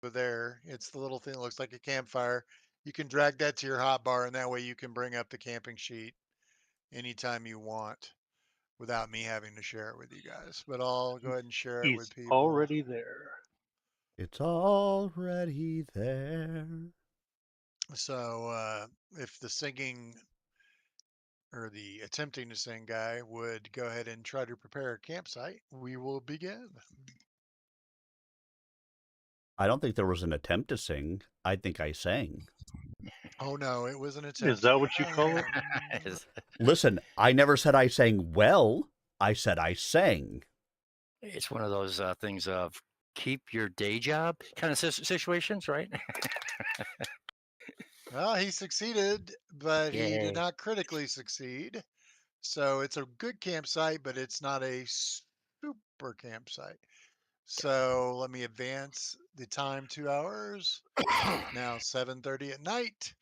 there. It's the little thing that looks like a campfire. You can drag that to your hotbar, and that way you can bring up the camping sheet anytime you want without me having to share it with you guys. But I'll go ahead and share it with He's people. already there. It's already there. So if the singing or the attempting to sing guy would go ahead and try to prepare a campsite, we will begin. I don't think there was an attempt to sing. I think I sang. Oh no, it was an attempt. Is that what you call it? Listen, I never said I sang well. I said I sang. It's one of those things of keep your day job kind of situations, right? Well, he succeeded, but he did Yay. not critically succeed. So it's a good campsite, but it's not a super campsite. So let me advance the time 2 hours. Now 7:30 at night.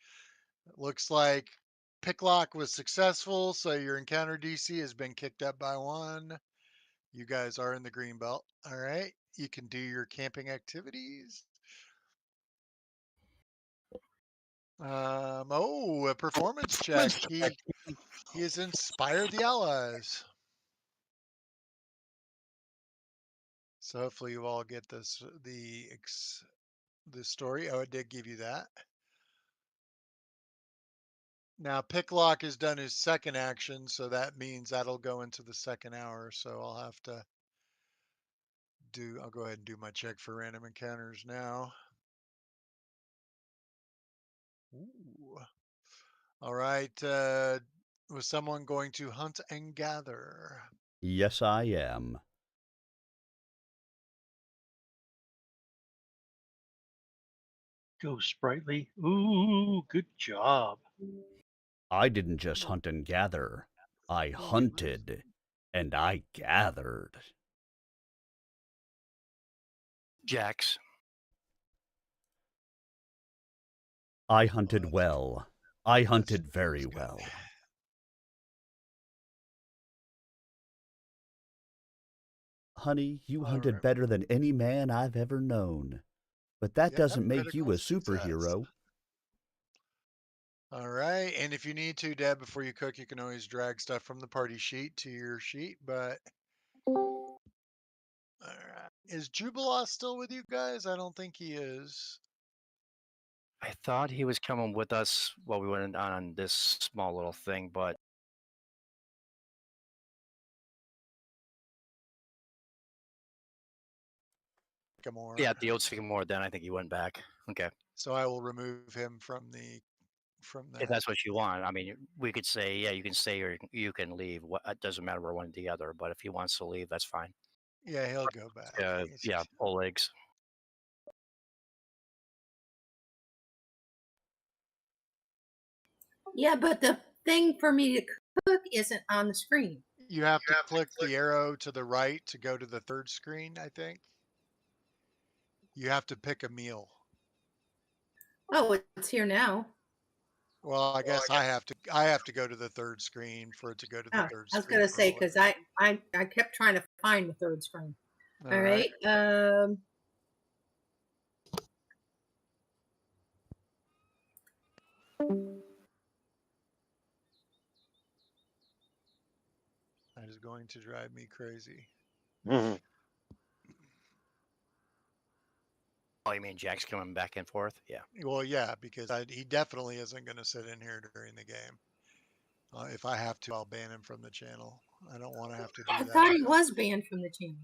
It looks like picklock was successful, so your encounter DC has been kicked up by 1. You guys are in the green belt. All right. You can do your camping activities. A performance check. He has inspired the allies. So hopefully you all get this the story. Oh, it did give you that. Now Picklock has done his second action, so that means that'll go into the second hour. So I'll have to I'll go ahead and do my check for random encounters now. Ooh. All right. Was someone going to hunt and gather? Yes, I am. Go, Sprightly. Ooh, good job. I didn't just hunt and gather. I hunted and I gathered. Jax. I hunted well. I hunted very well. Honey, you hunted better than any man I've ever known. But that doesn't make you a superhero. All right. And if you need to, Deb, before you cook, you can always drag stuff from the party sheet to your sheet. But all right. Is Jubilee still with you guys? I don't think he is. I thought he was coming with us while we went on this small little thing, but Sycamore. yeah, the old Sycamore. Then I think he went back. Okay. So I will remove him from that. If that's what you want, I mean, we could say, yeah, you can stay or you can leave. It doesn't matter. We're one together. But if he wants to leave, that's fine. Yeah, he'll go back. Yeah, pull legs. Yeah, but the thing for me to cook isn't on the screen. You have to click the arrow to the right to go to the third screen, I think. You have to pick a meal. Oh, it's here now. Well, I guess I have to go to the third screen for it to go to the third screen. I was going to say, because I kept trying to find the third screen. All right. That is going to drive me crazy. Mhm. Oh, you mean Jack's coming back and forth? Yeah. Well, yeah, because he definitely isn't going to sit in here during the game. If I have to, I'll ban him from the channel. I don't want to have to do that. I thought he was banned from the channel.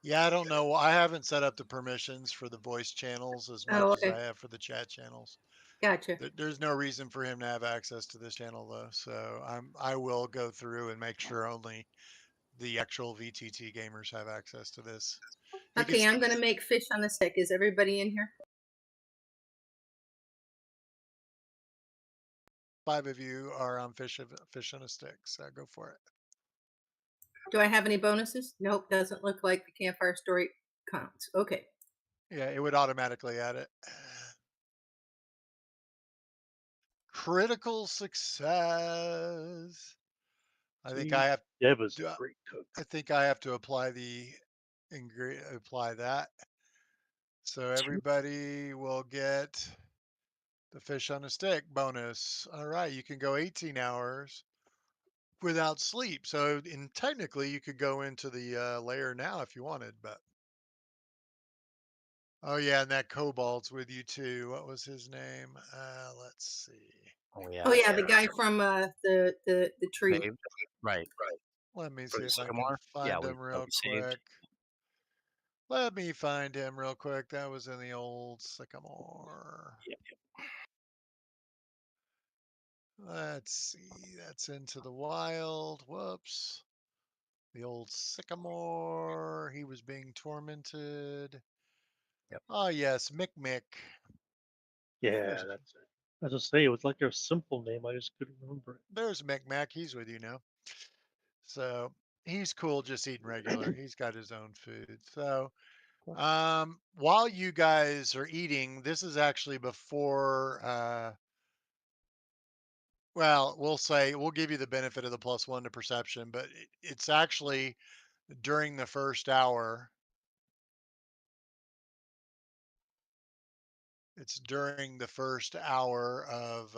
Yeah, I don't know. I haven't set up the permissions for the voice channels as much as I have for the chat channels. Gotcha. There's no reason for him to have access to this channel though. So I will go through and make sure only the actual VTT gamers have access to this. Okay, I'm going to make fish on a stick. Is everybody in here? 5 of you are on fish on a stick, so go for it. Do I have any bonuses? Nope, doesn't look like the campfire story counts. Okay. Yeah, it would automatically add it. Critical success. I think I have. Deva's a great cook. I think I have to apply apply that. So everybody will get the fish on a stick bonus. All right, you can go 18 hours without sleep. So technically, you could go into the lair now if you wanted, but oh yeah, and that kobold's with you too. What was his name? Let's see. Oh Oh yeah. yeah, the guy from the tree. Saved. Right. Let me For see the if I can sycamore. Yeah, find him he'll real be saved. quick. Let me find him real quick. That was in the old sycamore. Yep. Let's see. That's Into the Wild. Whoops. The old sycamore. He was being tormented. Yep. Oh, yes. Mick. Yeah, that's it. As I say, it was like a simple name. I just couldn't remember it. There's Mick. He's with you now. So he's cool just eating regular. He's got his own food. So while you guys are eating, this is actually before well, we'll give you the benefit of the +1 to perception, but it's actually during the first hour. It's during the first hour of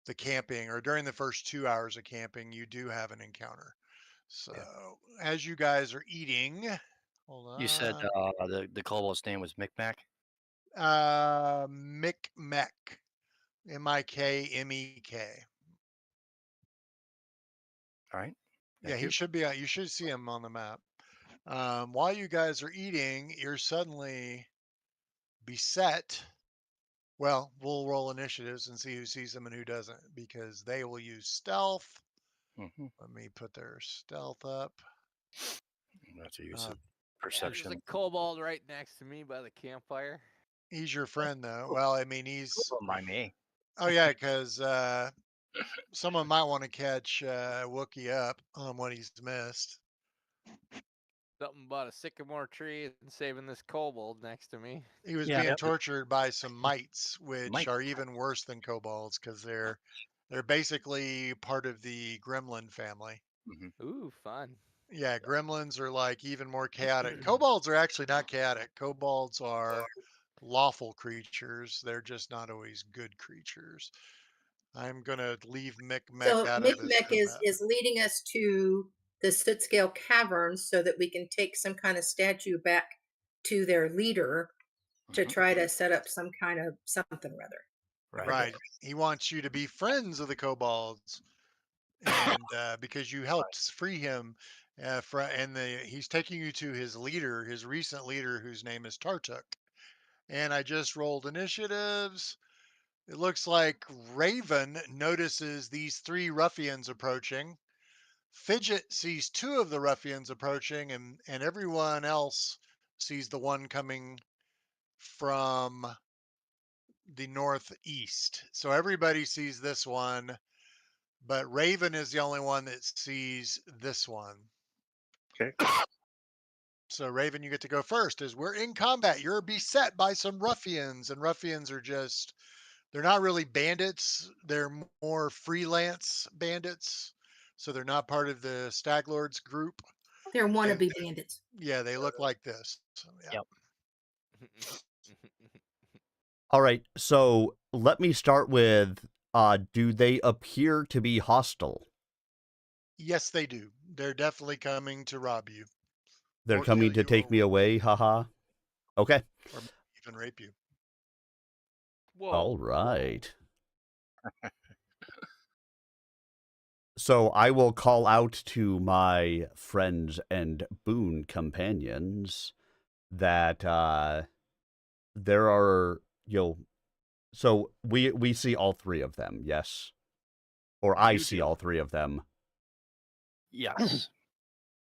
the camping, or during the first 2 hours of camping, you do have an encounter. So as you guys are eating, hold You said on. the kobold's name was Micmac. Mick Mech, Mikmek. All right. Yeah, Thank he you. should be. You should see him on the map. While you guys are eating, you're suddenly beset. Well, we'll roll initiatives and see who sees them and who doesn't, because they will use stealth. Mm-hmm. Let me put their stealth up. That's a use of There's perception. a kobold right next to me by the campfire. He's your friend, though. Well, I mean, he's. Don't mind me. Oh yeah, because someone might want to catch Wookie up on what he's missed. Something about a sycamore tree and saving this kobold next to me. He was Yeah. being tortured by some mites, which Mite. are even worse than kobolds because they're basically part of the gremlin family. Mm-hmm. Ooh, fun. Yeah, gremlins are like even more chaotic. Kobolds are actually not chaotic. Kobolds are lawful creatures. They're just not always good creatures. I'm gonna leave Mick So out of this Micmac map. is leading us to the Soot Scale Caverns so that we can take some kind of statue back to their leader to Mhm. try to set up some kind of something or other. Right. He wants you to be friends of the kobolds, and because you helped free him, he's taking you to his leader, his recent leader, whose name is Tartuk. And I just rolled initiatives. It looks like Raven notices these 3 ruffians approaching. Fidget sees 2 of the ruffians approaching, and everyone else sees the one coming from the northeast. So everybody sees this one, but Raven is the only one that sees this one. Okay. So Raven, you get to go first. As we're in combat, you're beset by some ruffians, and ruffians are they're not really bandits. They're more freelance bandits. So they're not part of the Stag Lords group. They're And wannabe bandits. yeah, they look like this. So, yeah. Yep. All right, so let me start with, do they appear to be hostile? Yes, they do. They're definitely coming to rob you. They're Or coming kill to you, take me away, haha. Okay. or even rape you. Whoa. All right. So I will call out to my friends and boon companions that there are, so we see all 3 of them, yes? Or I You see do. all 3 of them. Yes.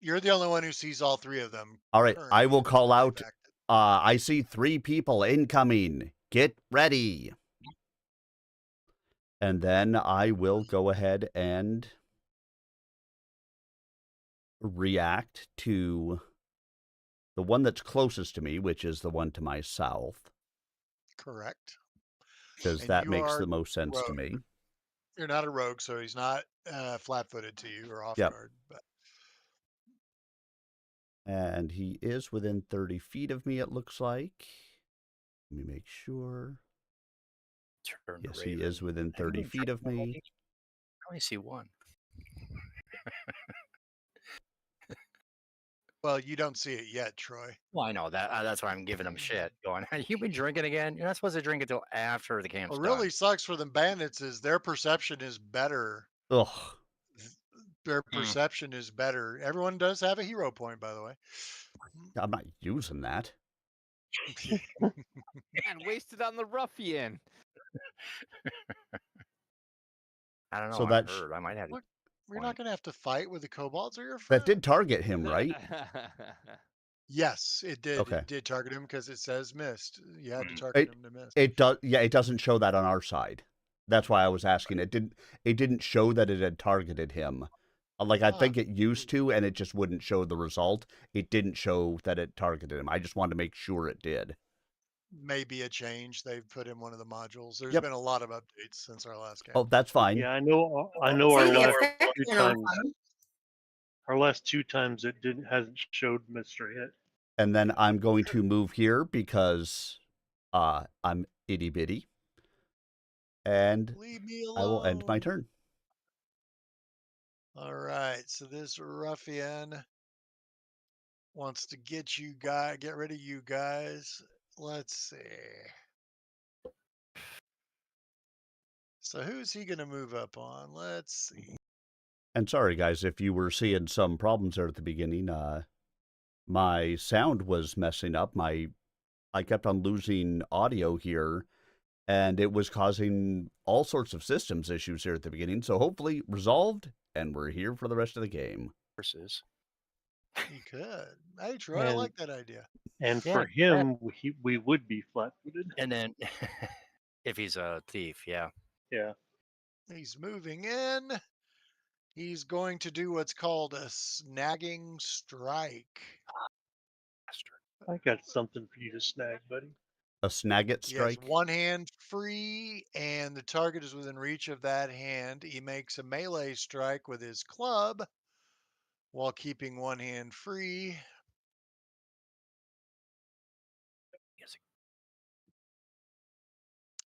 You're the only one who sees all 3 of them. All right, I will currently. call out, In fact, I see 3 people incoming. Get ready. And then I will go ahead and react to the one that's closest to me, which is the one to my south, correct. because And that you makes are the most sense to rogue. me. You're not a rogue, so he's not flat-footed to you or off Yep. guard. But And he is within 30 feet of me, it looks like. Let me make sure. Turn Yes, Raven. he is within Have you 30 been feet of drinking me. already? I only see one. Well, you don't see it yet, Troy. Well, I know that. That's why I'm giving him shit. Going, you been drinking again? You're not supposed to drink until after the camp's What done. really sucks for the bandits is their perception is better. Ugh. Their perception is better. Everyone does have a hero point, by the way. I'm not using that. And wasted on the ruffian. I don't know. So I that's heard. I might have. Look, we're not point. going to have to fight with the kobolds or your that did friends. target him, right? Yes, it did. Okay. It did target him because it says missed. You had to Mm. target him to miss. It does. Yeah, it doesn't show that on our side. That's why I was asking. It didn't show that it had targeted him. Like I think it used to, and it just wouldn't show the result. It didn't show that it targeted him. I just wanted to make sure it did. Maybe a change they've put in one of the modules. There's Yep. been a lot of updates since our last game. Oh, that's fine. Yeah, I know. Our See, the last effect two went on times, fine. our last two times it hasn't showed mystery yet. And then I'm going to move here because I'm itty bitty, and Leave me alone. I will end my turn. All right. So this ruffian wants to get rid of you guys. Let's see. So who's he going to move up on? Let's see. And sorry, guys, if you were seeing some problems there at the beginning. My sound was messing up. I kept on losing audio here, and it was causing all sorts of systems issues here at the beginning. So hopefully resolved, and we're here for the rest of the game. Versus. He could. Hey, Troy, I And- like that idea. And Yeah, for him, we would be flat-footed. And then, if he's a thief, yeah. Yeah. He's moving in. He's going to do what's called a snagging strike. Bastard. I got something for you to snag, buddy. A snag it He has strike. one hand free, and the target is within reach of that hand. He makes a melee strike with his club while keeping one hand free. Yes.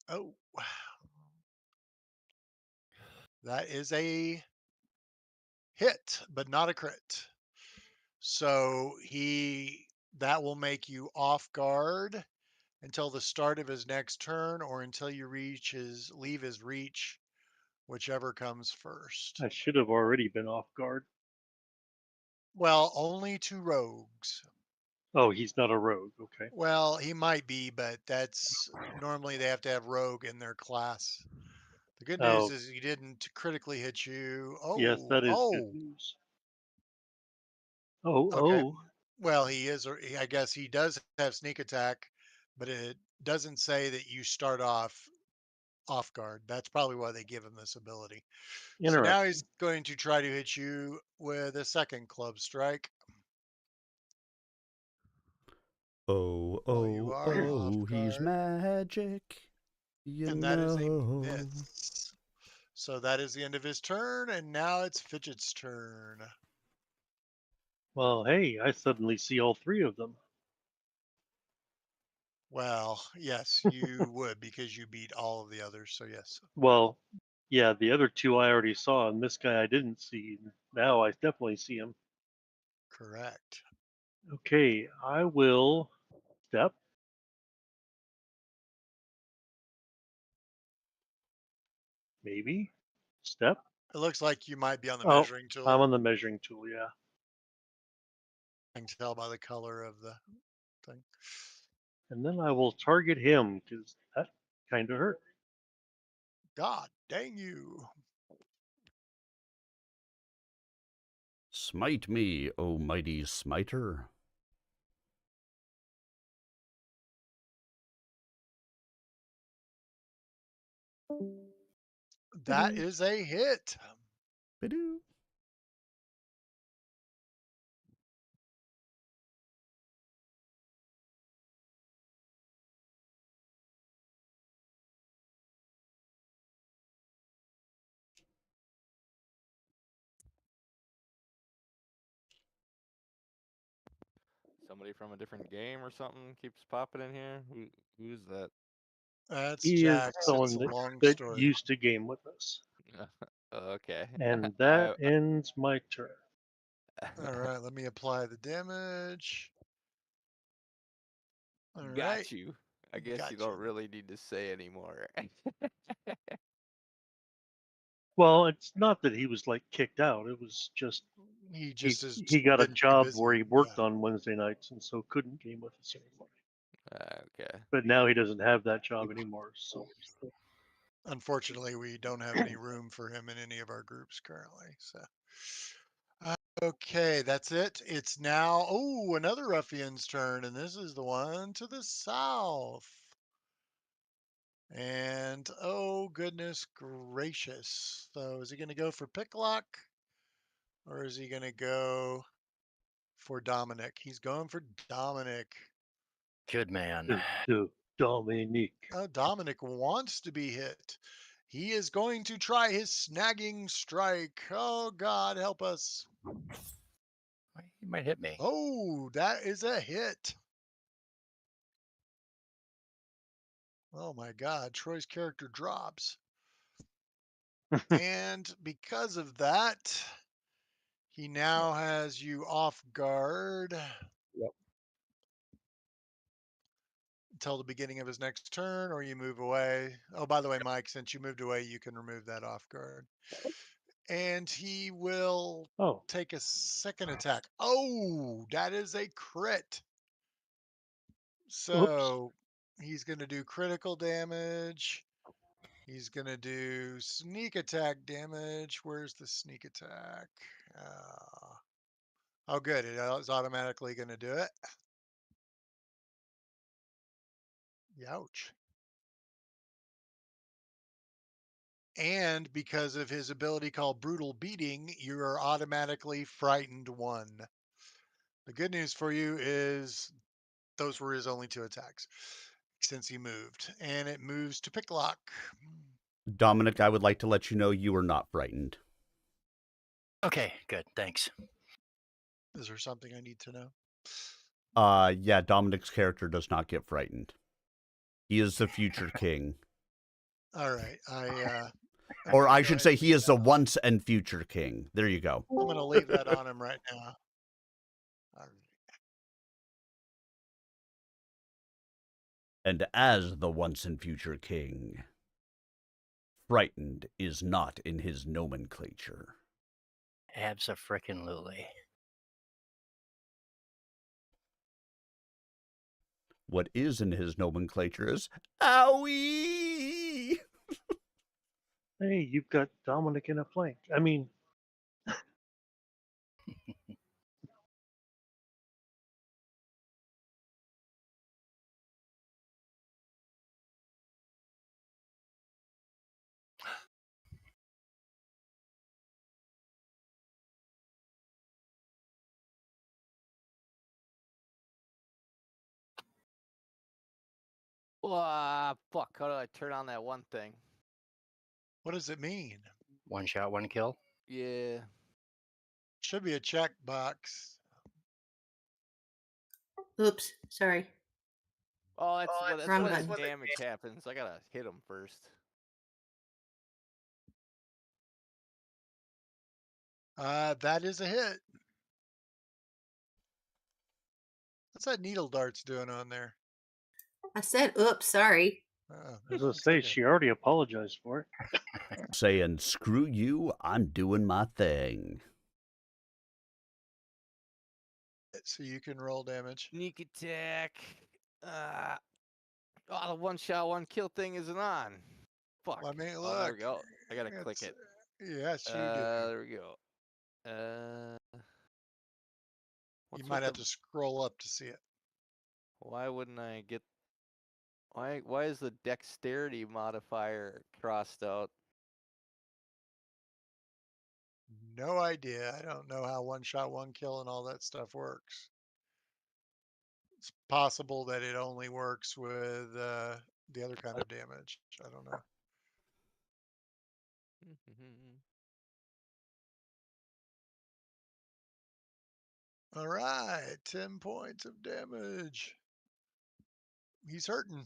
Oh, that is a hit, but not a crit. So that will make you off guard until the start of his next turn or until you leave his reach, whichever comes first. I should have already been off guard. Well, only to rogues. Oh, he's not a rogue. Okay. Well, he might be, but that's normally they have to have rogue in their class. The good news Oh, is he didn't critically hit you. yes, that is good news. Oh, Okay. oh. Well, I guess he does have sneak attack, but it doesn't say that you start off guard. That's probably why they give him this ability. So now Interesting. he's going to try to hit you with a second club strike. Oh, While you oh, are oh, off he's guard. magic. You And that is a miss. So that is the end of his turn, and now it's Fidget's turn. Well, hey, I suddenly see all three of them. Well, yes, you would because you beat all of the others. So yes, Well, yeah, the other two I already saw, and this guy I didn't see. Now I definitely see him. correct. Okay, I will step. Maybe. Step. It looks like you might be on the Oh, measuring tool. I'm on the measuring tool, yeah. I can tell by the color of the thing. And then I will target him because that kind of hurt. God dang you. Smite me, O mighty smiter. That is a hit. Ba-doo. Somebody from a different game or something keeps popping in here. Who's that? That's He is Jax. It's someone a that, long that story. used to game with us. Okay. And that ends my turn. All right, let me apply the damage. All got right. you. I guess Got you don't you. really need to say anymore. Well, it's not that he was like kicked out. It was just He he, just has he got a been too job busy. where he worked Yeah. on Wednesday nights and so couldn't game with us anymore. Okay. But now he doesn't have that job anymore. So Unfortunately, we don't have any room for him in any of our groups currently. So, okay, that's it. It's now, oh, another ruffian's turn, and this is the one to the south. And oh, goodness gracious. So, is he going to go for Picklock or is he going to go for Dominic? He's going for Dominic. Good man. Dominique. Dominic wants to be hit. He is going to try his snagging strike. Oh, God, help us. He might hit me. Oh, that is a hit. Oh, my God. Troy's character drops. And because of that, he now has you off guard Yep. until the beginning of his next turn, or you move away. Oh, by the way, Mike, since you moved away, you can remove that off guard. And he will Oh, take a second attack. Oh, that is a crit. So he's going to do critical damage. He's going to do sneak attack damage. Where's the sneak attack? Oh, good. It is automatically going to do it. Ouch. And because of his ability called Brutal Beating, you are automatically frightened 1. The good news for you is those were his only 2 attacks since he moved. And it moves to Picklock. Dominic, I would like to let you know you are not frightened. Okay, good. Thanks. Is there something I need to know? Yeah, Dominic's character does not get frightened. He is the future king. All right. I'm Or gonna I go should ahead say and he leave is the that on. once and future king. There you go. I'm going to leave that on him right now. All right. And as the once and future king, frightened is not in his nomenclature. Abso-frickin-lutely. What is in his nomenclature is owie. hey, you've got Dominic in a flank. I mean, Fuck. How do I turn on that one thing? What does it mean? One shot, one kill. Yeah. Should be a checkbox. Oops, sorry. Oh, that's Wrong when the button. damage happens. I gotta hit him first. That is a hit. What's that needle darts doing on there? I said oops, sorry. Oh, as I looks say, like she already apologized for it. Saying, screw you, I'm doing my thing. so you can roll damage. Sneak attack. Oh, the one shot, one kill thing isn't on. Fuck. Let me Oh, there we look. go. I gotta click it. Yes, you do. There we go. You What's might with have the? to scroll up to see it. Why wouldn't I get? Why is the dexterity modifier crossed out? No idea. I don't know how one shot, one kill and all that stuff works. It's possible that it only works with the other kind of damage. I don't know. All right, 10 points of damage. He's hurting.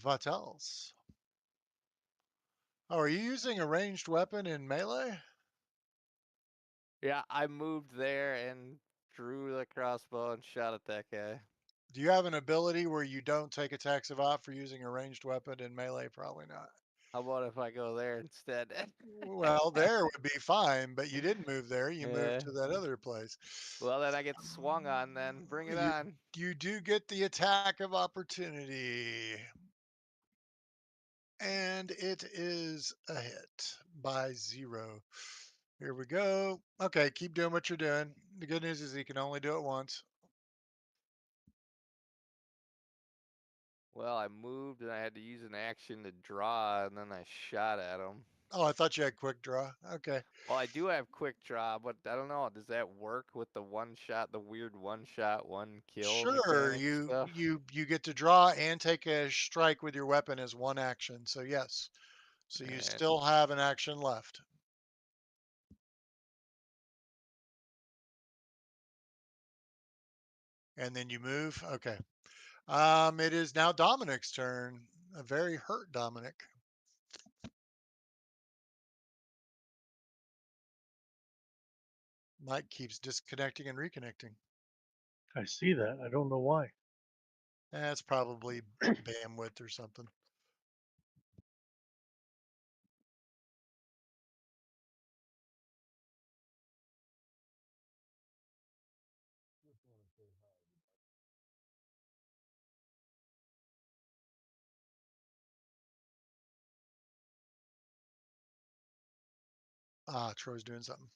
Vatels. Oh, are you using a ranged weapon in melee? Yeah, I moved there and drew the crossbow and shot at that guy. Do you have an ability where you don't take attacks of op for using a ranged weapon in melee? Probably not. How about if I go there instead? Well, there would be fine, but you didn't move there. You moved Yeah. to that other place. Well, then I get swung on. Then bring it You on. you do get the attack of opportunity. And it is a hit by 0. Here we go. Okay, keep doing what you're doing. The good news is you can only do it once. Well, I moved and I had to use an action to draw, and then I shot at him. Oh, I thought you had quick draw. Okay. Well, I do have quick draw, but I don't know. Does that work with the one shot, the weird one shot, one kill Sure, mechanic stuff? you get to draw and take a strike with your weapon as one action. So yes. So you Alright. still have an action left. And then you move. Okay. It is now Dominic's turn. A very hurt Dominic. Mike keeps disconnecting and reconnecting. I see that. I don't know why. That's probably bandwidth or something. Ah, Troy's doing something.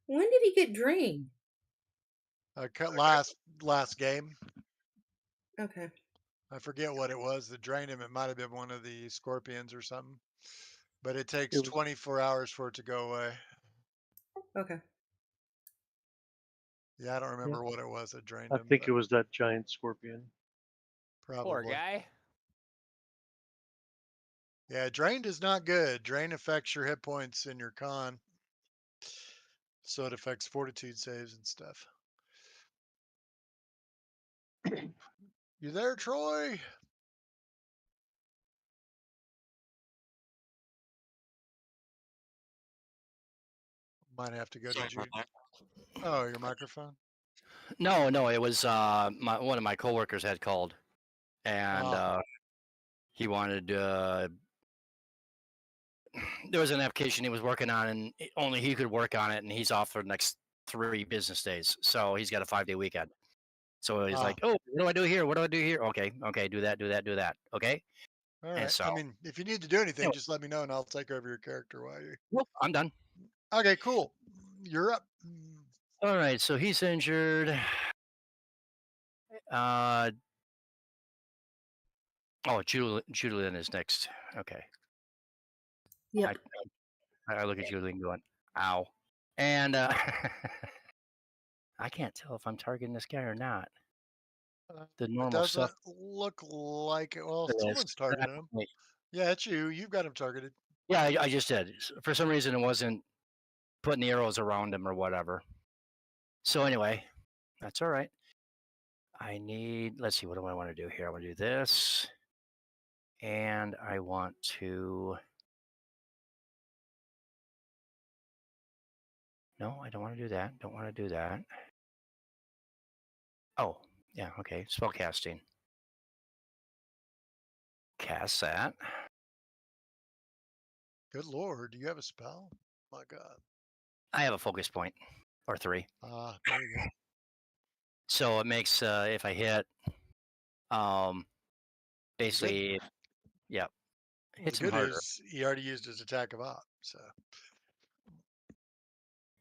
When did he get drained? Cut last game. Okay. I forget what it was that drained him. It might have been one of the scorpions or something. But it takes It was 24 hours for it to go away. Okay. Yeah, I don't remember what it was that drained I him, think but it was that giant scorpion. Poor probably. guy. Yeah, drained is not good. Drain affects your hit points and your con. So it affects fortitude saves and stuff. You there, Troy? Might have to go to Jude. Oh, your microphone? No, it was one of my coworkers had called, and Ah, he wanted there was an application he was working on, and only he could work on it, and he's off for the next 3 business days, so he's got a 5-day weekend. So he's ah, like, "Oh, what do I do here? What do I do here? Okay, do that, do that, do that. Okay." all And right. so, I mean, if you need to do anything, anyway, just let me know and I'll take over your character while you. well, I'm done. Okay, cool. You're up. All right, so he's injured. Oh, Julian is next. Okay. Yep. I look at Julian going, "Ow," and I can't tell if I'm targeting this guy or not. The It normal doesn't stuff look like it. Well, is someone's targeting him. exactly. Yeah, it's you. You've got him targeted. Yeah, I just did. For some reason, it wasn't putting the arrows around him or whatever. So anyway, that's all right. Let's see, what do I want to do here? I want to do this. And I want to, no, I don't want to do that. Don't want to do that. Oh, yeah, okay. Spell casting. Cast that. Good Lord. Do you have a spell? My God. I have a focus point or 3. Ah, there you go. So it makes, if I hit, basically, yeah, Well, hits the him good harder. is he already used his attack of op. So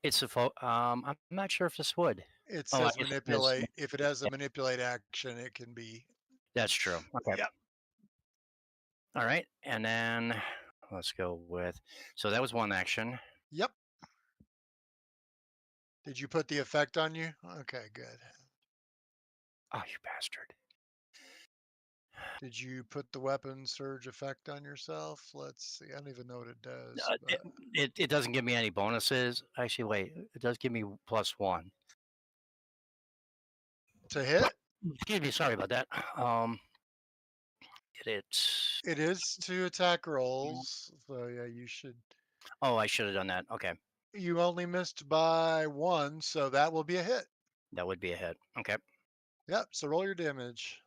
It's I'm not sure if this would. It Oh, I says guess it says manipulate. If it has a manipulate action, it can be. that's true. Okay. Yep. All right. And then let's go with. So that was one action. Yep. Did you put the effect on you? Okay, good. Oh, you bastard. Did you put the weapon surge effect on yourself? Let's see. I don't even know what it does. It, But it doesn't give me any bonuses. Actually, wait. It does give me +1. to hit, Excuse me. Sorry about that. It's. it is to attack rolls. So yeah, you should. Oh, I should have done that. Okay. You only missed by 1, so that will be a hit. That would be a hit. Okay. Yep. So roll your damage.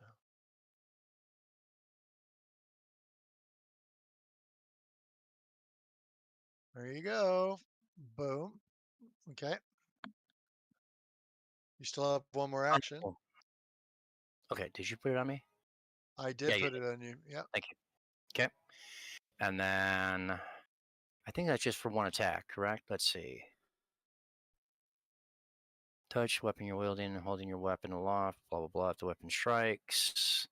There you go. Boom. Okay. You still have one more action. Oh. Okay. Did you put it on me? I did Yeah, you put it on you. Yep. Thank you. Okay. And then I think that's just for one attack, correct? Let's see. Touch, weapon you're wielding and holding your weapon aloft, blah, blah, blah. If the weapon strikes.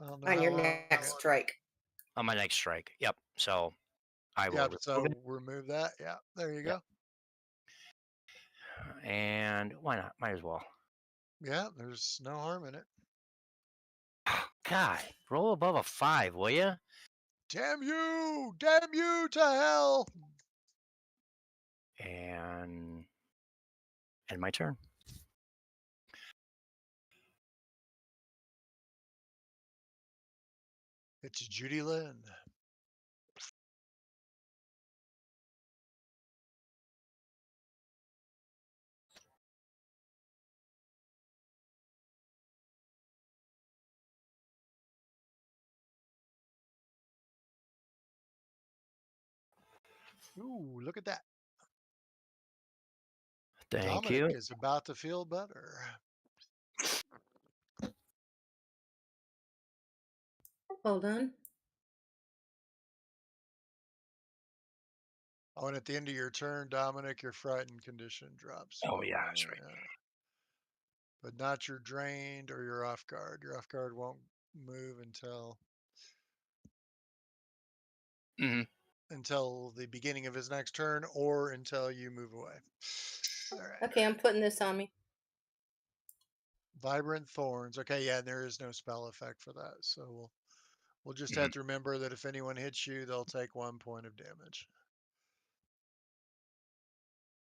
I don't know On how your long. next strike. On my next strike. Yep. So I will Yep. remove So it. remove that. Yeah. There you Yep. go. And why not? Might as well. Yeah. There's no harm in it. God, roll above a 5, will you? Damn you! Damn you to hell! And my turn. It's Judy Lynn. Ooh, look at that. Thank Dominic you. is about to feel better. Hold on. Oh, and at the end of your turn, Dominic, your frightened condition drops. Oh, yeah, that's right. Yeah. But not your drained or your off guard. Your off guard won't move hmm until the beginning of his next turn or until you move away. All right. Okay, I'm putting this on me. Vibrant Thorns. Okay, yeah, there is no spell effect for that. So we'll just Mhm. have to remember that if anyone hits you, they'll take 1 point of damage.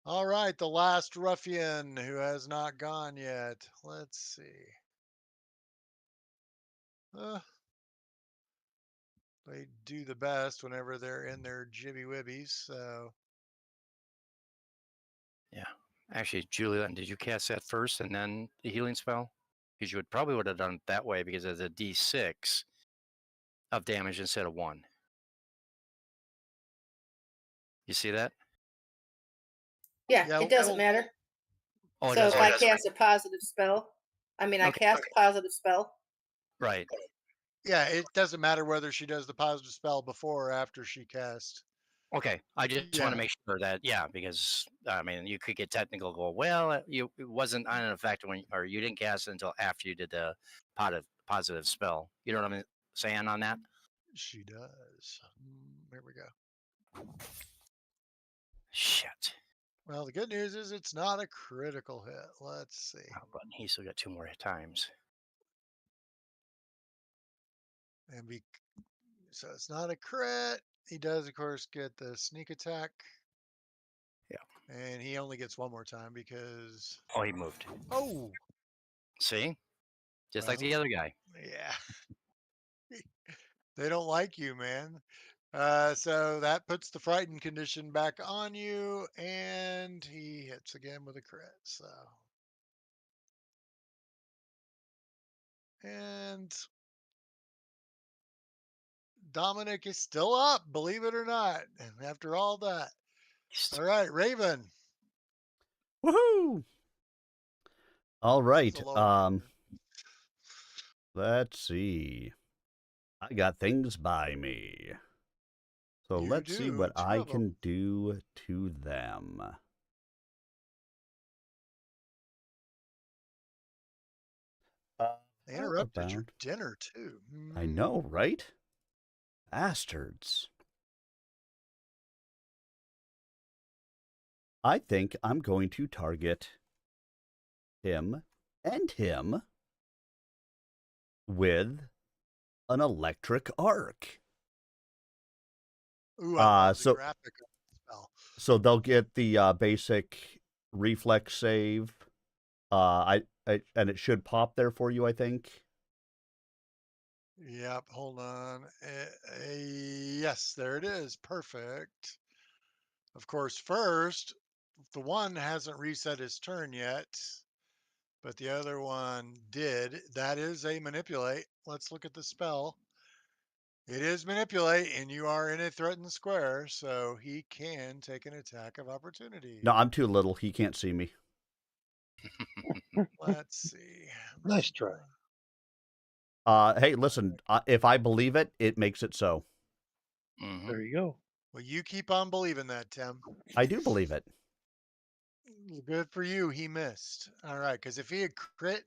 All right, the last ruffian who has not gone yet. Let's see. They do the best whenever they're in their jibby wibbies. So Yeah. Actually, Julian, did you cast that first and then the healing spell? Because you would have done it that way because it's a D6 of damage instead of 1. You see that? Yeah, yeah, it doesn't well, matter. Oh, it So if doesn't. I That's right. cast a positive spell, I Okay. cast a positive spell. Right. yeah, it doesn't matter whether she does the positive spell before or after she casts. Okay. I just want Yeah. to make sure that, yeah, because I mean, you could get technical, go, well, it wasn't on an effect when, or you didn't cast it until after you did the positive spell. You know what I'm saying on that? She does. Here we go. Shit. Well, the good news is it's not a critical hit. Let's see. Oh, but he still got 2 more times. And so it's not a crit. He does, of course, get the sneak attack. Yeah. And he only gets 1 more time because. Oh, he moved. Oh, See? Just like well, the other guy. yeah. They don't like you, man. So that puts the frightened condition back on you, and he hits again with a crit. So, and Dominic is still up, believe it or not, after all that. All right, Raven. Woohoo! All right. It's a low- Let's see. I got things by me. So You let's see do, what 2 I of 'em. can do to them. Interrupted your Bound. dinner too. I know, right? Bastards. I think I'm going to target him and him with an electric arc. Ooh, I love the so graphic of the spell. so they'll get the basic reflex save. And it should pop there for you, I think. Yep, hold on. Yes, there it is. Perfect. Of course, first, the one hasn't reset his turn yet, but the other one did. That is a manipulate. Let's look at the spell. It is manipulate, and you are in a threatened square, so he can take an attack of opportunity. No, I'm too little. He can't see me. Let's see. Nice try. Hey, listen, if I believe it, it makes it so. Mhm. There you go. Well, you keep on believing that, Tim. I do believe it. Good for you. He missed. All right, because if he had crit,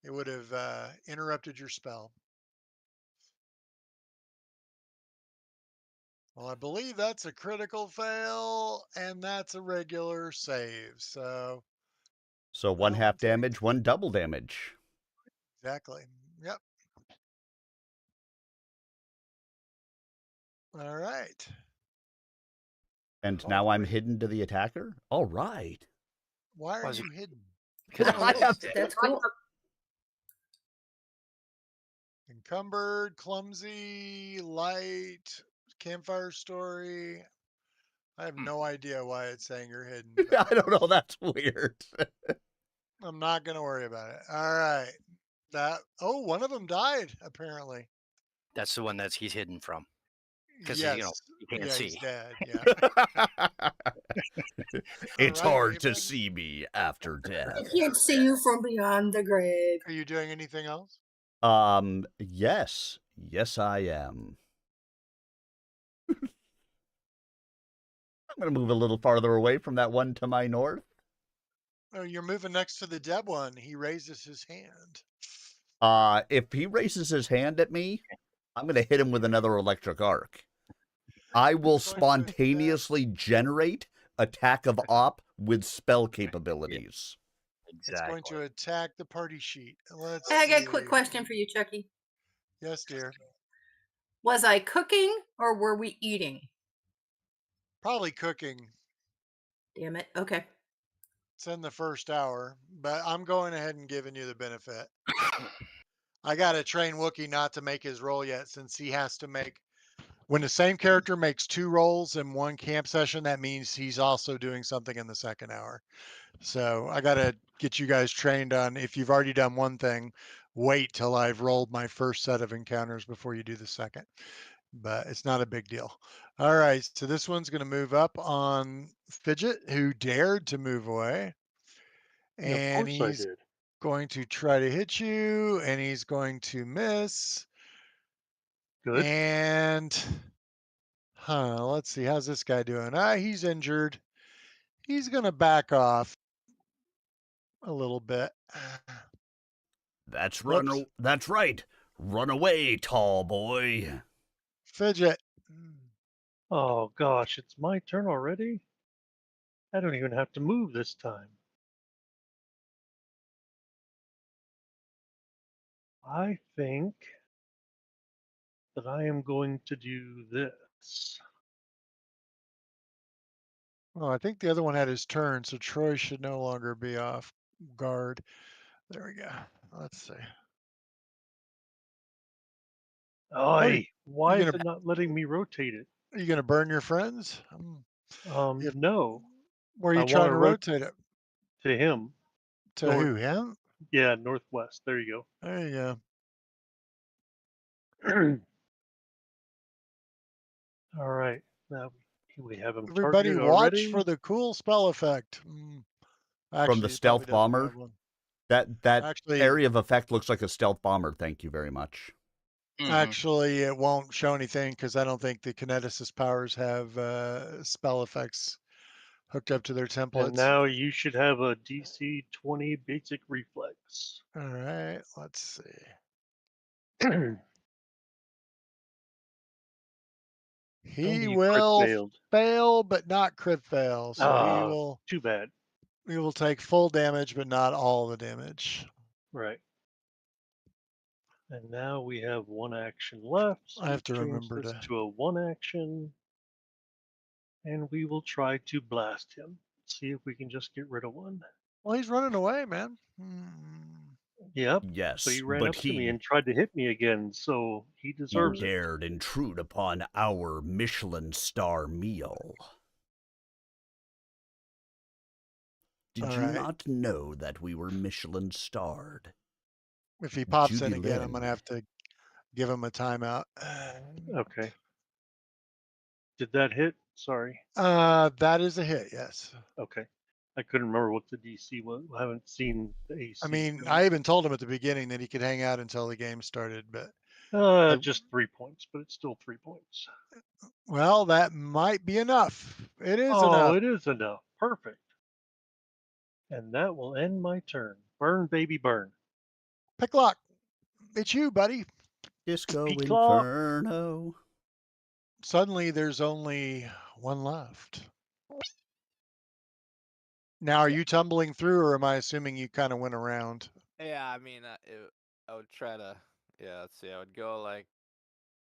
it would have interrupted your spell. Well, I believe that's a critical fail, and that's a regular save. So So one I half will take damage, one double damage. exactly. Yep. All right. And All now I'm right. hidden to the attacker? All right. Why are Was it- you hidden? Because Oh, I have- that's cool. Encumbered, clumsy, light, campfire story. I have no idea why it's saying you're hidden. But I don't know. That's weird. I'm not going to worry about it. All right. One of them died, apparently. that's the one he's hidden from. Because Yes. you can't Yeah, see. he's dead. Yeah. It's All right, hard to Raven. see me after death. I can't see you from beyond the grave. Are you doing anything else? Yes. Yes, I am. I'm going to move a little farther away from that one to my north. Oh, you're moving next to the dead one. He raises his hand. If he raises his hand at me, I'm going to hit him with another electric arc. I will It's going to attack. spontaneously generate attack of op with spell capabilities. It's Exactly. going to attack the party sheet. Let's Hey, I got a see. quick question for you, Chucky. Yes, dear. Was I cooking or were we eating? Probably cooking. Damn it. Okay. It's in the first hour, but I'm going ahead and giving you the benefit. I got to train Wookiee not to make his roll yet, since he has to make. When the same character makes 2 rolls in one camp session, that means he's also doing something in the second hour. So I got to get you guys trained on, if you've already done one thing, wait till I've rolled my first set of encounters before you do the second. But it's not a big deal. All right, so this one's going to move up on Fidget, who dared to move away. Yeah, of And course I he's did. going to try to hit you, and he's going to miss. Good. And let's see, how's this guy doing? He's injured. He's going to back off a little bit. That's Whoops. That's right. Run away, tall boy. Fidget. Oh gosh, it's my turn already? I don't even have to move this time. I think that I am going to do this. Well, I think the other one had his turn, so Troy should no longer be off guard. There we go. Let's see. Oi, why is gonna- it not letting me rotate it? Are you going to burn your friends? If- No, Where are I you trying wanna to rotate it? to him. To North. who? Him? Yeah, northwest. There you There you go. go. All right, now we have him Everybody targeted watch already. for the cool spell effect. Actually, From the it stealth probably doesn't bomber? have one. That Actually, area of effect looks like a stealth bomber. Thank you very much. Mhm. actually, it won't show anything because I don't think the kineticist powers have spell effects hooked up to their templates. And now you should have a DC 20 basic reflex. All right, let's see. He you crit will failed. fail, but not crit fail. So Too bad. he will take full damage, but not all the damage. Right. And now we have one action left. So I have to change remember this to. to a one action. And we will try to blast him. See if we can just get rid of one. Well, he's running away, man. Yep. But Yes, he ran but up to me he and tried to hit me again, so he deserves it. dared intrude upon our Michelin star meal. Did All you right. not know that we were Michelin starred? If he pops Judy in again, I'm gonna Lynn. have to give him a timeout. Okay. Did that hit? Sorry. That is a hit. Yes. Okay. I couldn't remember what the DC was. I haven't seen the AC. I mean, from- I even told him at the beginning that he could hang out until the game started, but just 3 points, but it's still 3 points. well, that might be enough. It is Oh, enough. it is enough. Perfect. And that will end my turn. Burn, baby, burn. Picklock, it's you, buddy. Disco Speak law. Inferno. Suddenly, there's only one left. Now, are you tumbling through, or am I assuming you kind of went around? Yeah, I mean, I would try to. Yeah, let's see. I would go like.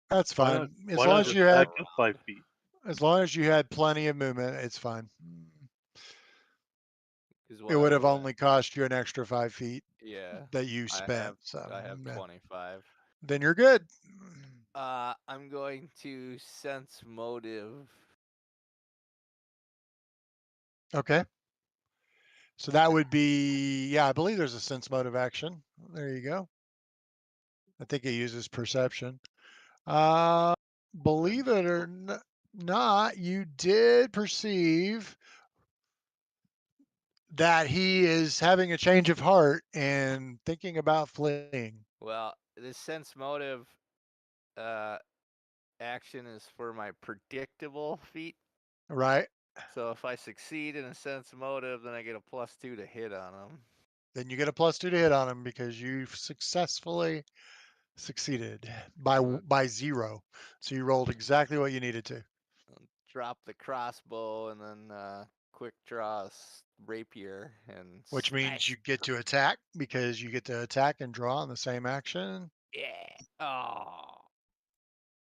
That's Why fine. not, As why long not as just you had, back up 5 feet? as long as you had plenty of movement, it's fine. Cause It would have only cost you an extra 5 feet Yeah, that you I spent. have. So I have 25. then you're good. I'm going to sense motive. Okay. So that would be, yeah, I believe there's a sense motive action. There you go. I think it uses perception. Believe it or not, you did perceive that he is having a change of heart and thinking about fleeing. Well, this sense motive action is for my predictable feat. Right? So if I succeed in a sense motive, then I get a +2 to hit on him. Then you get a +2 to hit on him because you've successfully succeeded by 0. So you rolled exactly what you needed to. Drop the crossbow and then quick draw rapier and Which means smash. you get to attack because you get to attack and draw in the same action. Yeah. Oh.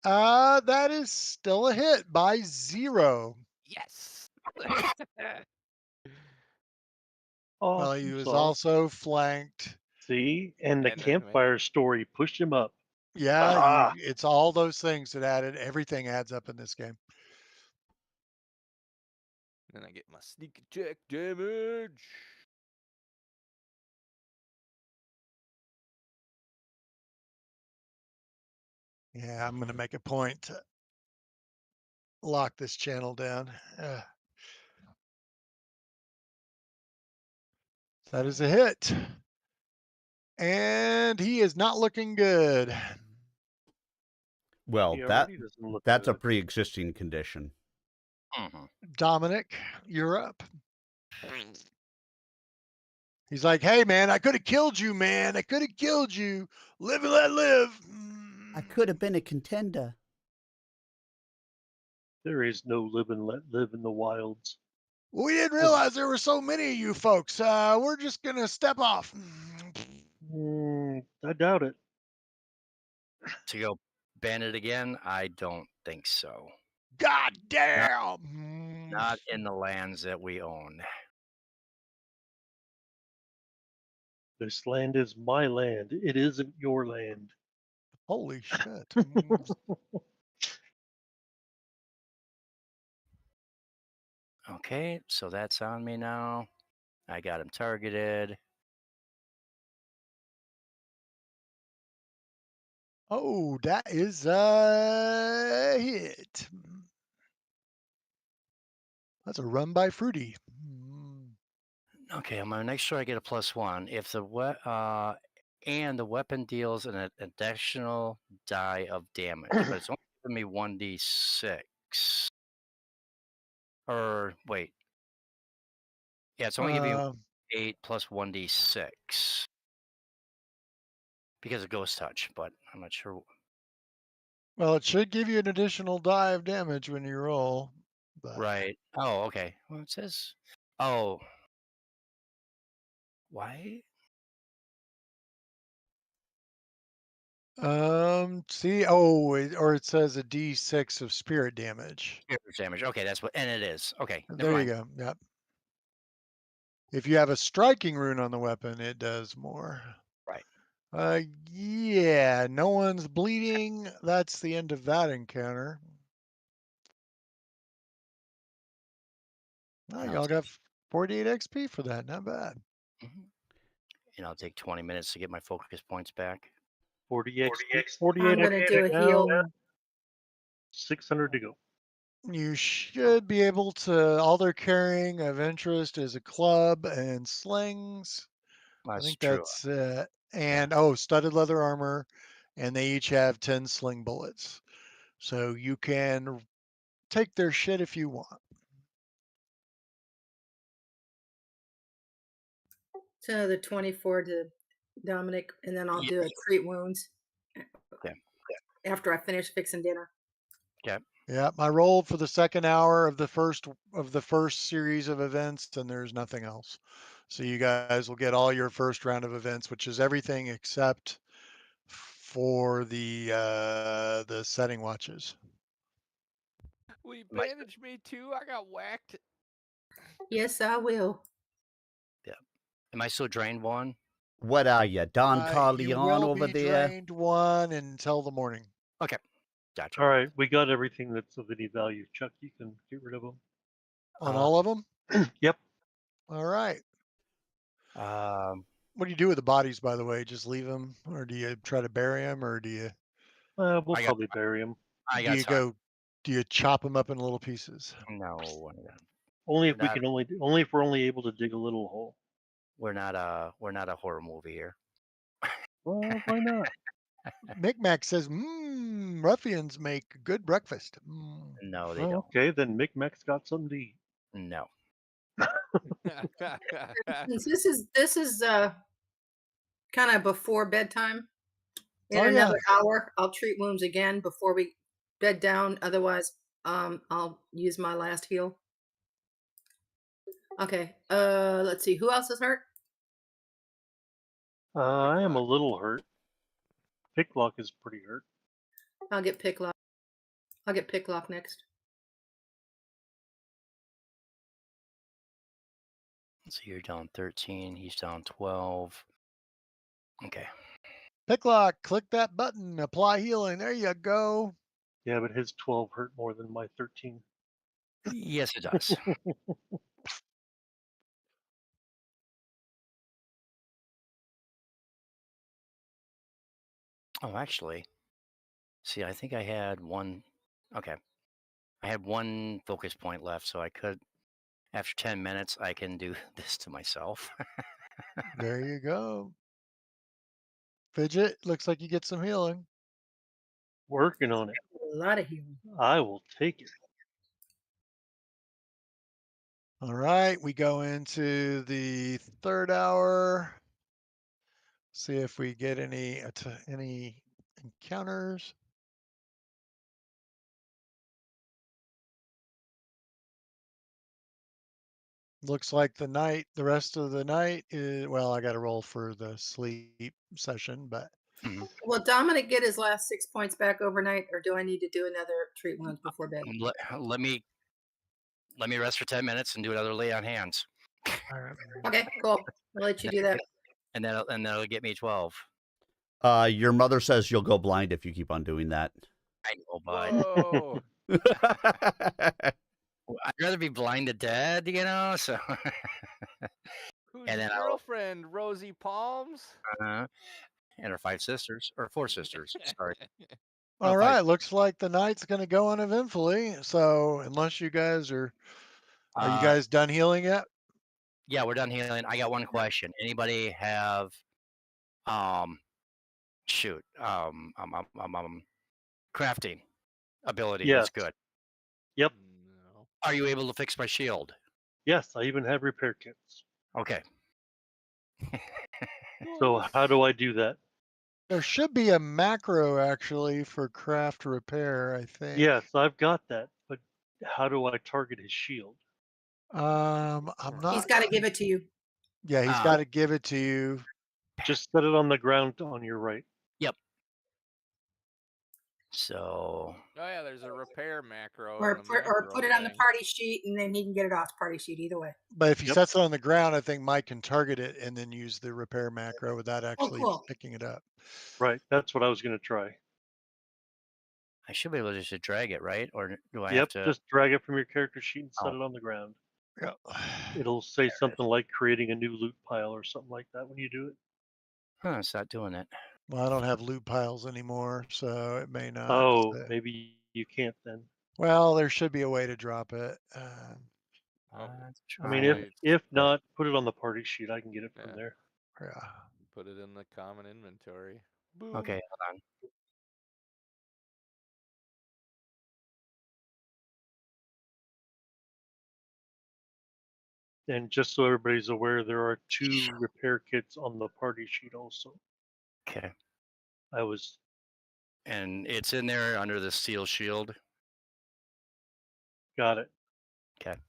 That is still a hit by 0. Yes. Well, he Awesome was sauce. also flanked. See? And the And then campfire story pushed him up. Yeah, Ah. it's all those things that added. Everything adds up in this game. Then I get my sneak attack damage. Yeah, I'm going to make a point to lock this channel down. That is a hit. And he is not looking good. Well, He already doesn't look that's a good. pre-existing condition. Dominic, you're up. He's like, hey, man, I could have killed you, man. I could have killed you. Live and let live. I could have been a contender. There is no live and let live in the wilds. We didn't realize there were so many of you folks. We're just going to step off. I doubt it. To go ban it again? I don't think so. God damn. Not in the lands that we own. This land is my land. It isn't your land. Holy shit. Okay, so that's on me now. I got him targeted. Oh, that is a hit. That's a run by Fruity. Okay, I'm gonna make sure I get a +1. If the and the weapon deals an additional die of damage, but it's only giving me 1d6. Or wait, yeah, it's only giving me 8 plus 1d6. because of Ghost Touch, but I'm not sure. Well, it should give you an additional die of damage when you roll. But Right. Oh, okay. Well, it says. Oh. Why? See, or it says a D6 of spirit damage. Spirit damage. Okay, that's what, and it is. Okay, never There you mind. go. Yep. If you have a striking rune on the weapon, it does more. Right. Yeah, no one's bleeding. That's the end of that encounter. Oh, And y'all got 48 XP for that. Not bad. And I'll take 20 minutes to get my focus points back. 48 I'm gonna do a heal. now. 600 to go. You should be able to. All they're carrying of interest is a club and slings. That's I think true. that's it. And studded leather armor, and they each have 10 sling bullets. So you can take their shit if you want. So the 24 to Dominic, and then I'll do a treat wounds. Okay. After I finish fixing dinner. Okay. Yeah, I rolled for the second hour of the first series of events, and there's nothing else. So you guys will get all your first round of events, which is everything except for the setting watches. Will you bandage me too? I got whacked. Yes, I will. Yeah. Am I still drained one? What are you, Don You Carleon will over be there? drained one until the morning. Okay. Gotcha. All right, we got everything that's of any value. Chuck, you can get rid of them. On all of them? Yep. All right. Um, What do you do with the bodies, by the way? Just leave them, or do you try to bury them, or do you We'll I got- probably bury them. I do got you time. do you chop them up in little pieces? No, Only if we Not- can only if we're only able to dig a little hole. we're not a horror movie here. Well, why not? Micmac says, ruffians make good breakfast. No, they Well, don't. okay, then Micmac's got something to eat. No. Since this is kind of before bedtime. In Oh, yeah. another hour, I'll treat wounds again before we bed down. Otherwise, I'll use my last heal. Okay. Let's see. Who else is hurt? I am a little hurt. Picklock is pretty hurt. I'll get Picklock. I'll get Picklock next. So you're down 13. He's down 12. Okay. Picklock, click that button, apply healing. There you go. Yeah, but his 12 hurt more than my 13. Yes, it does. Oh, actually, see, I think I had one. Okay. I had one focus point left, so I could, after 10 minutes, I can do this to myself. There you go. Fidget, looks like you get some healing. Working on it. A lot of healing. I will take it. All right, we go into the third hour. See if we get any encounters. Looks like the rest of the night is, well, I got to roll for the sleep session, but Will Dominic get his last 6 points back overnight, or do I need to do another treat wounds before bed? Let me rest for 10 minutes and do another lay on hands, Okay, cool. I'll let you do that. and that'll get me 12. Your mother says you'll go blind if you keep on doing that. I know, but Whoa. I'd rather be blind to dead, you know. So, Who's And your then I'll- girlfriend? Rosie Palms? and her 5 sisters or 4 sisters. Sorry. all if right. Looks like the night's going to go uneventfully. So unless you guys are you guys done healing yet? Yeah, we're done healing. I got one question. Anybody have crafting ability? Yes. That's good. Yep. No. Are you able to fix my shield? Yes, I even have repair kits. Okay. So how do I do that? There should be a macro actually for craft repair, I think. Yes, I've got that, but how do I target his shield? I'm He's not. got to give it to you. Yeah, he's Ah. got to give it to you. Just set it on the ground on your right. So Oh yeah, there's a repair macro Or in the put, or macro put it on the thing. party sheet, and then he can get it off the party sheet either way. But if he Yep. sets it on the ground, I think Mike can target it and then use the repair macro without actually cool. picking it up. Right, that's what I was going to try. I should be able to just drag it, right? Or do I have Yep, to? just drag it from your character sheet and set Oh. it on the ground. Yeah. It'll say something like creating a new loot pile or something like that when you do it. Huh, it's not doing it. Well, I don't have loot piles anymore, so it may not. Oh, say. maybe you can't then. Well, there should be a way to drop it. Oh, Let's I mean, try it. if not, put it on the party sheet. I can get it from Yeah. there. Yeah. Put it in the common inventory. Boom. Okay, hold on. And just so everybody's aware, there are 2 repair kits on the party sheet also. Okay, I was and it's in there under the steel shield. got it. Okay.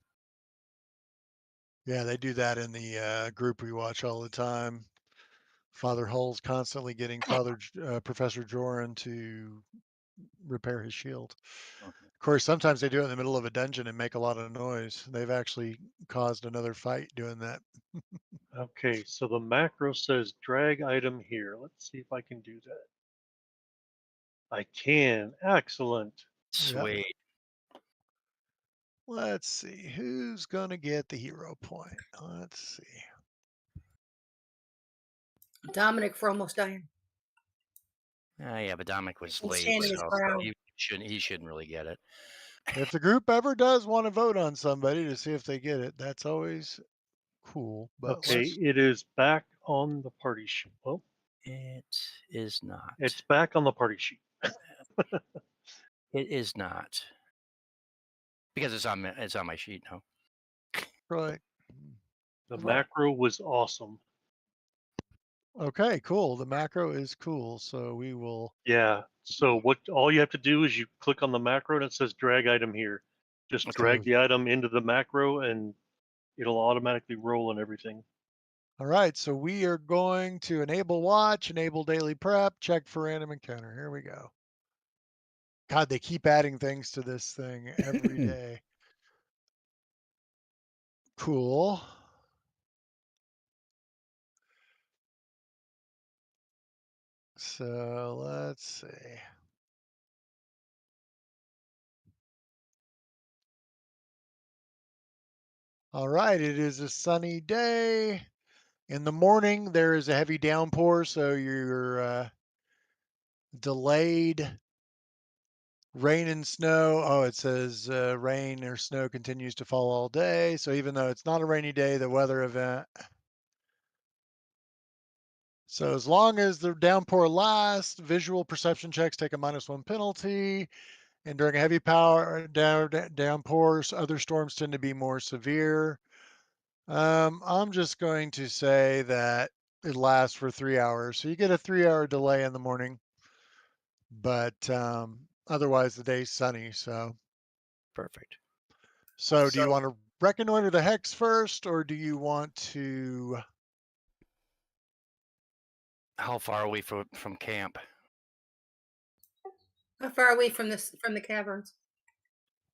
Yeah, they do that in the group we watch all the time. Father Hull's constantly getting Professor Joran to repair his shield. Okay. Of course, sometimes they do it in the middle of a dungeon and make a lot of noise. They've actually caused another fight doing that. Okay, so the macro says drag item here. Let's see if I can do that. I can. Excellent. Sweet. Let's see who's gonna get the hero point. Let's see. Dominic for almost dying. Yeah, but Dominic was He's late, standing his so ground. he shouldn't really get it. If the group ever does want to vote on somebody to see if they get it, that's always cool. But Okay, it is back on the party sheet. Well, It is not. it's back on the party sheet. It is not. Because it's on my sheet now. right. The Right. macro was awesome. Okay, cool. The macro is cool. So we will. Yeah. So what all you have to do is you click on the macro and it says drag item here. Just Okay. drag the item into the macro and it'll automatically roll and everything. All right. So we are going to enable watch, enable daily prep, check for random encounter. Here we go. God, they keep adding things to this thing every day. Cool. So let's see. All right, it is a sunny day. In the morning, there is a heavy downpour, so you're delayed. Rain and snow. Oh, it says rain or snow continues to fall all day. So even though it's not a rainy day, the weather event. So as long as the downpour lasts, visual perception checks take a -1 penalty. And during a heavy power downpours, other storms tend to be more severe. I'm just going to say that it lasts for 3 hours. So you get a 3-hour delay in the morning, but otherwise the day's sunny. So Perfect. do you want to reconnoiter the hex first, or do you want to? How far are we from camp? How far are we from the caverns?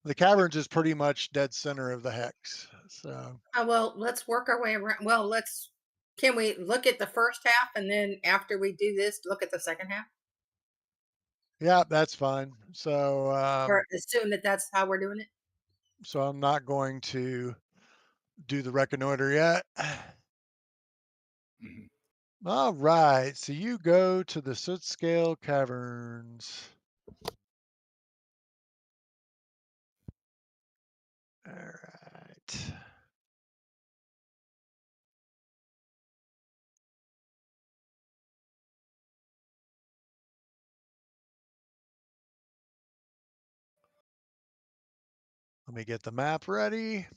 The caverns is pretty much dead center of the hex. So Oh, well, let's work our way around. Well, can we look at the first half and then after we do this, look at the second half? yeah, that's fine. So Or assume that that's how we're doing it? so I'm not going to do the reconnoiter yet. Mhm. All right, so you go to the Soot Scale Caverns. All right. Let me get the map ready.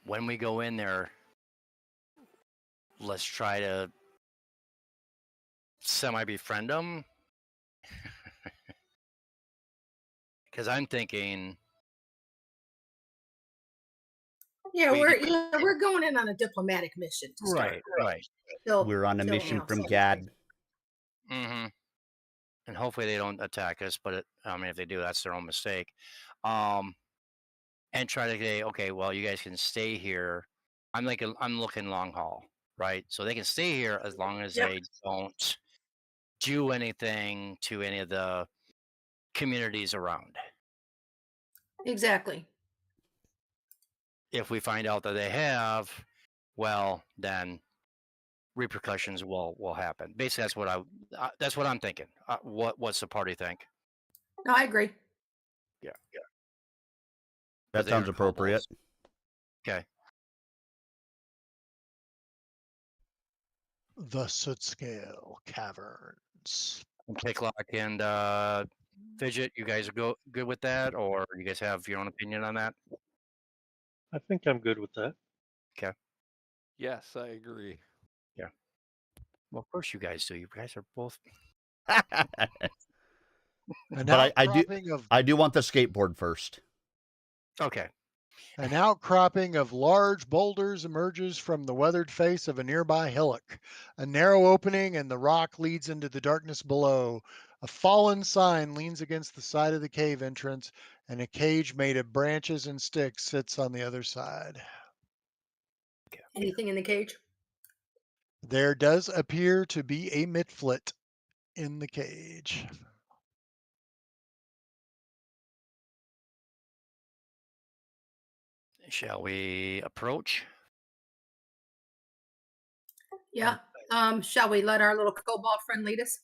when we go in there, let's try to semi-befriend them. Because I'm thinking, Yeah, We- we're going in on a diplomatic mission to start. right. We're on a mission from Gad. Mm-hmm. And hopefully they don't attack us, but if they do, that's their own mistake. And try to say, okay, well, you guys can stay here. I'm looking long haul, right? So they can stay here as long as Yep. they don't do anything to any of the communities around. Exactly. If we find out that they have, well, then repercussions will happen. Basically, that's what I'm thinking. What's the party think? No, I agree. Yeah. That They sounds are appropriate. kobolds. Okay. The Soot Scale Caverns. Picklock and Fidget, you guys are good with that, or you guys have your own opinion on that? I think I'm good with that. Yes, I agree. Well, of course you guys do. You guys are both. An But outcropping of I do want the skateboard first. Okay. An outcropping of large boulders emerges from the weathered face of a nearby hillock. A narrow opening and the rock leads into the darkness below. A fallen sign leans against the side of the cave entrance, and a cage made of branches and sticks sits on the other side. Anything in the cage? There does appear to be a midflit in the cage. Shall we approach? Yeah. Shall we let our little cobalt friend lead us?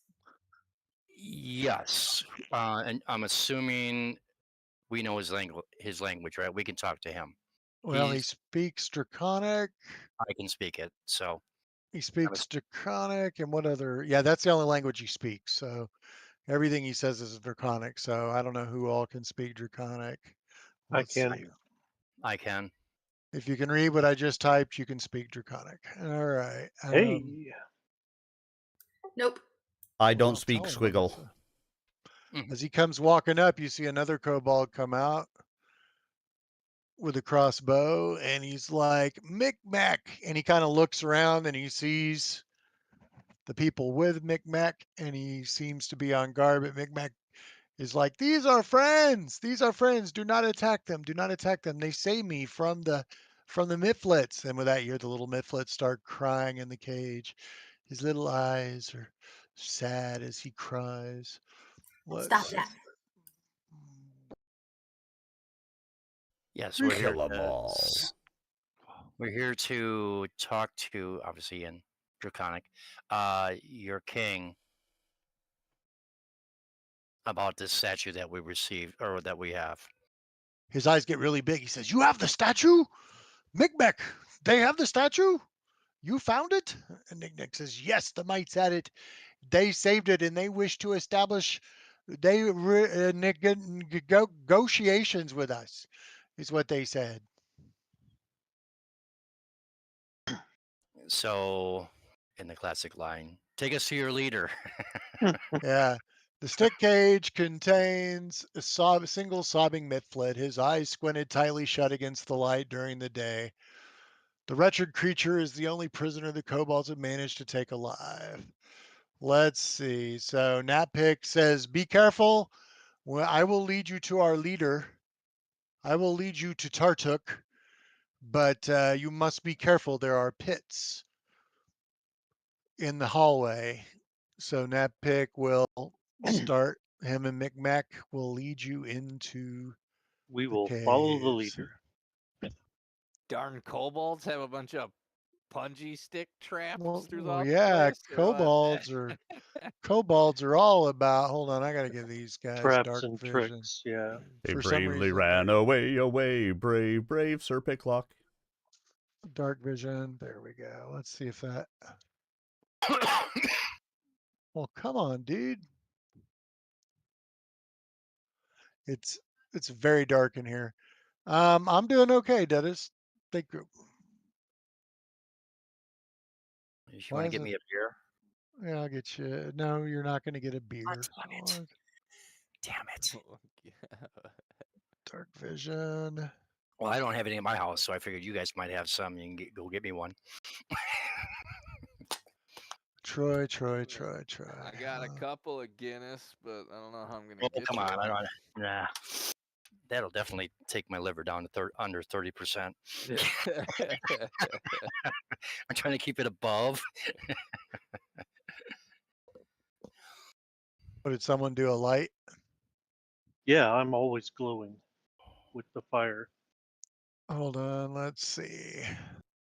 Yes. And I'm assuming we know his language, right? We can talk to him. Well, he He's- speaks Draconic. I can speak it. So He speaks Draconic, and what other? Yeah, that's the only language he speaks. So everything he says is Draconic. So I don't know who all can speak Draconic. I Let's can. see. I can. If you can read what I just typed, you can speak Draconic. All right. Hey, Nope. I don't well, speak tell him, squiggle. so- Mhm. As he comes walking up, you see another kobold come out with a crossbow, and he's like, Micmac. And he kind of looks around and he sees the people with Micmac, and he seems to be on guard, but Micmac is like, these are friends. These are friends. Do not attack them. Do not attack them. They save me from the Mifflets. And with that, you hear the little Mifflets start crying in the cage. His little eyes are sad as he cries. Stop that. Yes, we're here. Kill 'em all. We're here to talk to, obviously in Draconic, your king about this statue that we received or that we have. His eyes get really big. He says, you have the statue? Micmac, they have the statue? You found it? And Micmac says, yes, the mites had it. They saved it, and they wish to establish negotiations with us, is what they said. So, in the classic line, take us to your leader. Yeah. The stick cage contains a single sobbing Mifflet, his eyes squinted tightly shut against the light during the day. The wretched creature is the only prisoner the kobolds have managed to take alive. Let's see. So Natpick says, be careful. Well, I will lead you to our leader. I will lead you to Tartuk, but you must be careful. There are pits in the hallway. So Natpick will start. Him and Micmac will lead you into we the will follow the caves. leader. Darn kobolds have a bunch of punji stick traps through Well, the yeah, place. or what? kobolds are all about. Hold on, I gotta give these guys Traps dark and vision. tricks, yeah. They For some bravely reason, ran away, brave, brave Sir Picklock. dark vision. There we go. Let's see if that. Well, come on, dude. It's very dark in here. I'm doing okay, Dennis. birthday group. You Why want to is get it? me a beer? Yeah, I'll get you. No, you're not going to get a beer. Damn it. Damn it. Dark vision. Well, I don't have any in my house, so I figured you guys might have some. You can go get me one. Troy. I got a couple of Guinness, but I don't know how I'm gonna Oh, get come you on. I one. don't. Nah. That'll definitely take my liver down to under 30%. I'm trying to keep it above. What, did someone do a light? Yeah, I'm always glowing with the fire. Hold on, let's see.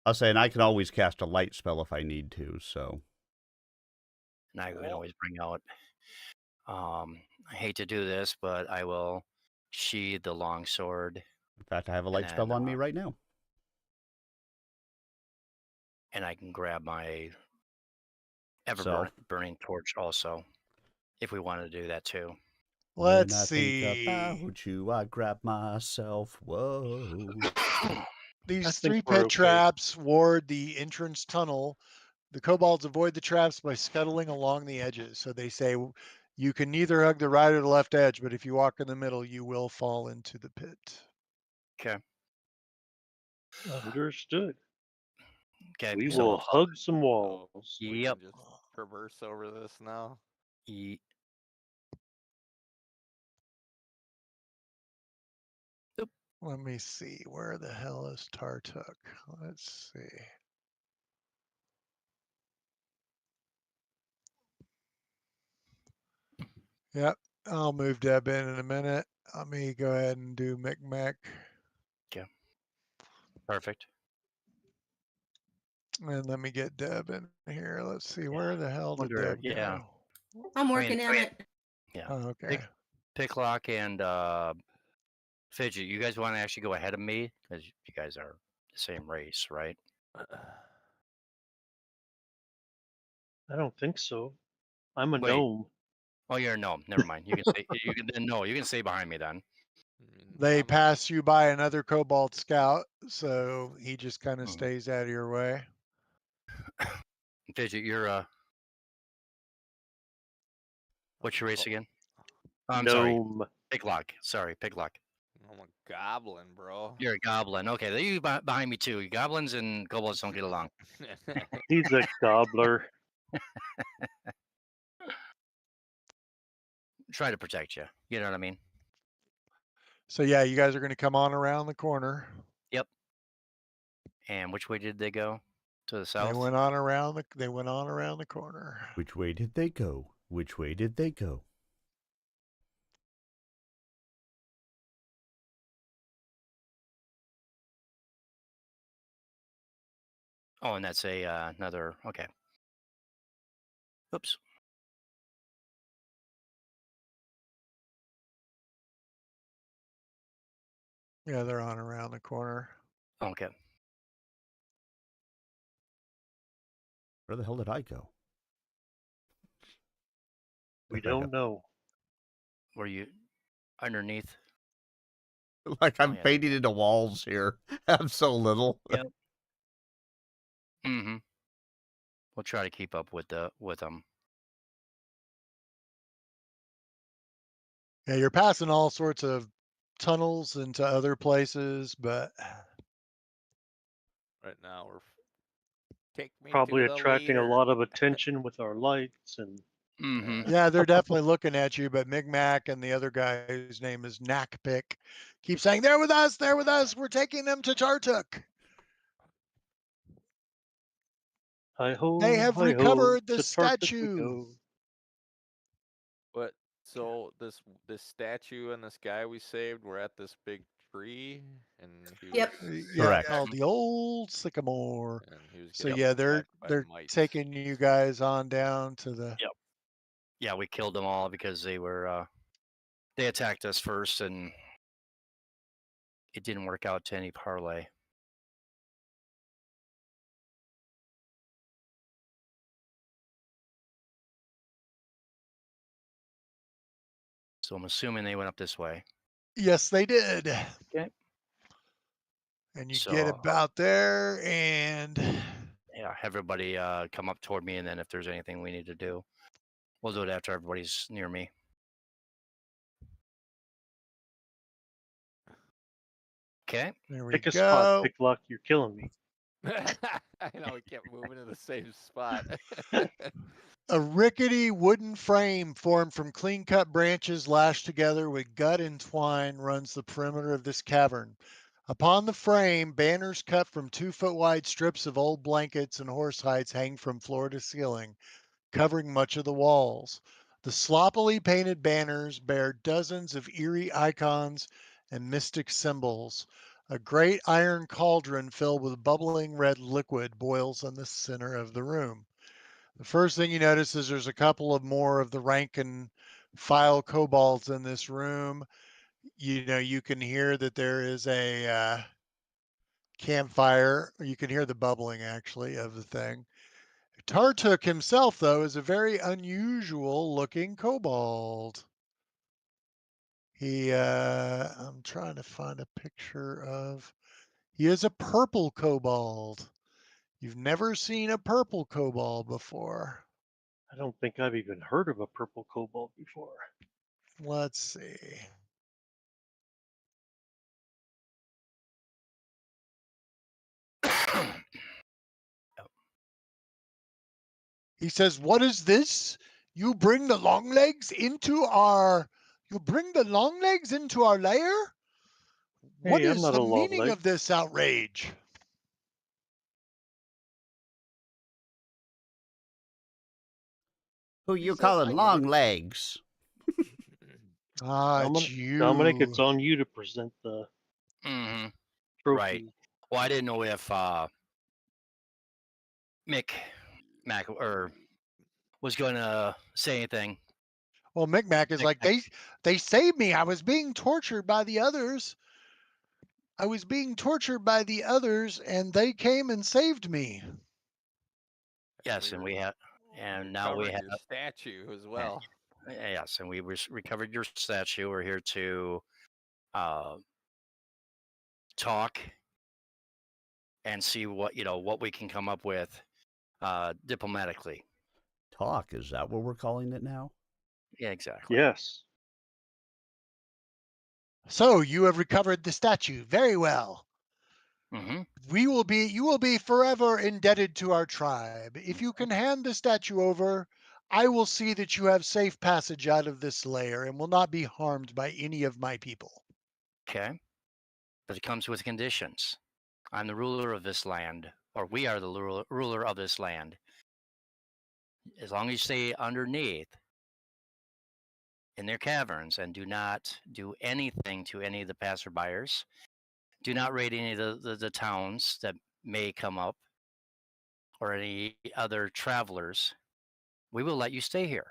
I was saying I can always cast a light spell if I need to. So And I can always bring out. I hate to do this, but I will sheathe the longsword, in fact, I have a light And spell then, on me right now. and I can grab my Self. burning torch also, if we want to do that too. Let's when I see. think about you, I grab myself. Whoa. These think 3 we're pit okay. traps ward the entrance tunnel. The kobolds avoid the traps by scuttling along the edges. So they say you can neither hug the right or the left edge, but if you walk in the middle, you will fall into the pit. Okay. Understood. Okay. We so will we'll hug some Oh, walls. we Yep. can just traverse over this now. Let me see. Where the hell is Tartuk? Let's see. Yep. I'll move Deb in a minute. Let me go ahead and do Micmac. Perfect. And let me get Deb in here. Let's see. Where the hell did Wonder- Deb yeah. go? I'm working on it. Yeah. Oh, okay. Picklock and Fidget, you guys want to actually go ahead of me because you guys are the same race, right? I don't think so. I'm a Wait. gnome. Oh, you're a gnome. Never mind. You can stay. You can stay behind me then. They I'm- pass you by another Cobalt Scout, so he just kind of Mhm. stays out of your way. Fidget, you're what's your race again? Oh, I'm Gnome. sorry. Picklock. Sorry, Picklock. I'm a goblin, bro. You're a goblin. Okay, they you behind me too. Goblins and kobolds don't get along. He's a gobbler. Try to protect you. You know what I mean? So yeah, you guys are going to come on around the corner. And which way did they go? To the They south? went on around the corner. Which way did they go? Which way did they go? Oh, and that's another. Okay. Oops. Yeah, they're on around the corner. Okay. Where the hell did I go? We don't know. Were you underneath? Like Oh, I'm yeah. painting into walls here. I'm so little. Yep. Mm-hmm. We'll try to keep up with them. Yeah, you're passing all sorts of tunnels into other places, but Right now take me Probably to the attracting a leader. lot of attention with our lights and Mm-hmm. yeah, they're definitely looking at you. But Micmac and the other guy whose name is Knackpick keep saying, "They're with us. They're with us. We're taking them to Tartuk. hi ho, They have hi ho, recovered the to Tartuk we statue." go. But so this statue and this guy we saved were at this big tree, and he was, Yep. Yeah, Correct. called the Old Sycamore. and he was So getting yeah, attacked by they're mites. taking you guys on down to the. Yep. Yeah, we killed them all because they were they attacked us first, and it didn't work out to any parlay. So I'm assuming they went up this way. Yes, they did. Okay. And you get So about there and yeah, everybody come up toward me, and then if there's anything we need to do, we'll do it after everybody's near me. Okay. there we Pick a spot, go. Picklock. You're killing me. I know we kept moving to the same spot. A rickety wooden frame formed from clean-cut branches lashed together with gut and twine runs the perimeter of this cavern. Upon the frame, banners cut from 2-foot-wide strips of old blankets and horse hides hang from floor to ceiling, covering much of the walls. The sloppily painted banners bear dozens of eerie icons and mystic symbols. A great iron cauldron filled with bubbling red liquid boils in the center of the room. The first thing you notice is there's a couple of more of the rank and file kobolds in this room. You know, you can hear that there is a campfire. You can hear the bubbling actually of the thing. Tartuk himself, though, is a very unusual looking kobold. I'm trying to find a picture of, he is a purple kobold. You've never seen a purple kobold before. I don't think I've even heard of a purple kobold before. Let's see. He says, "What is this? You bring the long legs into our lair? What Hey, I'm is not the a long meaning leg. of this outrage?" Who He you says, calling "I long never." legs? Ah, it's Dominic, you. it's on you to present the Mm-hmm. trophy. Right. Well, I didn't know if Mac or was going to say anything. Well, Micmac is like, they saved me. I was being tortured by the others. And they came and saved me. Yes, and we have, and now we recovered have. your statue as Yeah. well. Yes, and we recovered your statue. We're here to talk and see what we can come up with diplomatically. Talk, is that what we're calling it now? Yeah, exactly. Yes. So you have recovered the statue. Very well. Mm-hmm. You will be forever indebted to our tribe. If you can hand the statue over, I will see that you have safe passage out of this lair and will not be harmed by any of my people. Okay, but it comes with conditions. I'm the ruler of this land, or we are the ruler of this land. As long as you stay underneath in their caverns and do not do anything to any of the passerbyers, do not raid any of the towns that may come up or any other travelers, we will let you stay here.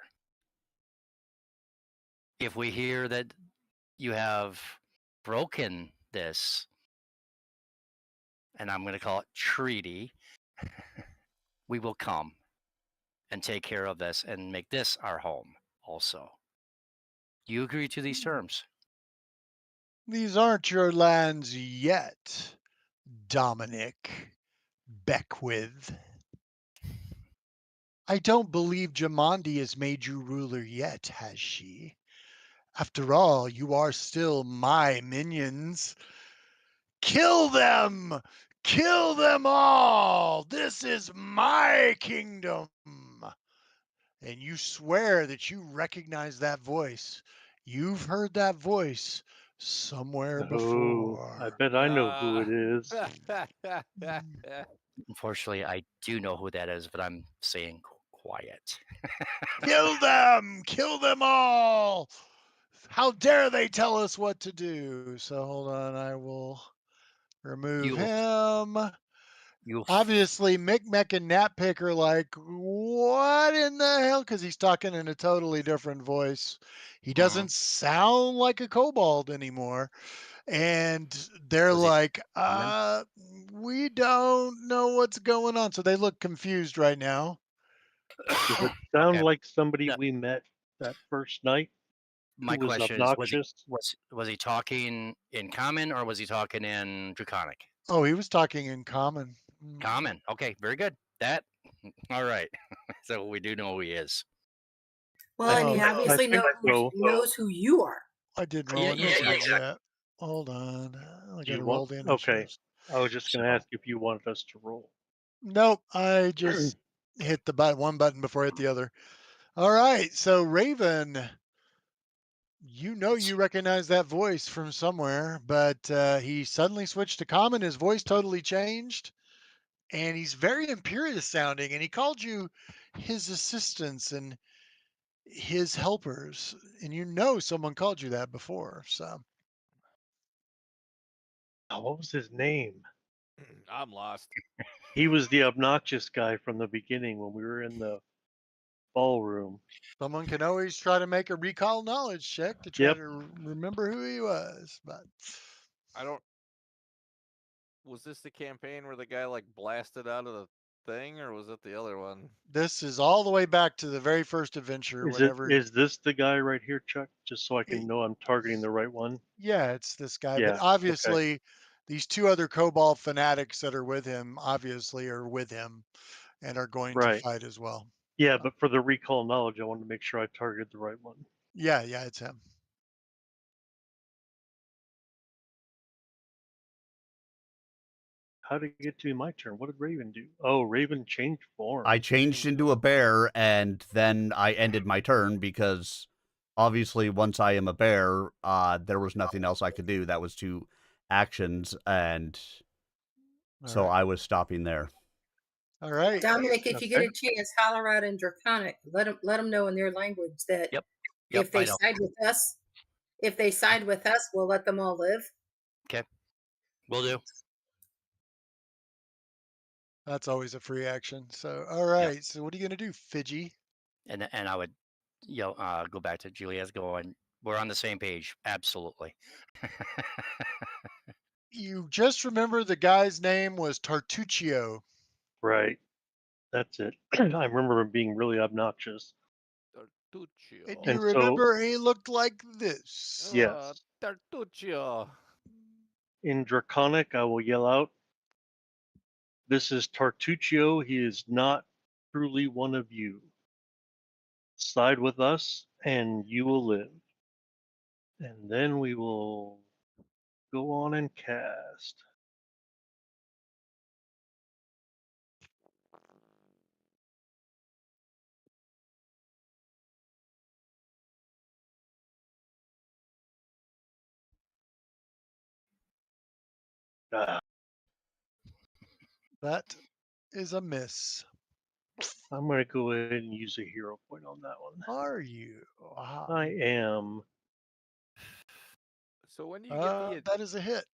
If we hear that you have broken this, and I'm going to call it treaty, we will come and take care of this and make this our home also. Do you agree to these terms? These aren't your lands yet, Dominic Beckwith. I don't believe Jamandi has made you ruler yet, has she? After all, you are still my minions. Kill them! Kill them all! This is my kingdom! And you swear that you recognize that voice. You've heard that voice somewhere Oh, I before. bet I know who it is. Unfortunately, I do know who that is, but I'm saying quiet. Kill them! Kill them all! How dare they tell us what to do? So hold on, I will remove You will, him. you Obviously, Micmac and Natpick are like, what in the hell? Because he's talking in a totally different voice. He doesn't sound like a kobold anymore. And they're Was he like, common? we don't know what's going on. So they look confused right now. Does it sound Okay. like somebody No. we met that first night My who was question is, obnoxious? was he talking in common or was he talking in Draconic? Oh, he was talking in common. Common. Okay, very good. That. All right. So we do know who he is. Well, and he Oh, obviously think so. knows who you are. I didn't Yeah, roll yeah, initiatives exactly. yet. Hold on. I Do you got to want? roll the Okay. initiatives. I was just going to So- ask if you wanted us to roll. Nope. I just hit the one button before I hit the other. All right. So Raven, you recognize that voice from somewhere, but he suddenly switched to common. His voice totally changed, and he's very imperious sounding. And he called you his assistants and his helpers, and someone called you that before. So Oh, what was his name? I'm lost. He was the obnoxious guy from the beginning when we were in the ballroom. someone can always try to make a recall knowledge check to try Yep. to remember who he was. But I don't. Was this the campaign where the guy like blasted out of the thing, or was it the other one? this is all the way back to the very first adventure. Whenever Is this the guy right here, Chuck? Just so I it- can know I'm targeting the right one. yeah, it's this guy. But Yeah. Okay. obviously, these two other Cobalt fanatics that are with him obviously are with him and are going to Right. fight as well. Yeah, but for the recall knowledge, I wanted to make sure I targeted the right one. Yeah, it's him. How did it get to be my turn? What did Raven do? Oh, Raven changed form. I changed into a bear, and then I ended my turn because obviously once I am a bear, there was nothing else I could do. That was 2 actions, and All so right. I was stopping there. All right. Dominic, if you get Okay. a chance, holler out in Draconic. Let them know in their language that Yep. if I they know. side with us, we'll let them all live. Okay. Will do. That's always a free action. So, all right. So, what are you going to do, Fidgy? And I would, go back to Julia's going. We're on the same page. Absolutely. You just remember the guy's name was Tartuccio. Right. That's it. I remember him being really obnoxious. And Tartuccio. you And so, remember he looked like this. yes, Tartuccio. in Draconic, I will yell out, "This is Tartuccio. He is not truly one of you. Side with us, and you will live." And then we will go on and cast. Ah, That is a miss. I'm going to go ahead and use a hero point on that one. Are you? Wow. I am. So when do you get the That is a hit.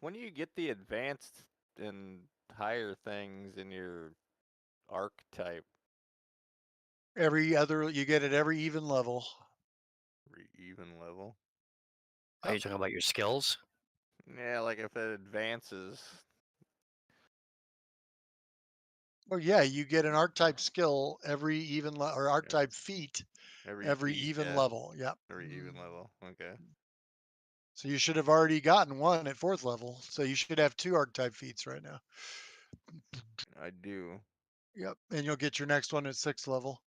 when do you get the advanced and higher things in your archetype? You get it every even level. Even level? Are you talking about your skills? Yeah, like if it advances. Well, yeah, you get an archetype skill every or archetype feat Every every feat, even yeah. level. Yep. Every even level. Okay. So you should have already gotten one at 4th level. So you should have 2 archetype feats right now. I do. Yep. And you'll get your next one at 6th level.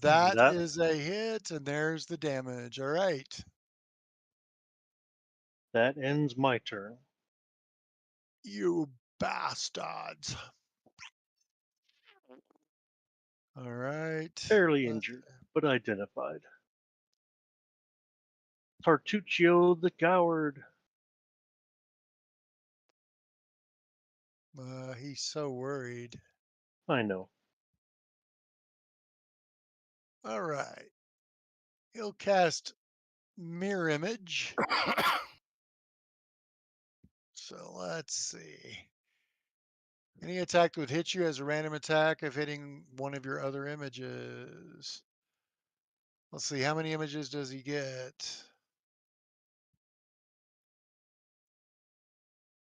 That That is a hit, and there's the damage. All right. that ends my turn. You bastards. All right. Barely injured, but identified. Tartuccio the coward. He's so worried. I know. All right. He'll cast Mirror Image. So let's see. Any attack that would hit you as a random attack of hitting one of your other images. Let's see. How many images does he get?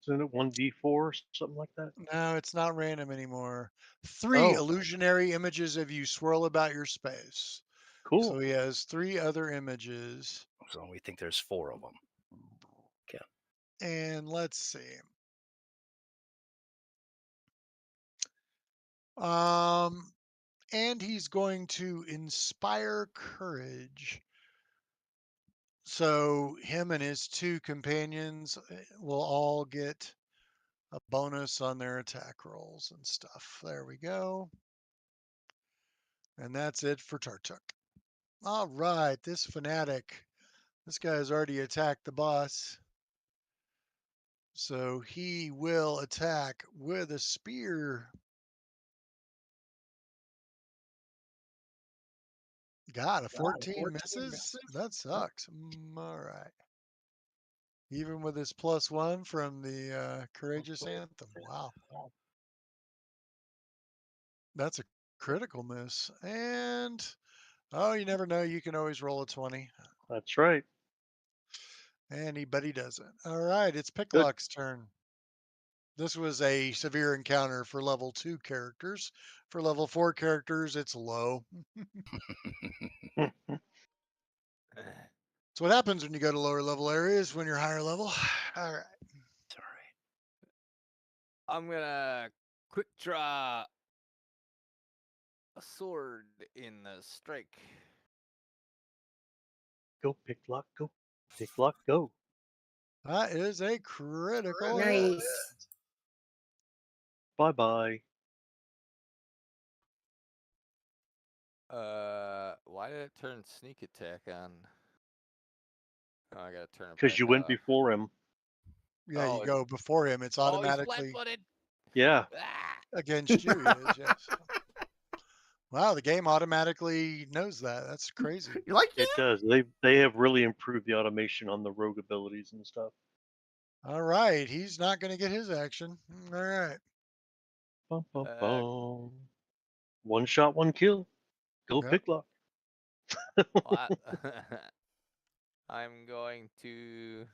Isn't it 1d4, something like that? No, it's not random anymore. 3 Oh, illusionary images of you swirl about your space. cool. So he has 3 other images. So we think there's 4 of them. And let's see. And he's going to inspire courage. So him and his two companions will all get a bonus on their attack rolls and stuff. There we go. And that's it for Tartuk. All right, this fanatic. This guy has already attacked the boss. So he will attack with a spear. God, a 14 misses? That sucks. All right. Even with his +1 from the Courageous Anthem. Wow. That's a critical miss. And, oh, you never know. You can always roll a 20. That's right. But he doesn't. All right, it's Good. Picklock's turn. This was a severe encounter for level 2 characters. For level 4 characters, it's low. It's what happens when you go to lower level areas when you're higher level. All right. It's all right. I'm gonna quick draw a sword in the strike. Go, Picklock, go. Picklock, go. That is a critical hit. Nice. Bye-bye. Why did it turn sneak attack on? Oh, I gotta turn it Because back you went off. before him. Yeah, Oh, you go before him. It's Oh, he's automatically flat-footed. Yeah. Ah! against you. He is, yes. Wow, the game automatically knows that. That's crazy. You like It does. They have really improved the automation on the rogue abilities and stuff. All right, he's not going to get his action. All right. Bum, bum, bum. One shot, one kill. Go, Yep. Picklock. Well, I'm going to.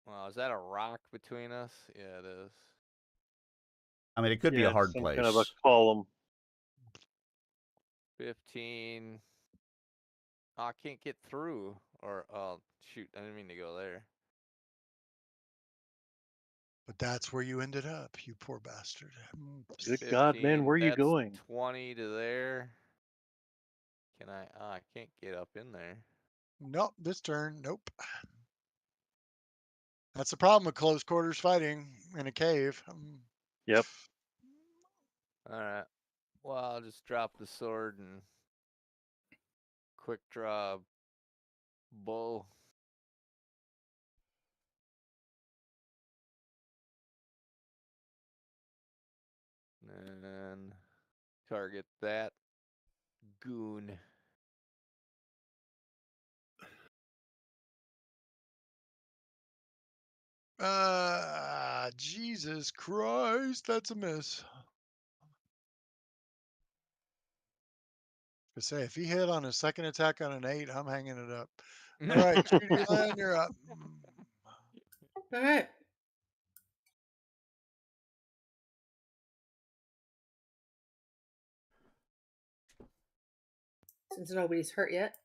Well, is that a rock between us? Yeah, it is. I mean, it could be a it's hard some place. kind of a column. 15. Oh, I can't get through. Or, oh, shoot, I didn't mean to go there. But that's where you ended up, you poor bastard. Good God, man, 15, where are you that's going? 20 to there. Can I? Oh, I can't get up in there. Nope, this turn, nope. That's the problem with close quarters fighting in a cave. Yep. All right. Well, I'll just drop the sword and quick draw bow. And then target that goon. Jesus Christ, that's a miss. I say, if he hit on his second attack on an 8, I'm hanging it up. All right, Judy Lynn, you're up. All right. Since nobody's hurt yet.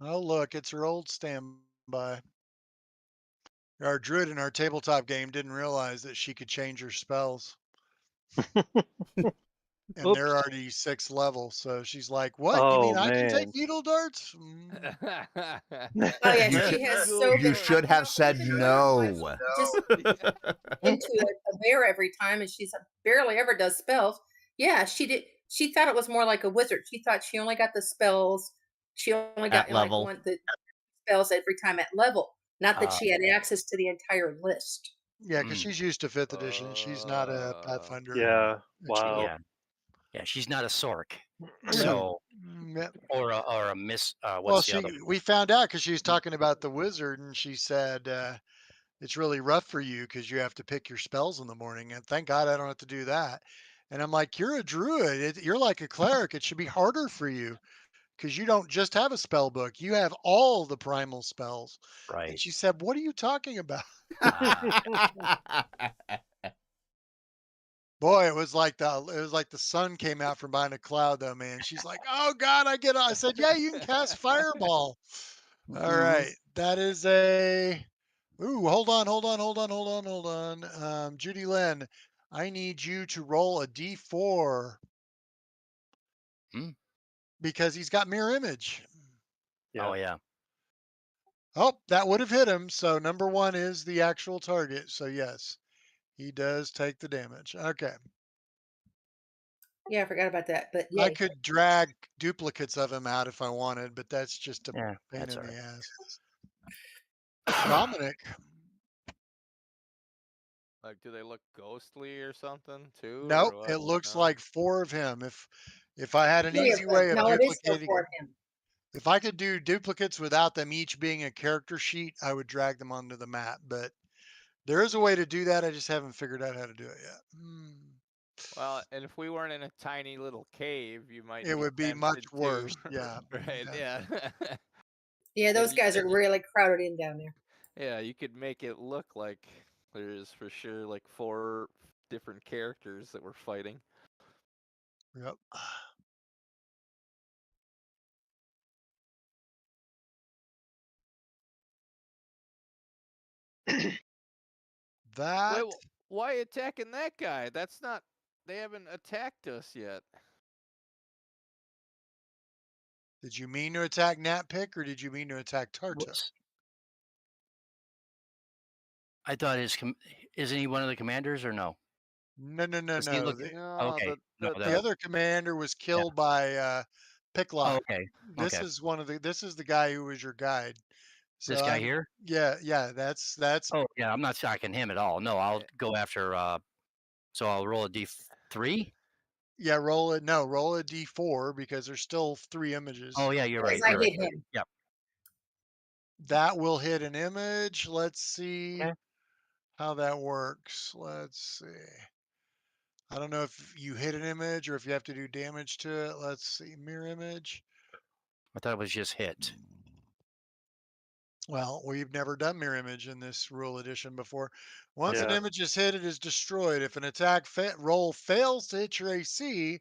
Oh, look, it's her old standby. Our druid in our tabletop game didn't realize that she could change her spells. And Oops. they're already 6th level. So she's like, what? You Oh, mean I can man. take needle darts? Oh yeah, she has so You been should have said no. just into a bear every time, and she's barely ever does spells. Yeah, she did. She thought it was more like a wizard. She thought she only got the spells. She only got At level. like the spells every time at level. Not that she had access to the entire list. Yeah, because she's used to 5th edition. She's not a Pathfinder. Yeah. And she- Wow. Yeah, she's not a Sork. Yeah. So Yeah. or a miss. Well, What's the other? we found out because she was talking about the wizard, and she said it's really rough for you because you have to pick your spells in the morning. And thank God I don't have to do that. And I'm like, you're a druid. You're like a cleric. It should be harder for you because you don't just have a spell book. You have all the primal spells. And Right. she said, what are you talking about? Boy, it was like the sun came out from behind a cloud, though, man. She's like, "Oh God, I get it." I said, "Yeah, you can cast fireball." All right. That is a. Ooh, hold on. Judy Lynn, I need you to roll a d4 Hmm? because he's got mirror image. Yeah. Oh yeah. Oh, that would have hit him. So number one is the actual target. So yes, he does take the damage. Okay. Yeah, I forgot about that. But I yay. could drag duplicates of him out if I wanted, but that's just a Yeah, pain that's in all the ass. right. Dominic, Like, do they look ghostly or something too, nope, or what? it looks No. like four of him. If I had an 3 of easy them. way of No, it is still duplicating, 4 of him. if I could do duplicates without them each being a character sheet, I would drag them onto the map. But there is a way to do that. I just haven't figured out how to do it yet. Well, and if we weren't in a tiny little cave, you might It be would be much tempted to. worse. Yeah. Right? Yeah. Yeah. Yeah, Then those guys are really crowded in down there. yeah, you could make it look like there's for sure like 4 different characters that we're fighting. Yep. Wait, That. why attacking that guy? That's not. They haven't attacked us yet. Did you mean to attack Natpick or did you mean to attack Tarto? Whoops. I thought isn't he one of the commanders or no? No. Does he look? No, Okay, no, The other commander was yeah. killed by Oh, Picklock. okay, This okay. is this is the guy who was your guide. This So guy here. yeah, that's Oh yeah, I'm not attacking him at all. No, I'll go after. So I'll roll a d3. yeah, roll it. No, roll a d4 because there's still 3 images. Oh yeah, you're Because right. I You're right. hit him. Yep. That will hit an image. Let's see Okay. how that works. Let's see. I don't know if you hit an image or if you have to do damage to it. Let's see. Mirror image. I thought it was just hit. Well, we've never done mirror image in this rule edition before. Once an Yeah. image is hit, it is destroyed. If an attack roll fails to hit your AC,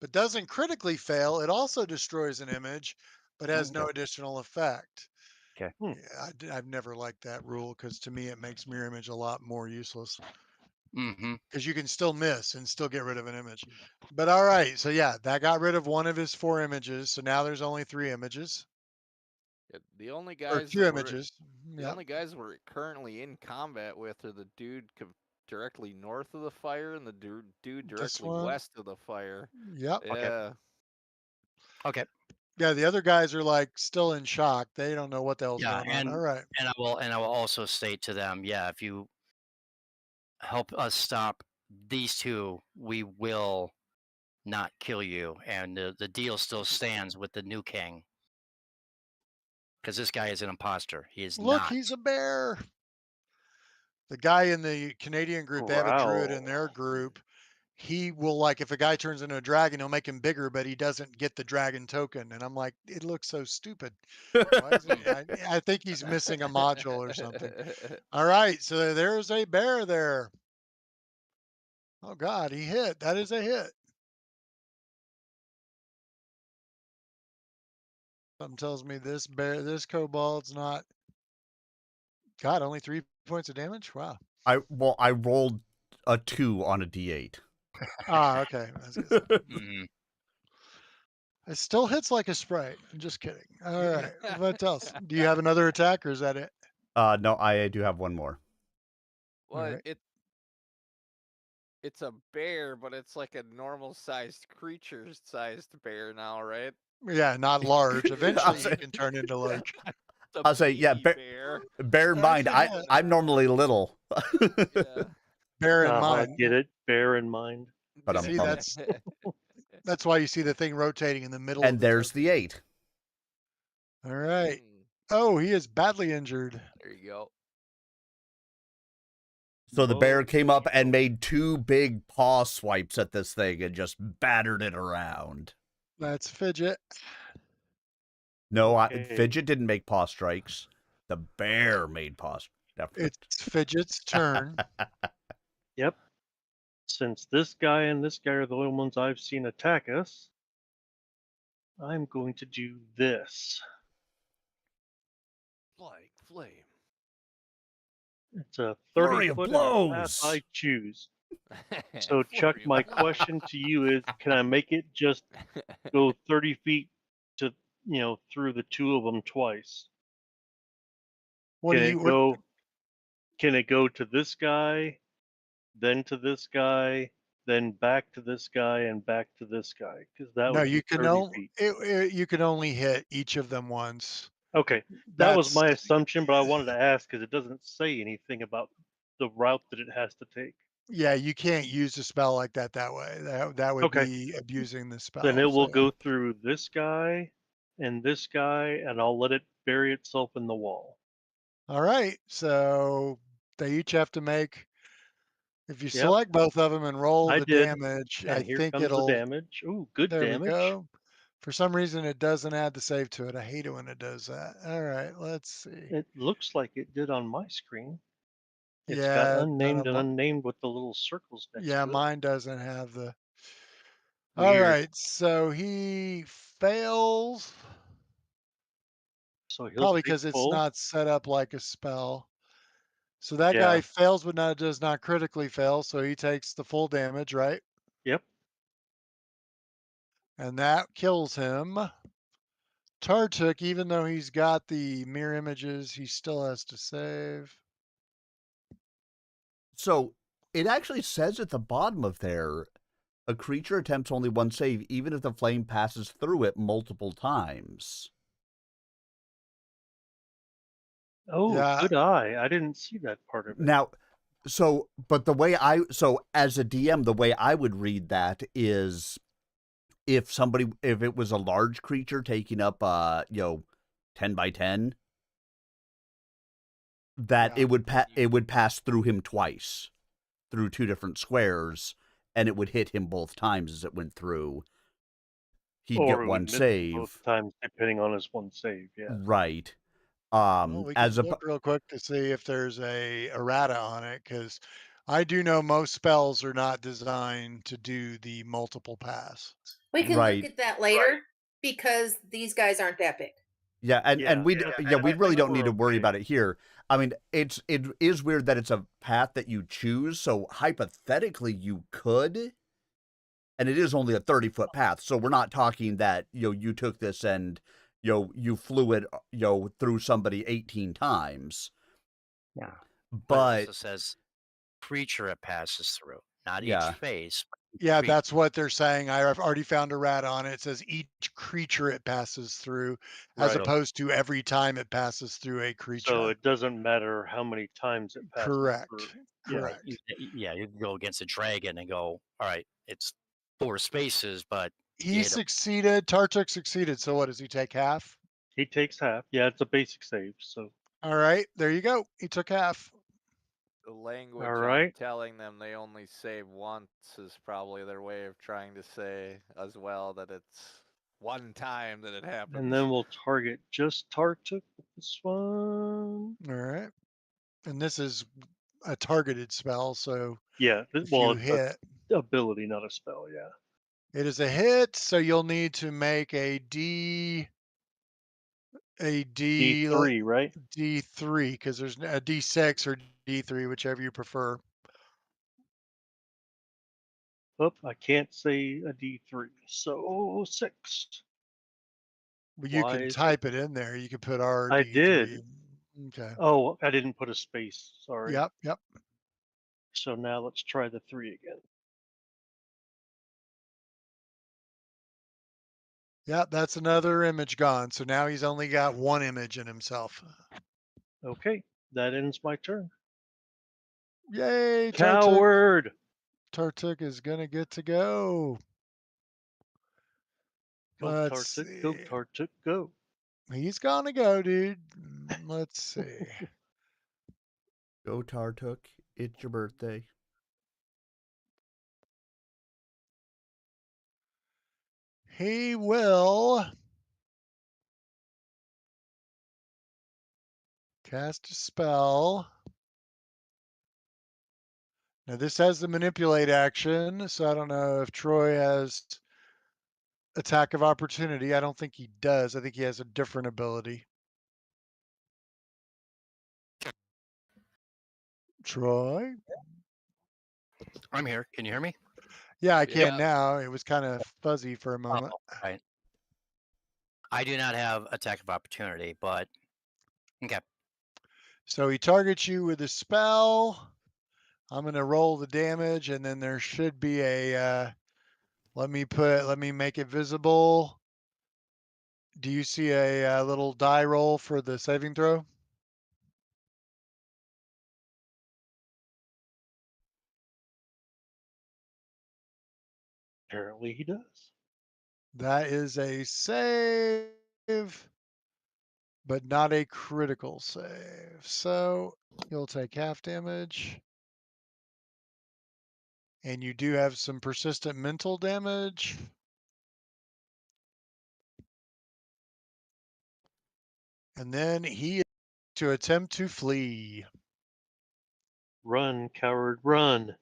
but doesn't critically fail, it also destroys an image, but has no additional effect. Okay. Yeah, I've never liked that rule because to me it makes mirror image a lot more useless Mm-hmm. because you can still miss and still get rid of an image. But all right, so yeah, that got rid of one of his 4 images. So now there's only 3 images Yeah, the only or guys 2 that we're images. the Yep. only guys we're currently in combat with are the dude directly north of the fire and the dude This directly one. west of the fire. Yep. Okay. Yeah. Okay. Yeah, the other guys are like still in shock. They don't know what the hell's Yeah, going on. All right. and I will also state to them, yeah, if you help us stop these two, we will not kill you, and the deal still stands with the new king because this guy is an imposter. He is Look, not. he's a bear. The guy in the Canadian group, they have a druid in their group. He will like if a guy turns into a dragon, he'll make him bigger, but he doesn't get the dragon token. And I'm like, it looks so stupid. Why isn't he? I think he's missing a module or something. All right, so there's a bear there. Oh God, he hit. That is a hit. Something tells me this this kobold's not. God, only 3 points of damage. Wow. I rolled a 2 on a d8. Ah, okay. I was gonna say. Mhm. It still hits like a sprite. I'm just kidding. All right. What else? Do you have another attack or is that it? No, I do have one more. All Well, right. it's a bear, but it's like a normal sized creature sized bear now, right? Yeah, not large. Eventually say- he can turn into large. It's a I'll say, yeah, baby bear. bear in mind, Okay. I'm normally little. Yeah. Bear in mind. Get it? Bear in mind. But See, that's why you see the thing rotating in the middle of And the there's token. the 8. All right. Oh, he is badly injured. There you go. So the bear came up and Oh. made 2 big paw swipes at this thing and just battered it around. That's Fidget. No, Okay. Fidget didn't make paw strikes. The bear made paw strikes. It's Fidget's turn. Yep. Since this guy and this guy are the only ones I've seen attack us, I'm going to do this. Flying flame. It's a Flurry 30 of foot and a path blows. I choose. So, Chuck, Flurry of my blows. question to you is, can I make it just go 30 feet to, through the two of them twice? What Can do it you? What? go? Can it go to this guy, then to this guy, then back to this guy, and back to this guy? Because that No, would you be can 30 only feet. you can only hit each of them once. Okay, that was That's my assumption, but I wanted to ask because it doesn't say anything about the route that it has to take. yeah. You can't use a spell like that way. That would Okay, be abusing the then spell. it So will yeah. go through this guy, and I'll let it bury itself in the wall. All right. So they each have to make. If you Yep, select both of them and roll I the did. damage, I And here think comes the it'll. damage. Ooh, good There we damage. go. For some reason, it doesn't add the save to it. I hate it when it does that. All right. Let's see. It looks like it did on my screen. It's got Yeah. None unnamed of and my, unnamed with the little circles next yeah. to it. Mine doesn't have the. All Weird. right. So he fails. So he'll Probably take because it's full. not set up like a spell. So that Yeah. guy fails, but not does not critically fail. So he takes the full damage, right? Yep. And that kills him. Tartuk, even though he's got the mirror images, he still has to save. So it actually says at the bottom of there, a creature attempts only one save, even if the flame passes through it multiple times. Oh, Yeah. good eye. I didn't see that part of it. Now, but as a DM, the way I would read that is if it was a large creature taking up, 10 by 10, that Yeah. it would pass through him twice, through two different squares, and it would hit him both times as it went through. He'd Or get it one would miss him both save, times depending on his one save. Yeah. right? Well, we can As a look real quick to see if there's a errata on it, because I do know most spells are not designed to do the multiple pass. We can look right, at that later because these guys aren't that big. yeah, and Yeah. we I really think don't we're need to worry okay. about it here. I mean, it is weird that it's a path that you choose, so hypothetically you could, and it is only a 30-foot path, so we're not talking that you took this and you flew it through somebody 18 times. Yeah. But it But also says creature it passes through, not each yeah, phase. But each Yeah, creature. that's what they're saying. I've already found a errata on it. It says each creature it passes through, as Right. opposed to every time it passes through a So creature. it doesn't matter how many times it passes through. Correct. Yeah. Right. Correct. You can go against a dragon and go, all right, it's 4 spaces, but you He hit him. succeeded. Tartuk succeeded. So what does he take half? He takes half. Yeah, it's a basic save. So, All right, there you go. He took half. The language all I'm right. telling them they only save once is probably their way of trying to say as well that it's one time that it happens. And then we'll target just Tartuk with this one. All right. And this is a targeted spell, so Yeah. if Well, you it's hit, a ability, not a spell. Yeah. it is a hit, so you'll need to make a D3, right? D3 because there's a D6 or D3, whichever you prefer. Oh, I can't say a D3. So 6. Well, you Why can is it? type it in there. You can put R I D3. did. Okay. Oh, I didn't put a space. Sorry. Yep. Yep. So now let's try the 3 again. Yep. That's another image gone. So now he's only got one image in himself. Okay. That ends my turn. Yay, Tartuk. Coward! Tartuk is gonna get to go. Go Let's Tartuk, go see. Tartuk, go. He's gonna go, dude. Let's see. go Tartuk, it's your birthday. He will cast a spell. Now this has the manipulate action, so I don't know if Troy has attack of opportunity. I don't think he does. I think he has a different ability. Troy? I'm here. Can you hear me? Yeah, I Yeah. can now. It was kind of fuzzy for a Oh, moment. right. I do not have attack of opportunity, but okay. So he targets you with a spell. I'm going to roll the damage, and then there should be a. Let me make it visible. Do you see a little die roll for the saving throw? Apparently he does. That is a save, but not a critical save. So you'll take half damage. And you do have some persistent mental damage. And then he is to attempt to flee. Run, coward, run.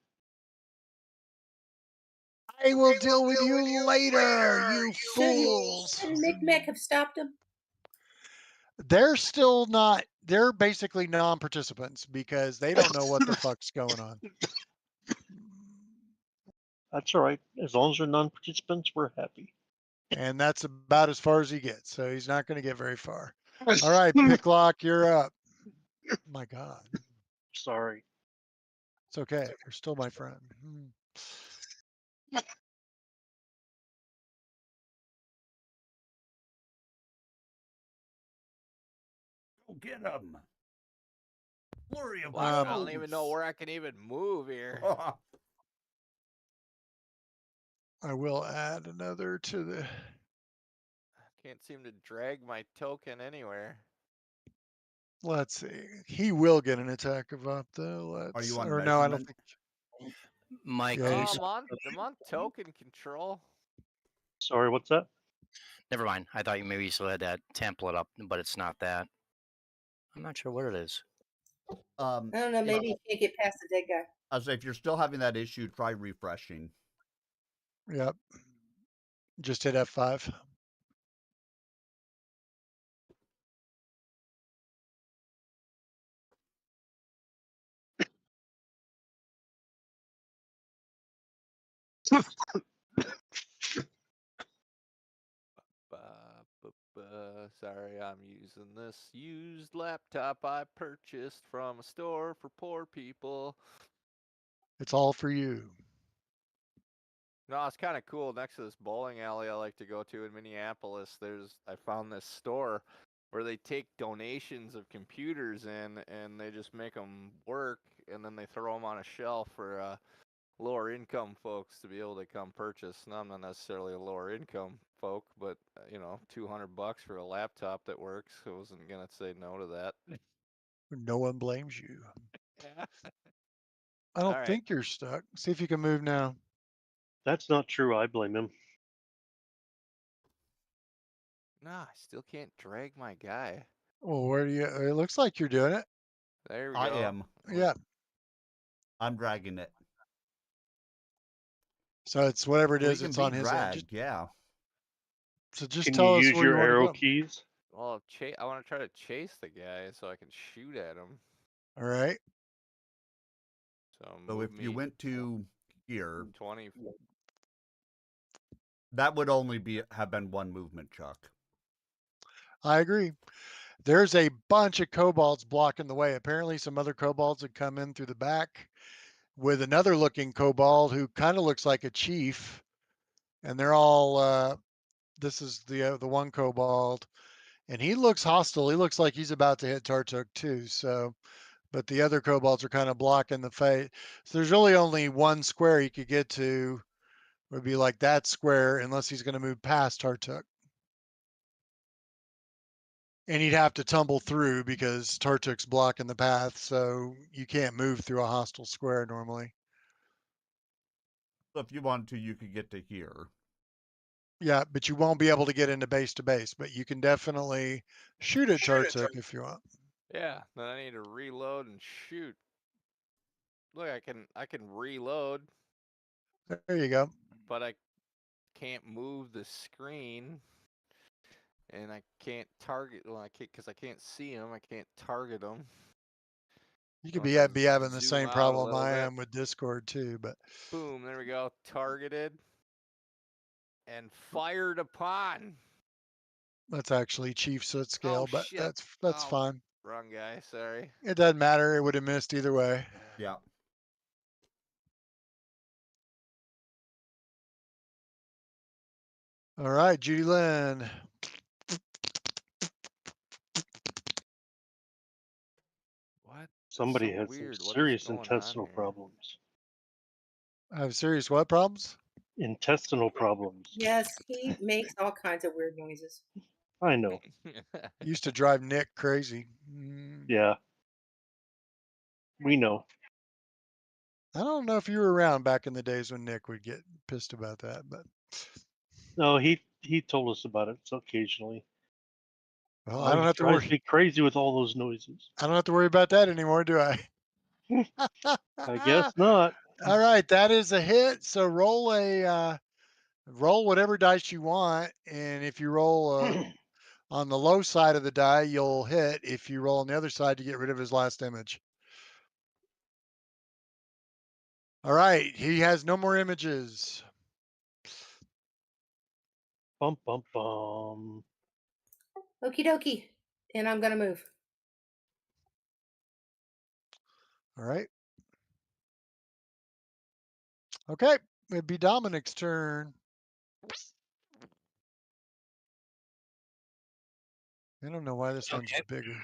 I will deal with you later, you Shouldn't fools. Micmac have stopped him? They're still not, they're basically non participants because they don't know what the fuck's going on. That's all right. As long as they're non-participants, we're happy. And that's about as far as he gets. So he's not going to get very far. All right, Picklock, you're up. My God. Sorry. It's okay. You're still my friend. Go get him. Flurry of Well, I don't even know blows. where I can even move here. I will add another to the. Can't seem to drag my token anywhere. Let's see. He will get an attack of up though. Are you Let's. on Or no, I don't measurement? think. Mike, Yeah, can Oh, you he's- I'm on token control. Sorry, what's that? never mind. I thought you maybe still had that template up, but it's not that. I'm not sure what it is. I don't know. Maybe you can't get past the dead guy. I was say, if you're still having that issue, try refreshing. Yep. Just hit F5. Sorry, I'm using this used laptop I purchased from a store for poor people. It's all for you. No, it's kind of cool. Next to this bowling alley I like to go to in Minneapolis, I found this store where they take donations of computers in and they just make them work, and then they throw them on a shelf for lower income folks to be able to come purchase. Now, I'm not necessarily a lower income folk, but $200 for a laptop that works. I wasn't gonna say no to that. No one blames you. Yeah. I don't All right. think you're stuck. See if you can move now. That's not true. I blame him. Nah, I still can't drag my guy. Well, where do you? It looks like you're doing it. There we I go. am. Yeah. I'm dragging it. So it's whatever it We is. can It's be on his end. dragged, yeah. So just Can tell you us use where you your want to arrow go. keys? Well, I want to try to chase the guy so I can shoot at him. All right. So, So move if you me went to here, 20. that would only have been one movement, Chuck. I agree. There's a bunch of kobolds blocking the way. Apparently, some other kobolds had come in through the back with another looking kobold who kind of looks like a chief, and they're all. This is the one kobold, and he looks hostile. He looks like he's about to hit Tartuk too. So, but the other kobolds are kind of blocking the face. So there's really only one square he could get to. Would be like that square, unless he's going to move past Tartuk. And he'd have to tumble through because Tartuk's blocking the path, so you can't move through a hostile square normally. So if you want to, you could get to here. Yeah, but you won't be able to get into base to base, but you can definitely shoot at Tartuk if you want. Yeah, then I need to reload and shoot. Look, I can reload, There you go. but I can't move the screen, and I can't target. Well, I can't because I can't see him. I can't target him. You could I'll be, have to be having the zoom same out a problem little I bit. am with Discord too, but Boom, there we go. Targeted and fired upon. that's actually Chief Soot scale, Oh but shit. that's Oh, fine. wrong guy, sorry. It doesn't matter. It would have missed either way. Yeah. All right, Judy Lynn. What? Somebody So had weird. some What is serious going on intestinal here? problems. I have serious what problems? Intestinal problems. Yes, he makes all kinds of weird noises. I know. Used to drive Nick crazy. Yeah. We know. I don't know if you were around back in the days when Nick would get pissed about that, but No, he told us about it so occasionally. well, Oh, I don't he have to drives worry. me crazy with all those noises. I don't have to worry about that anymore, do I? I guess not. All right, that is a hit. So roll whatever dice you want, and if you roll on the low side of the die, you'll hit. If you roll on the other side to get rid of his last image. All right, he has no more images. Bum bum bum. Okie dokie. And I'm gonna move. All right. Okay, it'd be Dominic's turn. I don't know why this one's Okay. bigger.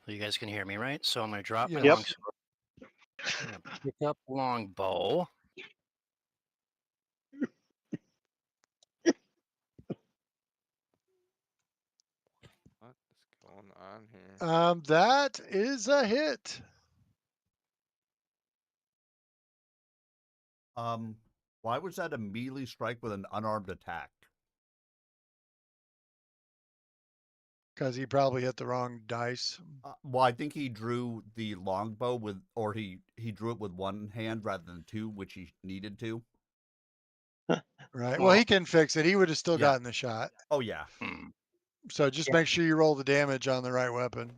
So you guys can hear me, right? So I'm going to drop my Yes. Yep. longsword. I'm going to pick up longbow. What is going on here? That is a hit. Why was that a melee strike with an unarmed attack? Because he probably hit the wrong dice. Well, I think he drew the longbow with, or he drew it with one hand rather than two, which he needed to. Right. Well, he can fix it. He would have still Yeah. gotten the shot. Oh yeah. Hmm. So just Yeah. make sure you roll the damage on the right weapon.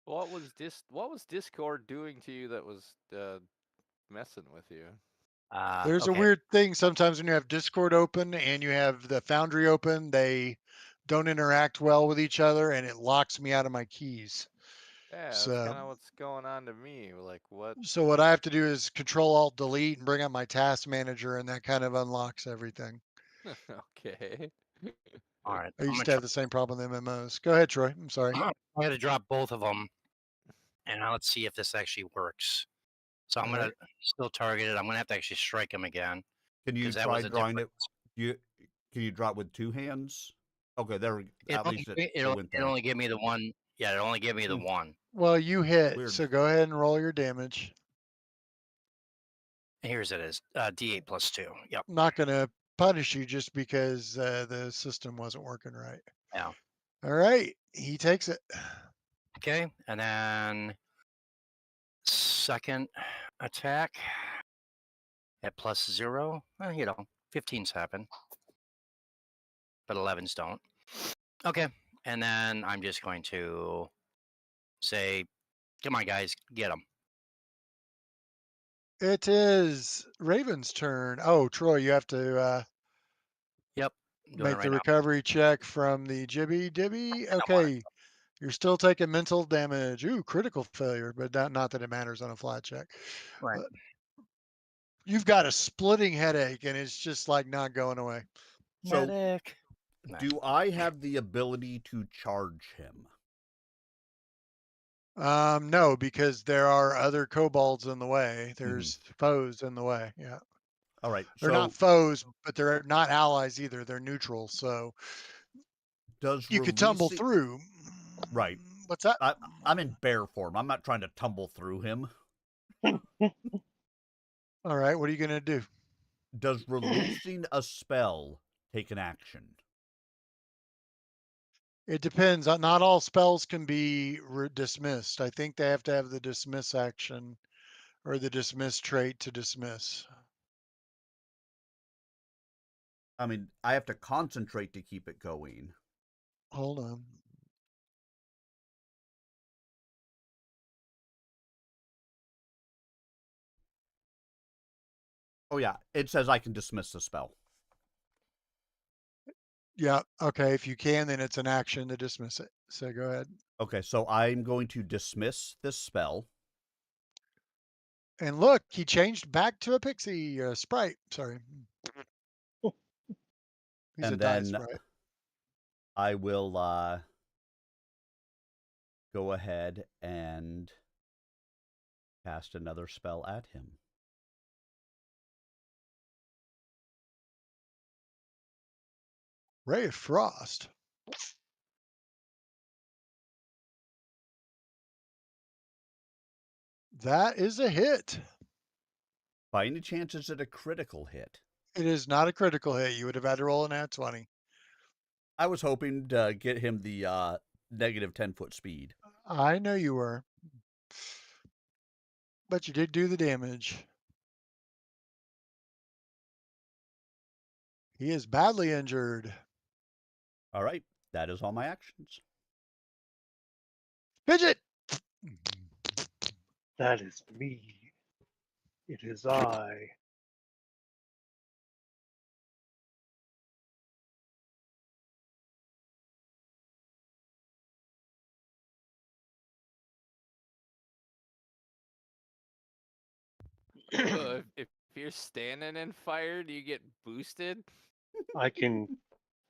What was Discord doing to you that was messing with you? There's a Okay. weird thing sometimes when you have Discord open and you have the Foundry open, they don't interact well with each other and it locks me out of my keys. Yeah, that's So, kind of what's going on to me. Like, what? so what I have to do is Control Alt Delete and bring up my task manager, and that kind of unlocks everything. Okay. All right. I I'm used going to have the same problem with MMOs. Go ahead, Troy. I'm sorry. to drop both of them. And now let's see if this actually works. So I'm All going right. to still target it. I'm going to have to actually strike him again. Can you 'cause that try was a drawing different- it? Can you draw it with two hands? Okay, there. It At only, least it, went it there. only gave me the one. Yeah, it only gave me the one. Well, you hit, Weird. so go ahead and roll your damage. Here's it is. D8 plus 2. Yep. I'm not going to punish you just because the system wasn't working right. Yeah. All right. He takes it. Okay. And then second attack at plus 0. 15s happen, but 11s don't. Okay. And then I'm just going to say, come on, guys, get them. It is Raven's turn. Oh, Troy, you have to Yep. I'm doing make it the right now. recovery check from the Jibby Dibby. Okay. You're still taking mental damage. Ooh, critical failure, but not that it matters on a flat check. Right. But you've got a splitting headache and it's just like not going away. So, Medic. do I have the ability to charge him? No, because there are other kobolds in the way. There's foes in the way. Yeah. All right. They're So not foes, but they're not allies either. They're neutral. So does you could tumble releasing- through. Right. What's that? I'm in bear form. I'm not trying to tumble through him. All right. What are you going to do? Does releasing a spell take an action? It depends. Not all spells can be dismissed. I think they have to have the dismiss action or the dismiss trait to dismiss. I mean, I have to concentrate to keep it going. Hold on. Oh yeah, it says I can dismiss the spell. Yeah. Okay. If you can, then it's an action to dismiss it. So go ahead. Okay, so I'm going to dismiss this spell. And look, he changed back to a pixie sprite. Sorry. He's a And die then sprite. I will go ahead and cast another spell at him. Ray of Frost. That is a hit. By any chance, is it a critical hit? It is not a critical hit. You would have had to roll an at 20. I was hoping to get him the negative 10-foot speed. I know you were. But you did do the damage. He is badly injured. All right, that is all my actions. Fidget! That is me. It is I. If you're standing in fire, do you get boosted? I can,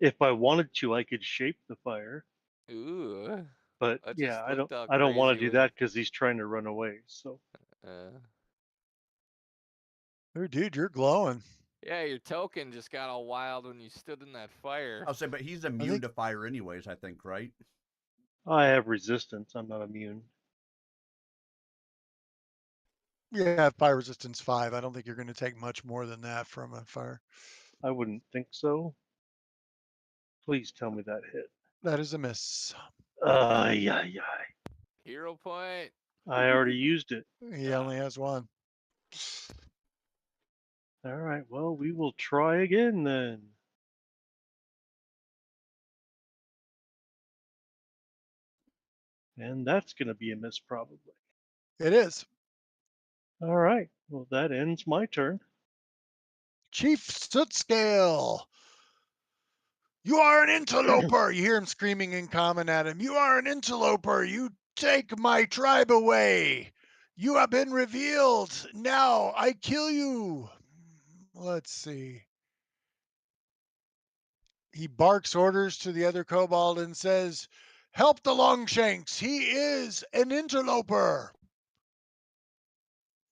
if I wanted to, I could shape the fire. Ooh. But That yeah, just I don't. looked all I don't want to crazy do with- that because he's trying to run away. So Oh, dude, you're glowing. Yeah, your token just got all wild when you stood in that fire. I'll say, but he's immune to fire anyways, I think, right? I have resistance. I'm not immune. Yeah, fire resistance 5. I don't think you're going to take much more than that from a fire. I wouldn't think so. Please tell me that hit. That is a miss. Yeah. Hero point. I already used it. He only has one. All right. Well, we will try again then. And that's going to be a miss, probably. It is. All right. Well, that ends my turn. Chief Sootscale. You are an interloper. You hear him screaming in common at him. You are an interloper. You take my tribe away. You have been revealed. Now I kill you. Let's see. He barks orders to the other kobold and says, help the Longshanks. He is an interloper.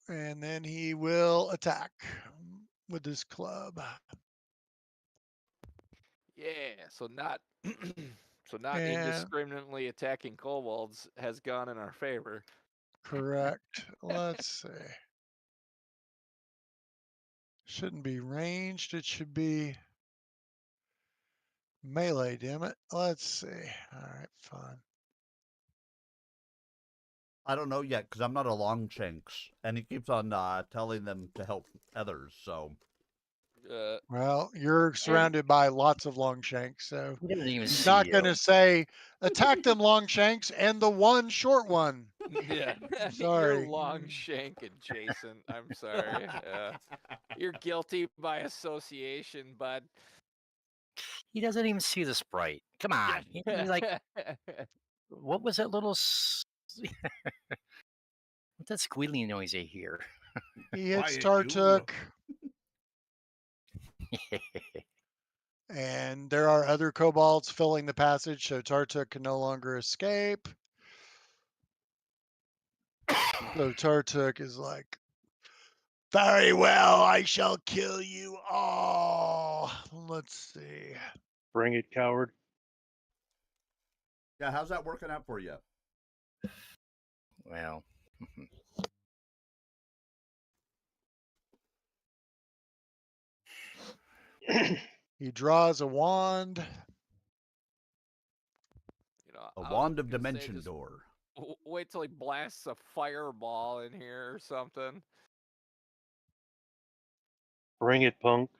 And then he will attack with his club. Yeah, so not so not And- indiscriminately attacking kobolds has gone in our favor. Correct. Let's see. Shouldn't be ranged. It should be melee, damn it. Let's see. All right, fine. I don't know yet because I'm not a Longshanks, and he keeps on telling them to help others. So Well, you're surrounded by lots of Longshanks, so He doesn't even he's see not you. going to say attack them Longshanks and the one short one. Yeah, Sorry. you're long shank adjacent. I'm sorry. You're guilty by association, bud. He doesn't even see the sprite. Come on. He's like, what was that little? What's that squealing noise I hear? He hits Quiet, you. Tartuk, and there are other kobolds filling the passage, so Tartuk can no longer escape. So Tartuk is like, very well, I shall kill you all. Let's see. Bring it, coward. yeah, how's that working out for you? Well, He draws a wand. You know, A I was wand of gonna say dimension just door. Wait till he blasts a fireball in here or something. Bring it, punk.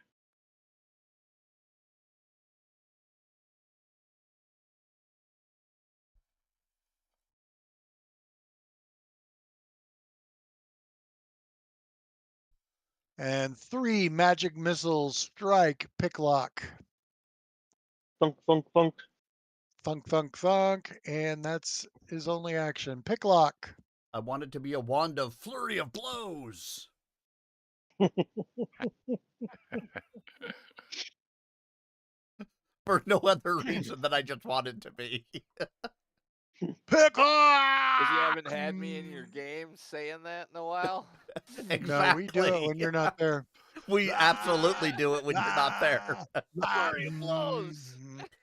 And 3 magic missiles strike picklock. Thunk, thunk, thunk. Thunk, thunk, thunk. And that's his only action. Picklock. I want it to be a wand of flurry of blows. For no other reason than I just want it to be. Picklock! Because you haven't had me in your game saying that in a while. Exactly. No, we do it when you're not there. We absolutely do it when you're not there. Flurry of blows.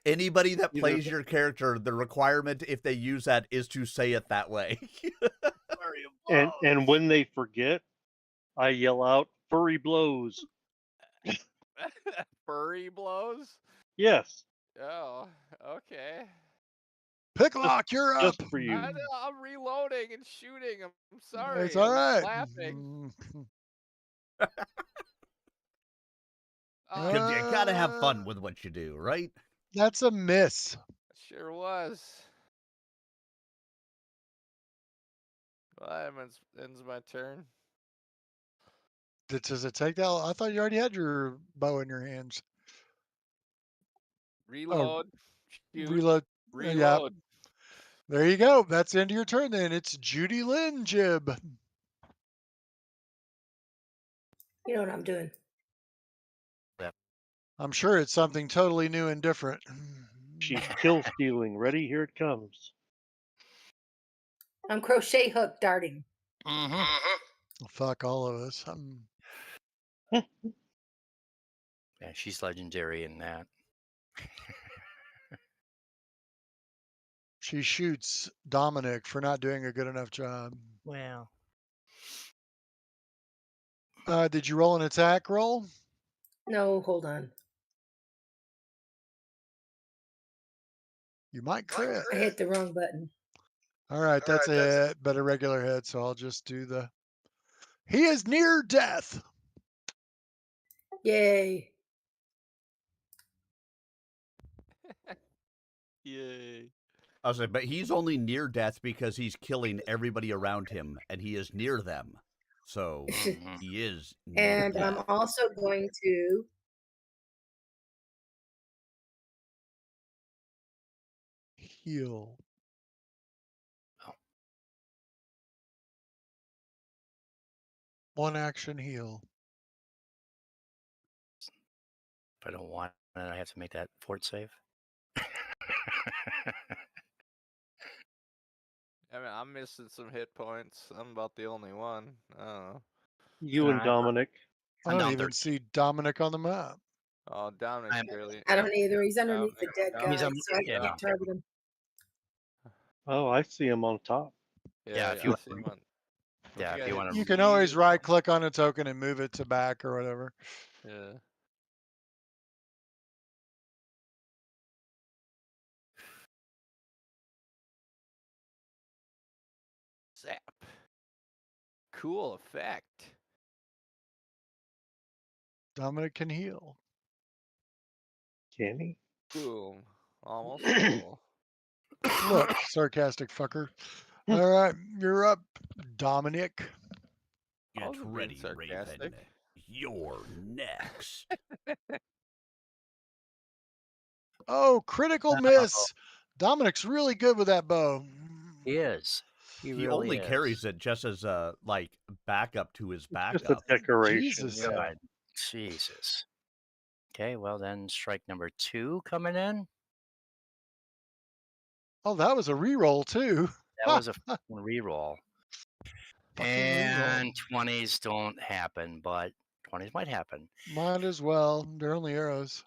Anybody that Either plays your character, the requirement if they use that is to say it that way. Flurry of blows. And when they forget, I yell out, "Furry blows!" Furry blows? Yes, Oh, okay. Picklock, you're up. just for you. I know, I'm reloading and shooting. I'm sorry. It's all I was right. laughing. Because you gotta have Uh, fun with what you do, right? That's a miss. Sure was. Well, that ends my turn. Does it take that? I thought you already had your bow in your hands. Reload. Shoot. Reload. Reload. Yeah. There you go. That's the end of your turn then. It's Judy Lynn, Jib. You know what I'm doing. I'm sure it's something totally new and different. She's kill stealing. Ready? Here it comes. I'm crochet hook darting. Fuck all of us. Yeah, she's legendary in that. She shoots Dominic for not doing a good enough job. Well, Did you roll an attack roll? No, hold on. You might crit. I hit the wrong button. All right, that's a hit, but a regular hit, so I'll just do the. He is near death. Yay. Yay. I was like, but he's only near death because he's killing everybody around him, and he is near them. So he is near And death. I'm also going to Heal. Oh. One action heal. if I don't want it, I have to make that fort save. I mean, I'm missing some hit points. I'm about the only one. I don't know. You and I'm- Dominic. I I'm don't down even 13. see Dominic on the map. Oh, Dominic's I'm- barely. I don't either. He's underneath the Dominic- dead guy, He's so I yeah. can't target him. Oh, I see him on top. Yeah, if you I see him on. Yeah, if you want You to. can always right click on a token and move it to back or whatever. Yeah. Zap. Cool effect. Dominic can heal. Can he? Boom. Almost full. Look, sarcastic fucker. All right, you're up, Dominic. I Get wasn't being ready, Raven. sarcastic. You're next. Oh, critical miss. Dominic's really good with that bow. He is. He really only is. carries it just as a like backup to his Just a backup. decoration. Jesus. Yeah. God, Jesus. Okay, well then strike number 2 coming in. Oh, that was a reroll too. That was a fucking reroll. Fucking And 20s don't happen, but 20s might happen. Might as well. They're only arrows.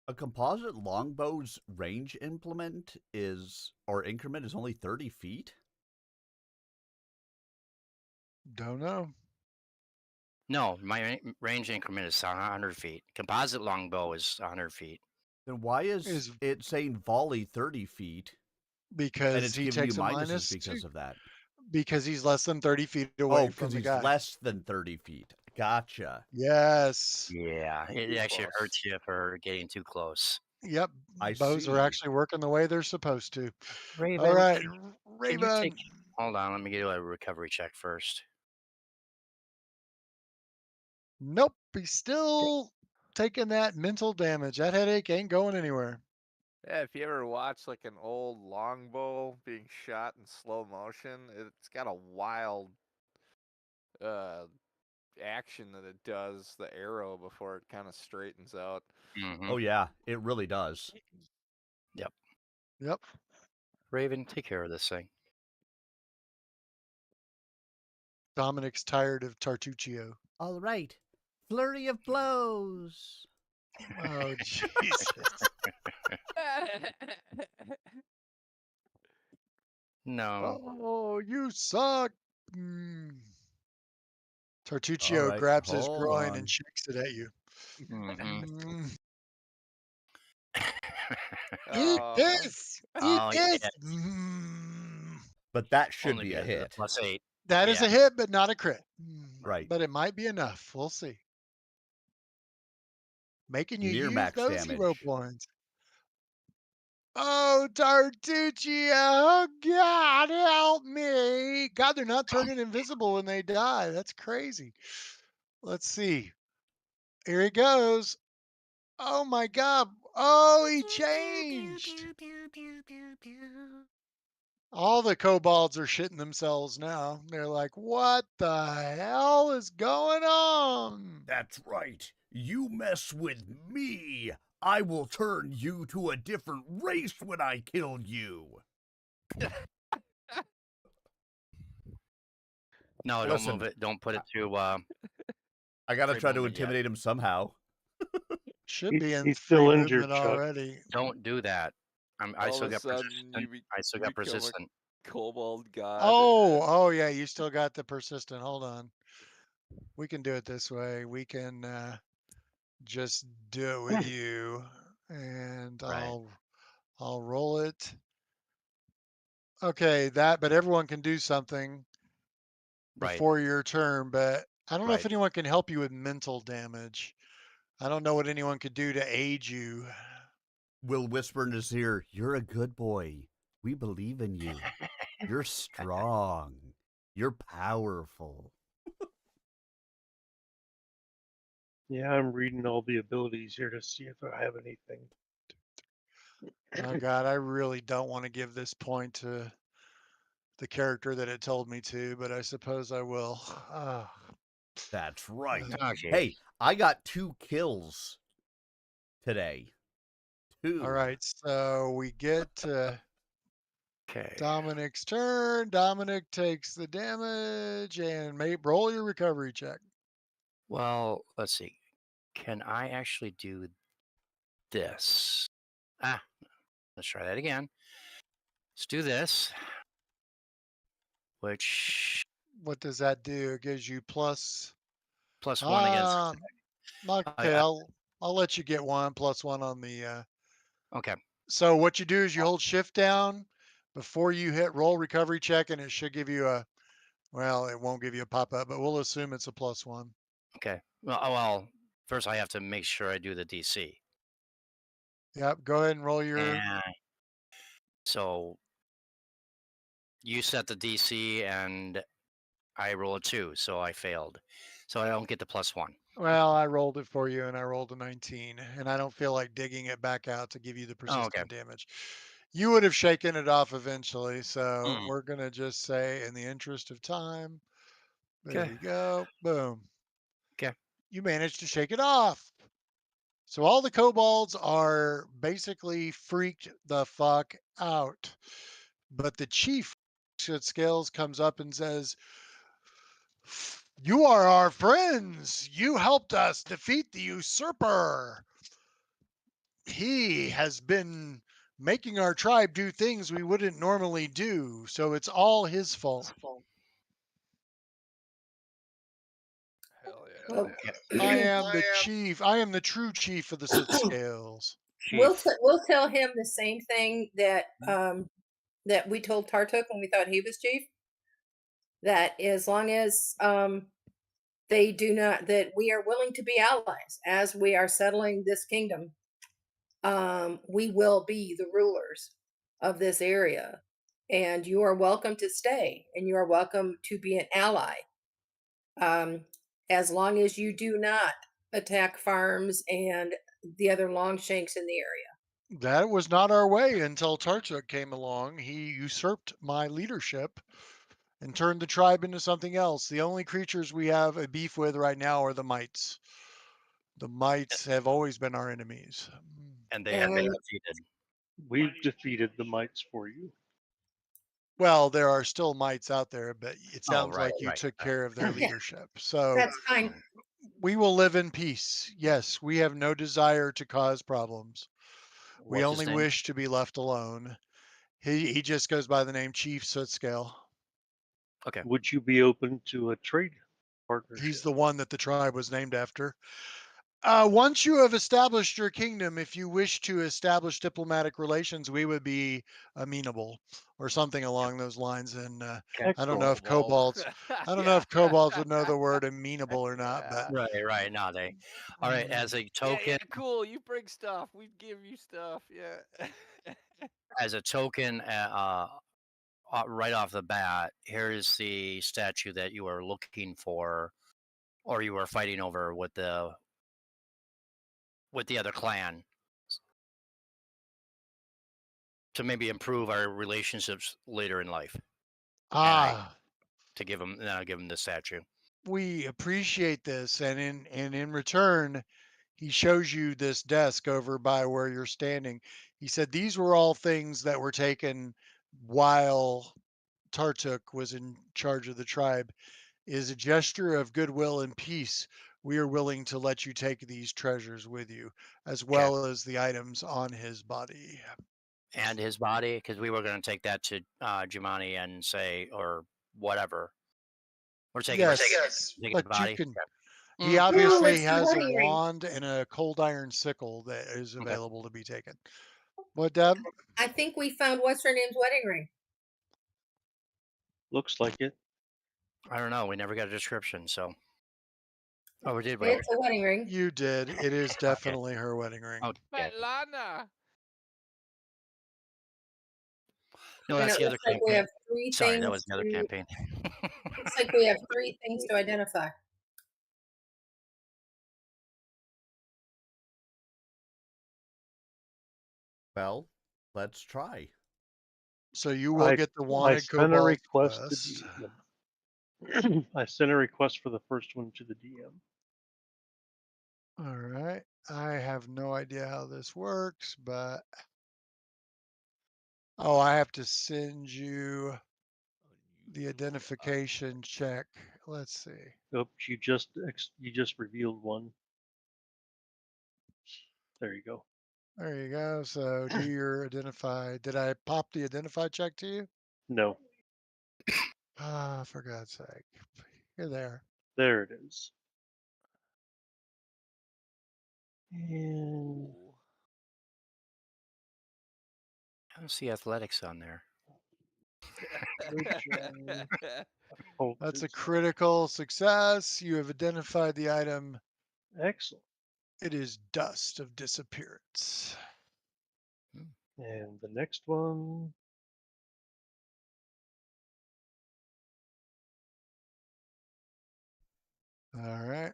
A composite longbow's range increment is only 30 feet. Don't know. No, my range increment is 100 feet. Composite longbow is 100 feet. Then why is it saying volley 30 feet? And Because it's he giving you takes a minuses minus because two. of that. Because he's less than 30 feet away Oh, from because the he's guy. less than 30 feet. Gotcha. Yes. Yeah, it Too actually close. hurts you for getting too close. Yep. I Bows are see. actually working the way they're supposed to. Raven, All right, can you Raven. take? Hold on, let me do a recovery check first. Nope, he's still taking that mental damage. That headache ain't going anywhere. Yeah, if you ever watch like an old longbow being shot in slow motion, it's got a wild uh action that it does the arrow before it kind of straightens out. Mm-hmm. Oh yeah, it really does. Yep. Yep. Raven, take care of this thing. Dominic's tired of Tartuccio. All right. Flurry of blows. Oh, Jesus. No. Oh, you suck. Mm. All Tartuccio right, grabs his hold groin and on. shakes it at you. Mm-hmm. Mm. Eat Oh, this. Eat Oh, this. yeah. Mm. But that should Only be a because of the hit. +8. That is Yeah. a hit, but not a crit. Right. But it might be enough. We'll see. Making you Near use max those hero damage. points. Oh, Tartuccio. Oh, God, help me. God, they're not turning invisible when they die. That's crazy. Let's see. Here he goes. Oh, my God. Oh, he changed. All the kobolds are shitting themselves now. They're like, what the hell is going on? That's right. You mess with me, I will turn you to a different race when I kill you. No, don't Listen, move it. Don't put it through. I gotta free try to movement yet. intimidate him somehow. Should be in He's free still injured, movement Chuck. already. Don't do that. I all still of a got sudden persistent. you I still got become persistent. a kobold god. Oh, yeah, you still got the persistent. Hold on. We can do it this way. We can just do it with you, and Right. I'll roll it. Okay, but everyone can do something Right. before your turn, but I don't know if Right. anyone can help you with mental damage. I don't know what anyone could do to aid you. Will whisper in his ear, "You're a good boy. We believe in you. You're strong. You're powerful." Yeah, I'm reading all the abilities here to see if I have anything. Oh God, I really don't want to give this point to the character that it told me to, but I suppose I will. Ah, That's right. Okay. Hey, I got 2 kills today. all 2. right, so we get to Okay. Dominic's turn. Dominic takes the damage and roll your recovery check. Well, let's see. Can I actually do this? Let's try that again. Let's do this. Which What does that do? It gives you plus. +1 against. Okay, I'll let you get one plus one on the. Okay. So what you do is you hold shift down before you hit roll recovery check, and it should give you a. Well, it won't give you a pop up, but we'll assume it's a +1. Okay. Well, first I have to make sure I do the DC. Yep. Go ahead and roll your. And so you set the DC and I roll a 2, so I failed. So I don't get the +1. Well, I rolled it for you, and I rolled a 19, and I don't feel like digging it back out to give you the Oh, okay. persistent damage. You would have shaken it off eventually, so Mm. we're gonna just say, in the interest of time, there Okay. we go. Boom. Okay. You managed to shake it off. So all the kobolds are basically freaked the fuck out. But the chief at Scales comes up and says, "You are our friends. You helped us defeat the usurper. He has been making our tribe do things we wouldn't normally do, so it's all his fault. Hell yeah. Well, I am the chief. I am the true chief of the Soot Scales." Chief. we'll tell him the same thing that that we told Tartuk when we thought he was chief. That as long as they do not, that we are willing to be allies as we are settling this kingdom. We will be the rulers of this area, and you are welcome to stay, and you are welcome to be an ally. Um, as long as you do not attack farms and the other longshanks in the area. That was not our way until Tartuk came along. He usurped my leadership and turned the tribe into something else. The only creatures we have a beef with right now are the mites. The mites have always been our enemies. And they have been And defeated. We've defeated the mites for you. Well, there are still mites out there, but it Oh, sounds right, like you right, took right. care of their Yeah. leadership. So that's fine. we will live in peace. Yes, we have no desire to cause problems. We What's his only name? wish to be left alone. He just goes by the name Chief Sootscale. Okay. Would you be open to a trade partnership? He's the one that the tribe was named after. Once you have established your kingdom, if you wish to establish diplomatic relations, we would be amenable, or something along those lines. And I don't know if kobolds, I don't know if kobolds would know the word amenable or not. But Right, right. No, they. All right. As a token, Yeah, cool. You bring stuff. We give you stuff. Yeah. as a token, right off the bat, here is the statue that you are looking for, or you were fighting over with the other clan, to maybe improve our relationships later in life. To give him, give him the statue. We appreciate this, and in return, he shows you this desk over by where you're standing. He said these were all things that were taken while Tartuk was in charge of the tribe. Is a gesture of goodwill and peace. We are willing to let you take these treasures with you, as well as the items on his body. And his body, because we were going to take that to Jumani and say, or whatever. We're taking Yes, taking but the body. you can. Okay. He Ooh, obviously it's the has a wedding ring. wand and a cold iron sickle that is available to be taken. What, Deb? I think we found what's her name's wedding ring. Looks like it. I don't know. We never got a description, so. Oh, we did. It's a wedding ring. You did. It is definitely her wedding ring. Okay. Svetlana. No, And that's it the other looks like we campaign. have three Sorry, things. that was the other campaign. Looks like we have 3 things to identify. Well, let's try. So you will get the wanted I sent a cobalt request quest. to DM. I sent a request for the first one to the DM. All right. I have no idea how this works, but oh, I have to send you the identification check. Let's see. Oops, you just revealed one. There you go. There you go. So do your identify. Did I pop the identify check to you? No, Ah, for God's sake. You're there. there it is. And I don't see athletics on there. That's a critical success. You have identified the item. Excellent. It is dust of disappearance. And the next one. All right.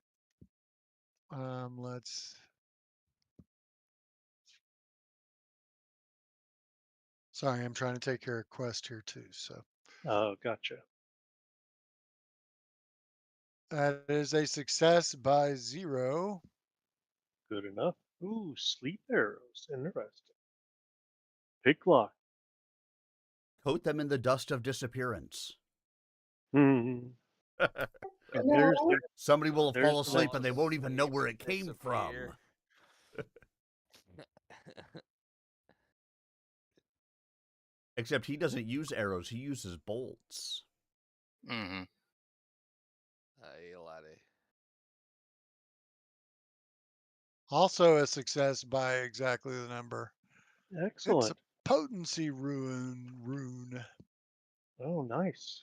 Let's. Sorry, I'm trying to take care of quest here too. So Oh, gotcha. that is a success by 0. Good enough. Ooh, sleep arrows. Interesting. Pick lock. Coat them in the dust of disappearance. Hmm. And there's No. the, Somebody will There's fall the asleep next and they won't even know where it came from. Disappear. Except he doesn't use arrows, he uses bolts. Mm-hmm. Ay, laddie. Also a success by exactly the number. excellent. It's a potency rune. Oh, nice.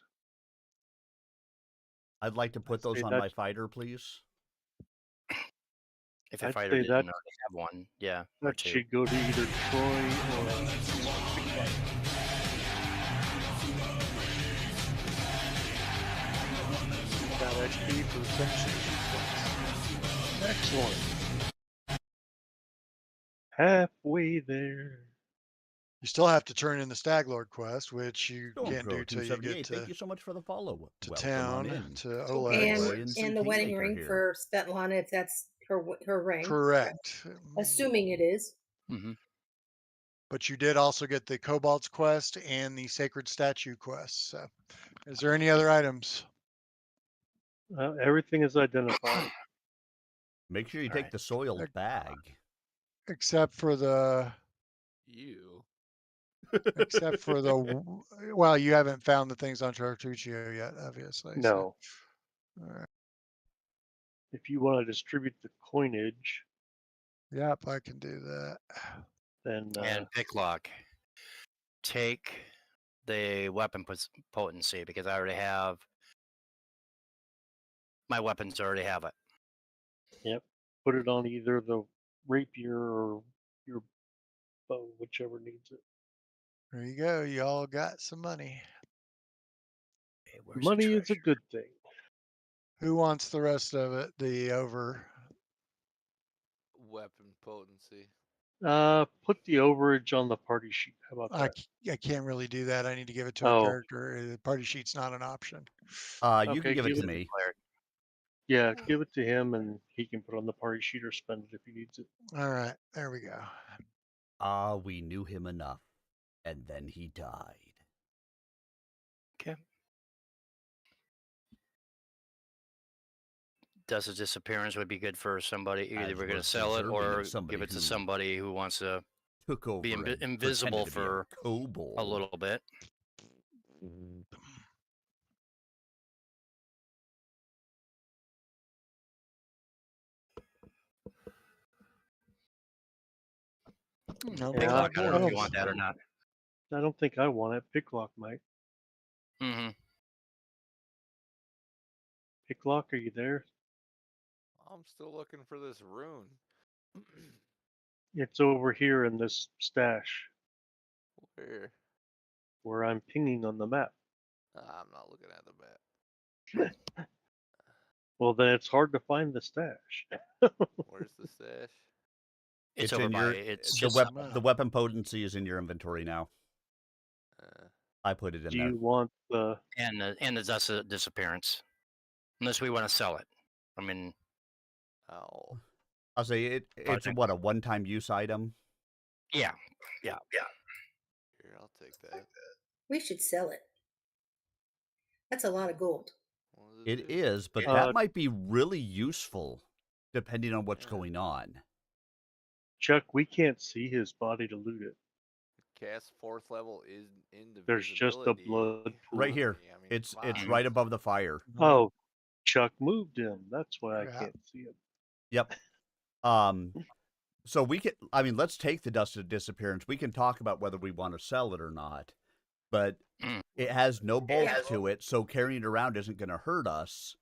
I'd like to put those say on that- my fighter, please. If a I'd fighter say didn't that- already have one, yeah, or That 2. should go to either Troy or Pick lock. Got XP for finishing. Excellent. Halfway there. You still have to turn in the Stag Lord quest, which you Storm can't Crow do till you get 278, thank you so much for the follow. to Welcome on town, in. to Big Oleg's. Royans And the wedding Kingmaker ring here. for Svetlana, if that's her ring. Correct. Assuming it is. Mm-hmm. But you did also get the Cobalt's quest and the Sacred Statue quest. So, is there any other items? Everything is identified. Make sure you All take right. the soiled bag. Except for the, You. except for the, well, you haven't found the things on Tartuccio yet, obviously. So, No. all right. If you want to distribute the coinage, Yep, I can do that. then And Picklock, take the weapon potency because I already have my weapons. Already have it. yep, put it on either the rapier or your bow, whichever needs it. There you go. You all got some money. Okay, where's the Money is a treasure? good thing. Who wants the rest of it? The over. Weapon potency. Put the overage on the party sheet. How about that? I can't really do that. I need to give it to a Oh. character. The party sheet's not an option. You Okay, can give it give to it- me. Yeah, give it to him, and he can put it on the party sheet or spend it if he needs it. All right, there we go. We knew him enough. And then he died. Okay. Dust of disappearance would be good for somebody. Either As we're going to was sell it deserving or of somebody give it to who somebody who wants to Took over be and invisible pretended to be a for kobold. a little bit. No Yeah, more Picklock, I don't know if you dwarves. want that or not. I don't think I want it. Picklock might. Mm-hmm. Picklock, are you there? I'm still looking for this rune. It's over here in this stash Where? where I'm pinging on the map. I'm not looking at the map. Well, then it's hard to find the stash. Where's the stash? It's in over by. your It's the, just the weapon potency is in your inventory now. I put it in Do there. you want the? and the dust of disappearance, unless we want to sell it. I mean, Oh. I'll say it's Project. what, a one-time use item? yeah. Here, I'll take that. We should sell it. That's a lot of gold. What does It do? is, but Uh, that might be really useful depending on what's Yeah. going on. Chuck, we can't see his body to loot it. Cast 4th level is indivisibility. There's just a blood pool. Right here. I mean, It's come on. right above the fire. Oh, Chuck moved him. That's why I Yeah. can't see him. Yep. So we can, let's take the dust of disappearance. We can talk about whether we want to sell it or not, but it has no bulk to it, so carrying it around isn't going to hurt us,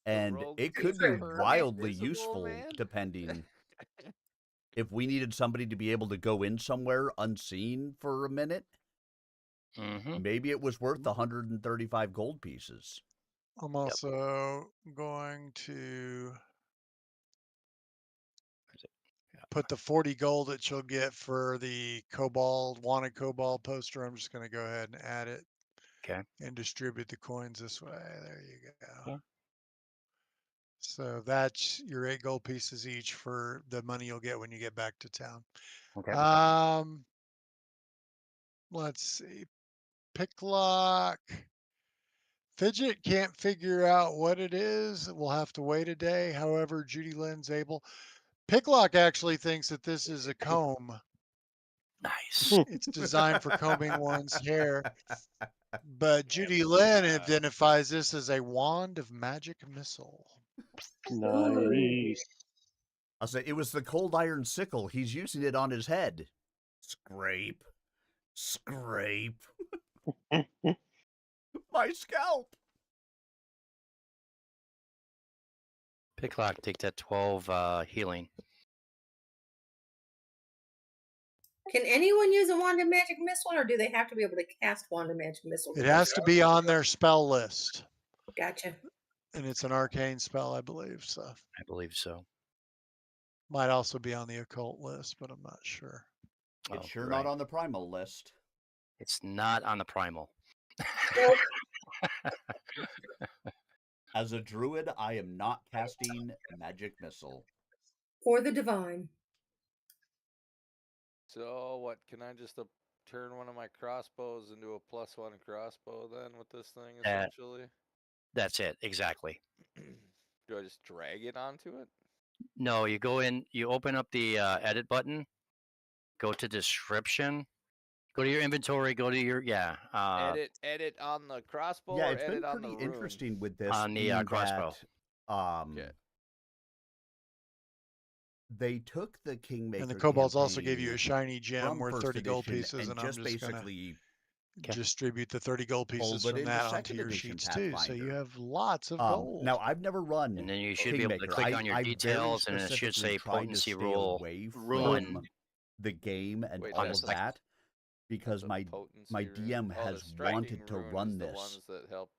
and rogue it could be turn wildly invisible, useful man. depending. If we needed somebody to be able to go in somewhere unseen for a minute, Mm-hmm. maybe it was worth 135 gold pieces. I'm also going to put the 40 gold that you'll get for the wanted Cobalt poster. I'm just going to go ahead and add it. Okay. And distribute the coins this way. There you go. Okay. So that's your 8 gold pieces each for the money you'll get when you get back to town. Okay. Let's see. Picklock. Fidget can't figure out what it is. We'll have to wait a day. However, Judy Lynn's able. Picklock actually thinks that this is a comb. Nice. It's designed for combing one's hair. But Judy Lynn identifies this as a wand of magic missile. Nice. I'll say it was the cold iron sickle. He's using it on his head. Scrape. Scrape. My scalp. Picklock, take that 12 healing. Can anyone use a wand of magic missile, or do they have to be able to cast wand of magic missile? It has to be on their spell list. Gotcha. And it's an arcane spell, I believe. So I believe so. Might also be on the occult list, but I'm not sure. It's Oh, sure right. not on the primal list. It's not on the primal. Nope. As a druid, I am not casting magic missile. Or the divine. So what? Can I just turn one of my crossbows into a +1 crossbow then with this thing essentially? That's it. Exactly. Do I just drag it onto it? No, you go in, you open up the edit button, go to description, go to your inventory, go to your, Edit on the crossbow Yeah, or it's been edit on the pretty rune? interesting with this On the, being crossbow. that Okay. they took the Kingmaker And the kobolds also campaign gave you a shiny gem from worth first 30 gold edition pieces, and I'm just just gonna basically distribute the 30 gold pieces fold it from into that onto second your edition sheets too. So you Pathfinder. have lots of gold. Now I've never run And then you should be able to Kingmaker. click on your I very details, and it should specifically say tried to potency stay rule, away ruin. from the game and Wait, all that's of the- that because That's a my potency rune. DM Oh, the has striking wanted to rune run is the this ones that help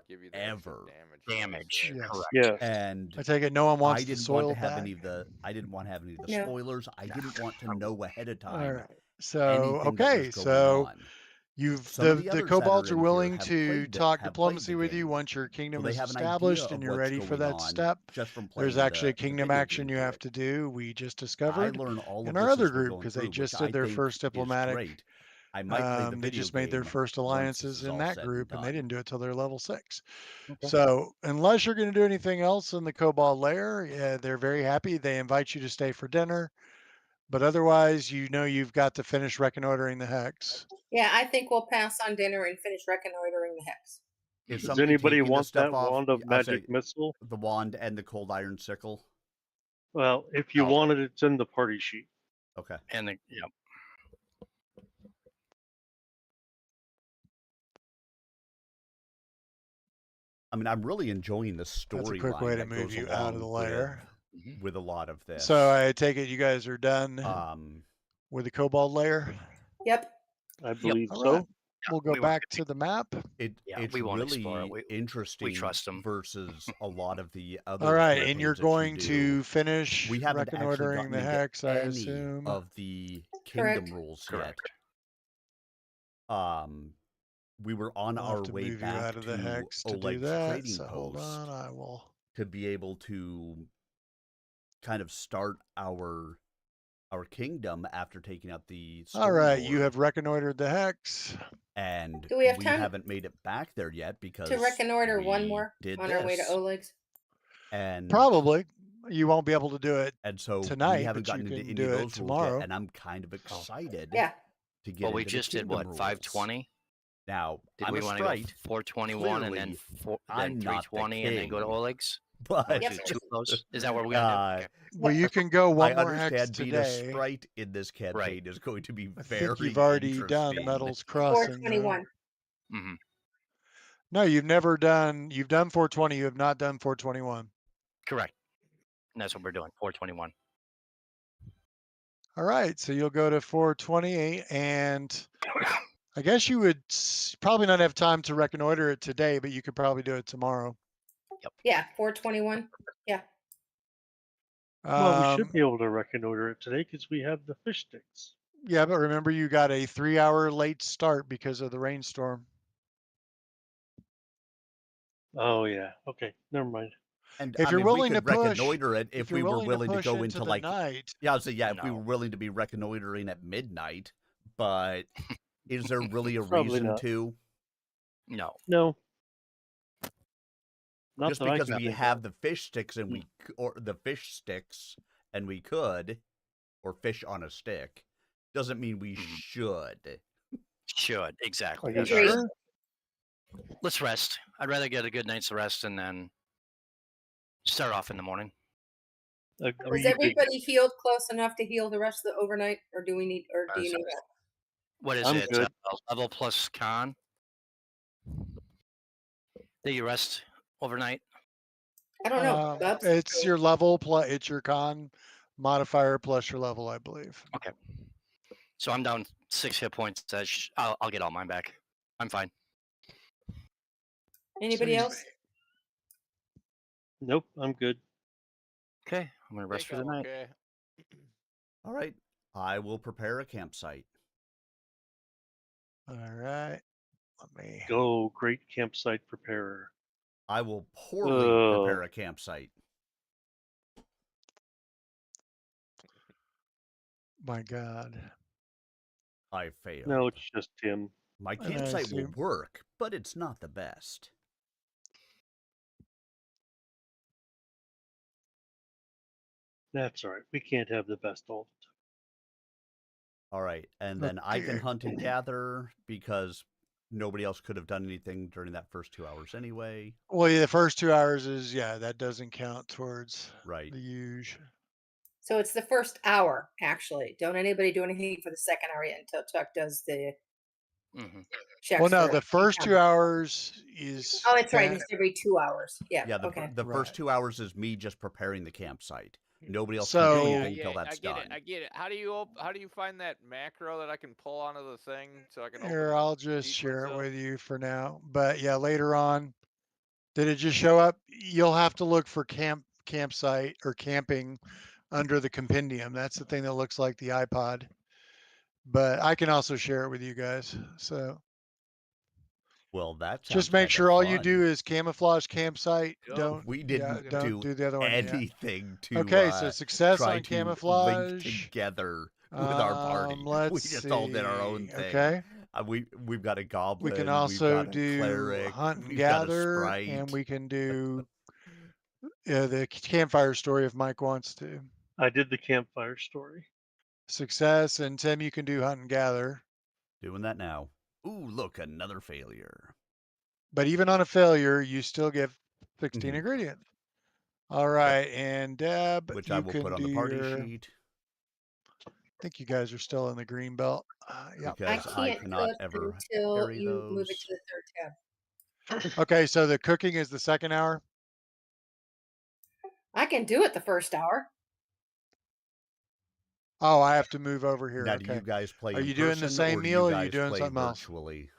give you the extra forever. damage. Yes. Right? Correct. Yes. And I take it no one I wants the didn't want soil to have back. any of the No. spoilers. I didn't want to know ahead of All time right. So anything that okay, was going so on. you've Some of the the others that kobolds are are in here willing have to talk have played diplomacy the with you game, once your so kingdom they is have an idea established of and you're what's ready for going that on step. just from playing There's actually a the kingdom video action game you through have it. to do. We just I discovered learn all in of our this other as we're group going because through, they which just I did their think first is diplomatic. great. I might play the They video just made their game first once this alliances is in all that said group, and they done. didn't do it till they're level 6. Okay. So unless you're going to do anything else in the kobold lair, yeah, they're very happy. They invite you to stay for dinner, but otherwise, you've got to finish reconnoitering the hex. Yeah, I think we'll pass on dinner and finish reconnoitering the hex. Is Does somebody anybody taking the want stuff that off? wand of I'll say magic missile? the wand and the cold iron sickle. Well, if you Oh. want it, it's in the party sheet. Okay. And the, yeah. I mean, I'm really enjoying the That's a quick way storyline to that move goes you out of the along lair. with a lot of this. So I take it you guys are done Um, with the kobold lair. Yep. I believe All so. right. We'll go we won't back get to the map. Yeah, it's we won't explore really it. interesting trust 'em. versus a lot of the other All right, campaigns and you're that going you do. to finish We haven't actually reconnoitering gotten the into hex, I any assume. of the Correct. kingdom rules Correct. yet. We were on We'll our have to way move you back out of the to hex to do Oleg's that. trading So hold post on, I will. to be able to kind of start our kingdom after taking out the All right, you Stormlord. have reconnoitered the hex. And Do we have time haven't made it back there yet because to reconnoiter one we more did on this, our way to Oleg's? and Probably. You won't be able to do it and so tonight, we haven't but you gotten into can any do of it those rules tomorrow. yet, and I'm kind of excited Yeah. to get Well, we into just the did what, kingdom rules. 520? Now Did I'm we a want to go sprite, 421 and then Clearly, I'm not the 320 and then go to king. Oleg's? but Yep. Do two of those? Is that what we're gonna do? Okay. Well, you can go one I more hex understand being a today. sprite in this campaign is going to be I very think you've already done interesting. Metals Crossing. though. 421. Mm-hmm. No, you've done 420. You have not done 421. Correct. And that's what we're doing. 421. All right, so you'll go to 428, and I guess you would probably not have time to reconnoiter it today, but you could probably do it tomorrow. Yeah, 421. Yeah. Well, we should Um, be able to reconnoiter it today because we have the fish sticks. yeah, but remember you got a 3-hour late start because of the rainstorm. Oh yeah. Okay. Never mind. And If I you're mean, we willing to could push, reconnoiter it if we you're were willing willing to push go into into the like night, yeah, I'll say yeah, if we No. were willing to be reconnoitering at midnight, but is there really a Probably reason not. to? No. No. Not Just that I because can we think have of. the fish sticks and the fish sticks and we could, or fish on a stick, doesn't mean we should. Should. Exactly. Are you That's right. Agreed. Let's rest. I'd rather get a good night's rest and then start off in the morning. Is Agreed. everybody healed close enough to heal the rest of the overnight, or do you need help? What is I'm it? good. Level plus con? Do you rest overnight? I don't know. Bubs? it's your level plus it's your con modifier plus your level, I believe. Okay. So I'm down 6 hit points. I'll get all mine back. I'm fine. Anybody So you- else? Nope. I'm good. Okay. I'm going to rest for the night. Okay. All right. I will prepare a campsite. All right. Let me. Go, great campsite preparer. I will poorly prepare Oh. a campsite. My God. I failed. No, it's just Tim. My And I campsite will assume- work, but it's not the best. That's all right. We can't have the best all the time. All right. And then I can Okay. hunt and gather because nobody else could have done anything during that first 2 hours anyway. Well, yeah, the first 2 hours is, that doesn't count towards Right. the huge. So it's the first hour, actually. Don't anybody do anything for the second hour yet until Chuck does the Hmm. checks. Well, no, for the first 2 income. hours is. Oh, it's right. spent- It's every 2 hours. Yeah. Yeah, okay. the Right. first 2 hours is me just preparing the campsite. Nobody else So- can do Yeah, anything until that's I get done. it. I get it. How do you find that macro that I can pull onto the thing so I can open Here, the I'll just sequence share it up? with you for now. But yeah, later on, did it just show up? You'll have to look for campsite or camping under the compendium. That's the thing that looks like the iPod. But I can also share it with you guys. So Well, that sounds just make kind sure of all fun. you do is camouflage campsite. Yep. Don't We yeah, didn't don't do the other one yet. anything to Okay, so success try on to link camouflage. together with our party. Let's We just all did our own see. thing. Okay. We've got a goblin. We can we've also got a do cleric. hunt and We've got a gather, sprite. and we can do the campfire story if Mike wants to. I did the campfire story. Success, and Tim, you can do hunt and gather. Doing that now. Ooh, look, another failure. But even on a failure, you still get 16 Mhm. ingredients. All right, and Deb, Which you I will can put on do the party your. sheet I think you guys are still in the green belt. Yep. I because I can't cannot cook ever until carry you move it those. to the third tab. Okay, so the cooking is the second hour. I can do it the first hour. Oh, I have to move over here. Now, do Okay. you guys play Are in you doing the person same or do meal or you are you guys doing play something else? virtually?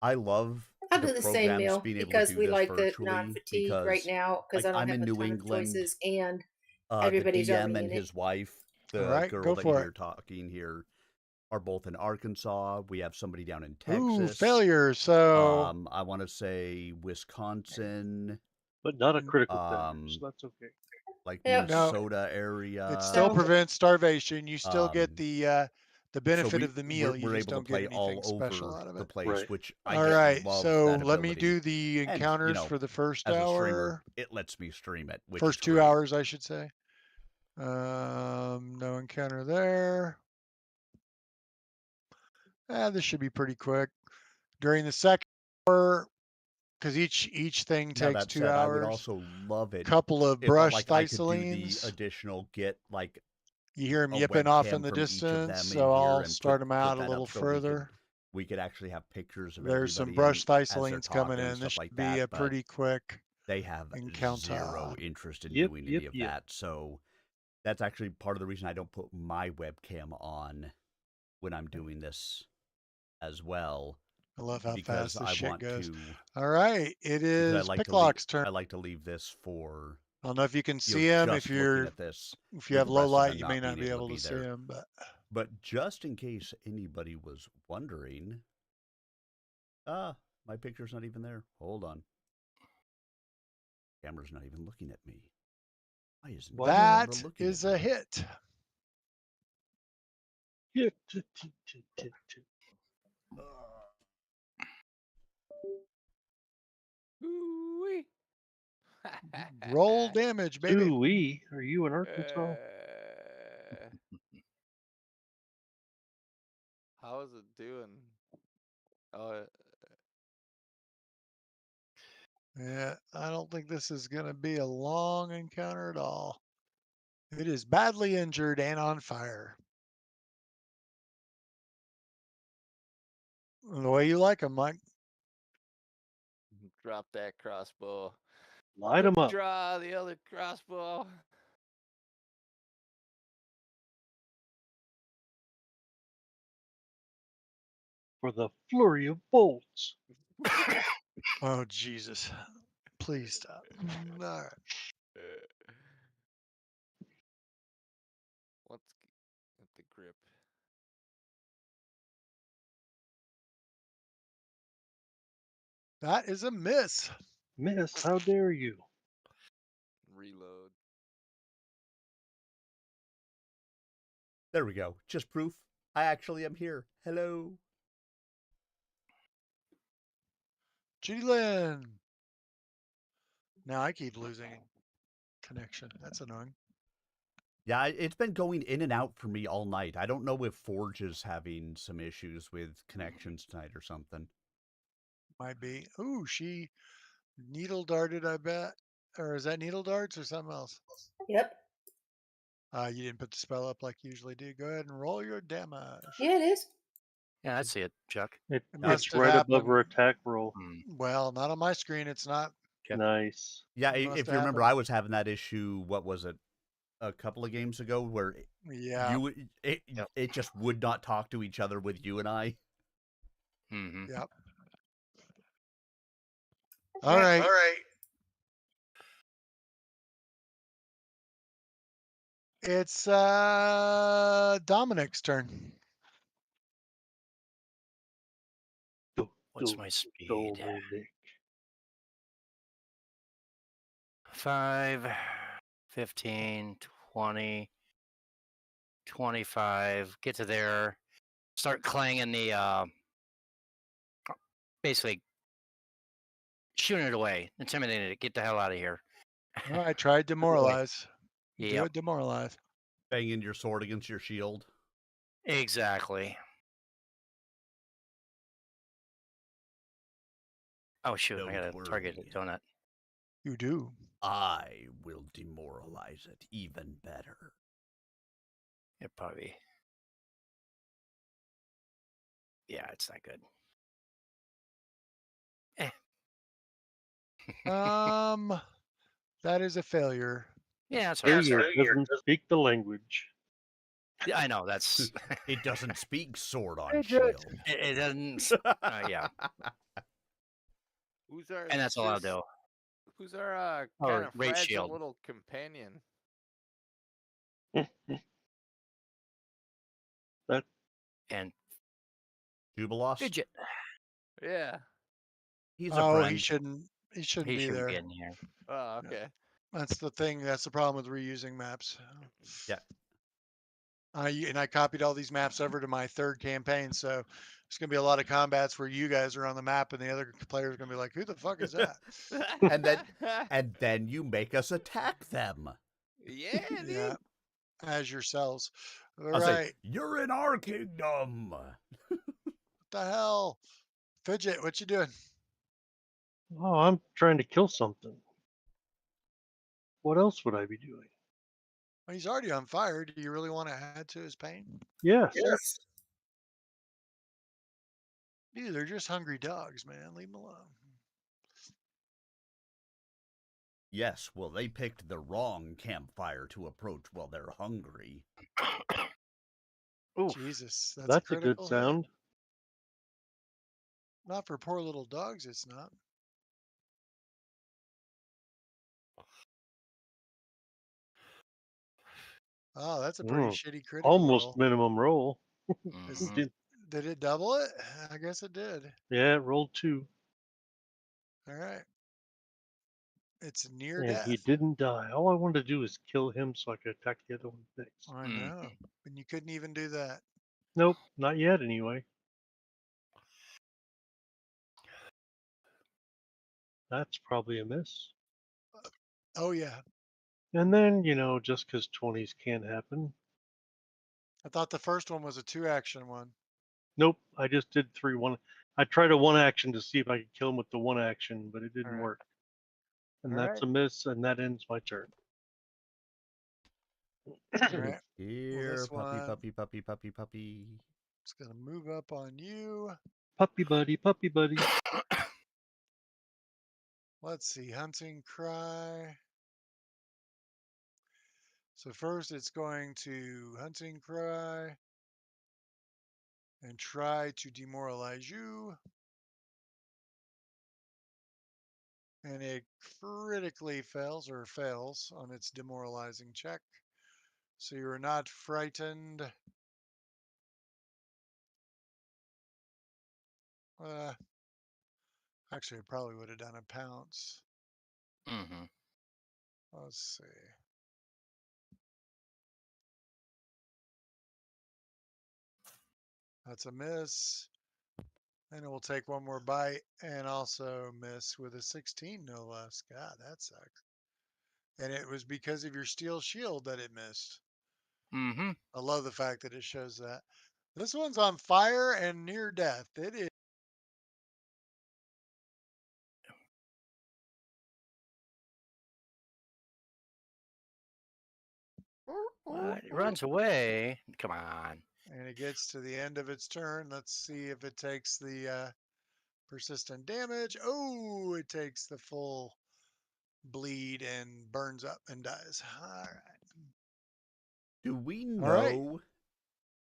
I love I'll the do the same programs meal being able to because do we this like the virtually non-fatigue right because, now because like, I don't I'm have in a New ton of England. choices and The everybody's DM already and in his it. wife, All the right, girl go that you for hear it. talking here, are both in Arkansas. We have somebody down in Ooh, Texas. failure. So I want to say Wisconsin, But not a critical failure, um, so that's okay. like Yep. no, Minnesota area. it still So prevents starvation. You still get Um, the so benefit of the meal. You we're just able to don't get play all anything special over out of the it. place, Right. which I All just right, love so that let me ability. do the And, encounters for the first as a hour. streamer, it lets me stream it, which First is 2 great. hours, I should say. No encounter there. This should be pretty quick. During the second hour, because each thing Now takes that 2 said, I would hours. also love it Couple of if brush like I could do the thyselenes. additional get You hear them a yipping off in webcam the from each of distance, them so in here I'll and start them put out a that little up so further. we could actually have pictures of There's some everybody brush and as they're thyselenes coming talking and in. This stuff should like be that, a but pretty quick they have encounter. zero interest in Yep, doing yep, any of yep. that. So that's actually part of the reason I don't put my webcam on when I'm doing this as well, I love how because fast this I shit want goes. to. All right, it Because is Picklock's turn. I like to leave this for I don't know if you can see him. just If looking at this. you with have the low rest of light, them you may not being be able to see there. him. But just in case anybody was wondering, my picture's not even there. Hold on. Camera's not even looking at me. Why isn't the camera that looking is at a me? hit. Yep. Ooh-wee. Roll damage, baby. Ooh-wee, are you in Arkansas? How is it doing? Oh, Yeah, I don't think this is going to be a long encounter at all. It is badly injured and on fire. The way you like them, Mike. drop that crossbow. Light 'em up. Draw the other crossbow. For the flurry of bolts. Oh, Jesus. Please stop. All right. the grip. That is a miss. Miss, how dare you? Reload. There we go. Just proof. I actually am here. Hello. Judy Lynn. Now I keep losing connection. That's annoying. Yeah, it's been going in and out for me all night. I don't know if Forge is having some issues with connections tonight or something. Might be. Ooh, she needle darted, I bet. Or is that needle darts or something else? Yep. You didn't put the spell up like you usually do. Go ahead and roll your damage. Yeah, it is. Yeah, I see it, Chuck. It must It's have right above happened. her attack roll. Hmm. Well, not on my screen. It's not. Okay. Nice. Yeah, It must if have you remember, happened. I was having that issue, what was it, a couple of games ago, where Yeah. it just would not talk to each other with you and I. Mm-hmm. Yep. All right. It's Dominic's turn. What's my speed? Dominic. 5, 15, 20, 25. Get to there. Start clanging the basically shooting it away, intimidating it. Get the hell out of here. All right. Try demoralize. Do Yep. it. Demoralize. Banging your sword against your shield. Exactly. Oh shoot! I Don't gotta target worry. it, don't I? You do. I will demoralize it even better. It probably. Yeah, it's not good. That is a failure. Yeah, it's Failure doesn't speak the language. Yeah, I know that's. It doesn't speak sword on It shield. It doesn't. Yeah, Who's our? and that's all I'll do. Who's our Oh, kind of Rate fragile Shield. little companion? That And Jubilost? fidget. Yeah. He's a Oh, friend. he shouldn't He be shouldn't there. be in here. Oh, Yeah. okay. That's the thing. That's the problem with reusing maps. Yeah. And I copied all these maps over to my third campaign, so there's gonna be a lot of combats where you guys are on the map and the other players are gonna be like, "Who the fuck is that?" And then you make us attack them. Yeah, Yeah, dude. as yourselves. All I'll say, right. you're in our kingdom. What the hell, Fidget? What you doing? Oh, I'm trying to kill something. What else would I be doing? Well, he's already on fire. Do you really want to add to his pain? Yes. Yes. Dude, they're just hungry dogs, man. Leave them alone. Yes, well, they picked the wrong campfire to approach while they're hungry. Ooh, Jesus, that's That's a a good critical hit. sound. Not for poor little dogs, it's not. Oh, that's a pretty shitty critical Almost roll. minimum roll. Is, mhm. did it double it? I guess it did. Yeah, it rolled 2. All right. It's near And he death. didn't die. All I wanted to do is kill him so I could attack the other one next. I know. And you couldn't even do that. Nope, not yet anyway. That's probably a miss. Oh, yeah. And then, just because 20s can't happen. I thought the first one was a 2-action one. Nope, I just did 3 1. I tried a 1 action to see if I could kill him with the 1 action, but it didn't Alright. work. And All that's right. a miss, and that ends my turn. All right. Here, this puppy, one- puppy, puppy, puppy, puppy. It's going to move up on you. Puppy buddy, puppy buddy. Let's see. Hunting Cry. So first it's going to Hunting Cry and try to demoralize you. And it critically fails on its demoralizing check. So you're not frightened. Uh, actually, I probably would have done a pounce. Mm-hmm. Let's see. That's a miss. And it will take one more bite and also miss with a 16, no less. God, that sucks. And it was because of your steel shield that it missed. Mm-hmm. I love the fact that it shows that. This one's on fire and near death. It is. It runs away. Come on. And it gets to the end of its turn. Let's see if it takes the persistent damage. Oh, it takes the full bleed and burns up and dies. All right. Do we All right. know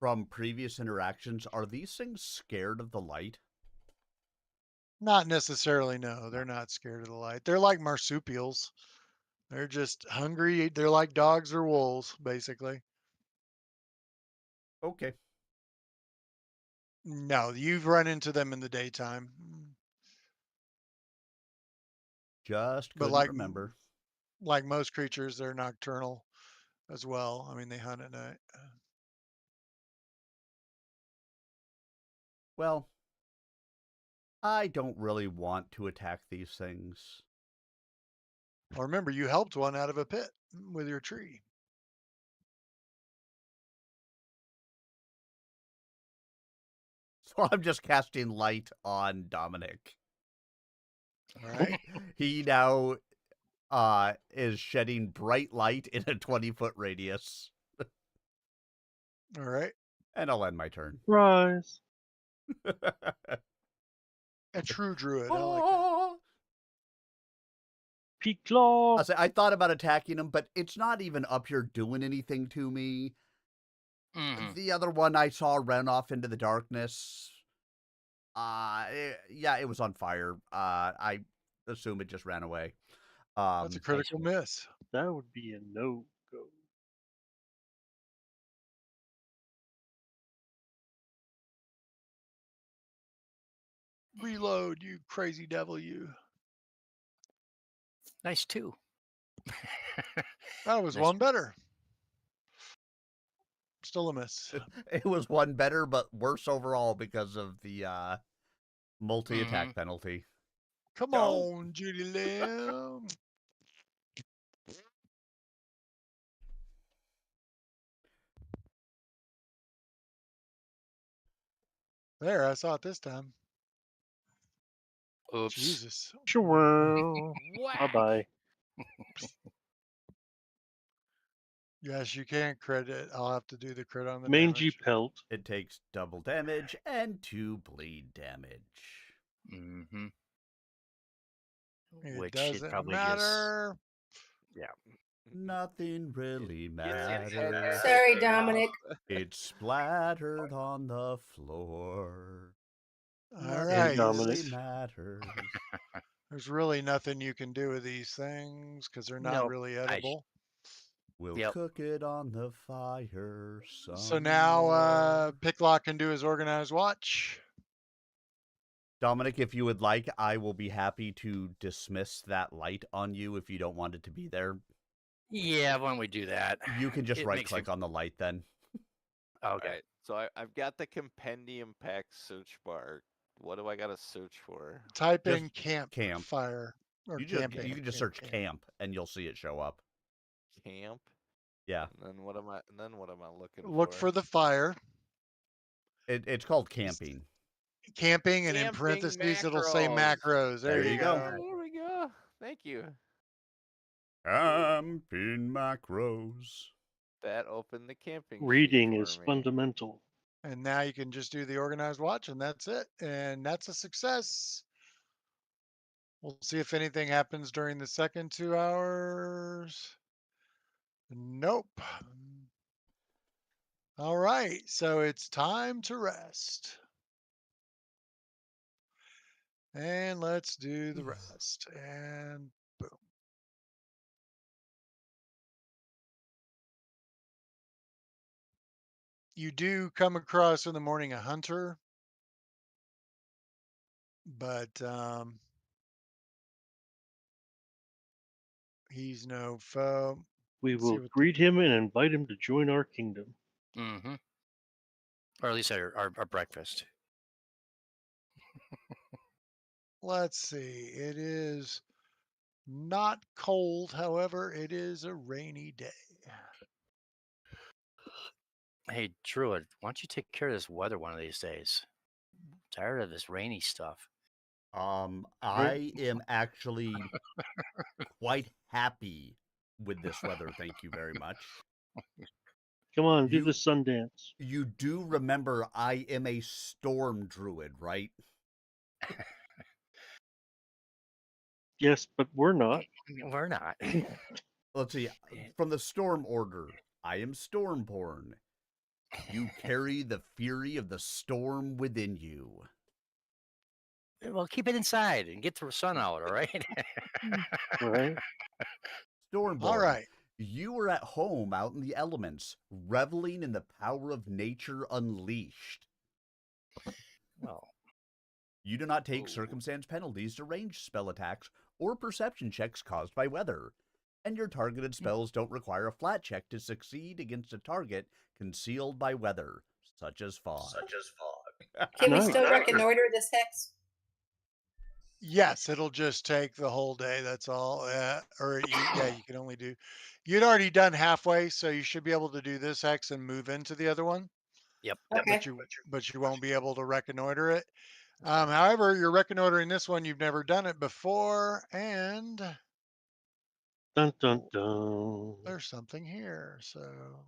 from previous interactions, are these things scared of the light? Not necessarily, no. They're not scared of the light. They're like marsupials. They're just hungry. They're like dogs or wolves, basically. Okay. No, you've run into them in the daytime. Just But couldn't remember. like most creatures, they're nocturnal as well. I mean, they hunt at night. Well, I don't really want to attack these things. Well, remember, you helped one out of a pit with your tree. So I'm just casting light on Dominic. All right. He now is shedding bright light in a 20-foot radius. All right. And I'll end my turn. Rise. A true druid. I like that. Peak claw. I thought about attacking him, but it's not even up here doing anything to me. Mm-hmm. The other one I saw ran off into the darkness. Yeah, it was on fire. I assume it just ran away. That's a critical miss. That would be a no-go. Reload, you crazy devil, you. Nice too. That was Nice. one better. Still a miss. It was one better, but worse overall because of the multi-attack penalty. Come No. on, Judy Lamb. There, I saw it this time. Oops. Jesus. Sure. Whack. Bye-bye. Yes, you can't crit it. I'll have to do the crit on the Mangy damage. pelt. It takes double damage and 2 bleed damage. Mm-hmm. It Which it doesn't probably matter. just Nothing really Gets its head matters. Sorry, taken off. Dominic. It's splattered on the floor. All Nothing right. Dominic. really matters. There's really nothing you can do with these things because they're not Nope. really edible. We'll Yep. cook it on the fire. So now somewhere. Picklock can do his organized watch. Dominic, if you would like, I will be happy to dismiss that light on you if you don't want it to be there. Yeah, why don't we do that? You can just It right makes click on the light then. Okay. Alright, so I've got the compendium pack search bar. What do I gotta search for? Type Just in camp fire or You camping. can just search camp and you'll see it show up. Camp. Yeah. And then what am I looking Look for the fire. It's called camping. Camping, and in Camping parentheses it'll say macros. macros. There you go. There we go. Thank you. Camping macros. That opened the camping sheet Reading for is me. fundamental. And now you can just do the organized watch, and that's it. And that's a success. We'll see if anything happens during the second 2 hours. Nope. All right, so it's time to rest. And let's do the rest. And boom. You do come across in the morning a hunter but he's no foe. We Let's see will what the greet him and invite him to join our kingdom. Mm-hmm. Or at least our breakfast. let's see. It is not cold, however, it is a rainy day. Hey, Druid, why don't you take care of this weather one of these days? I'm tired of this rainy stuff. I am actually quite happy with this weather. Thank you very much. Come on, do You- the sun dance. You do remember I am a storm druid, right? Yes, but we're not. We're not. Let's see. From the storm order, I am stormborn. You carry the fury of the storm within you. Well, keep it inside and get the sun out, all right? Right? Stormborn. All right. You are at home out in the elements, reveling in the power of nature unleashed. Well, You do not take Ooh. circumstance penalties to ranged spell attacks or perception checks caused by weather, and your targeted spells don't require a flat check to succeed against a target concealed by weather, such as fog. Can we Nice. still reconnoiter this hex? Yes, it'll just take the whole day. That's all. You can only do. You'd already done halfway, so you should be able to do this hex and move into the other one. yep. Okay. But you won't be able to reconnoiter it. However, you're reconnoitering this one. You've never done it before, and Dun dun dun. there's something here. So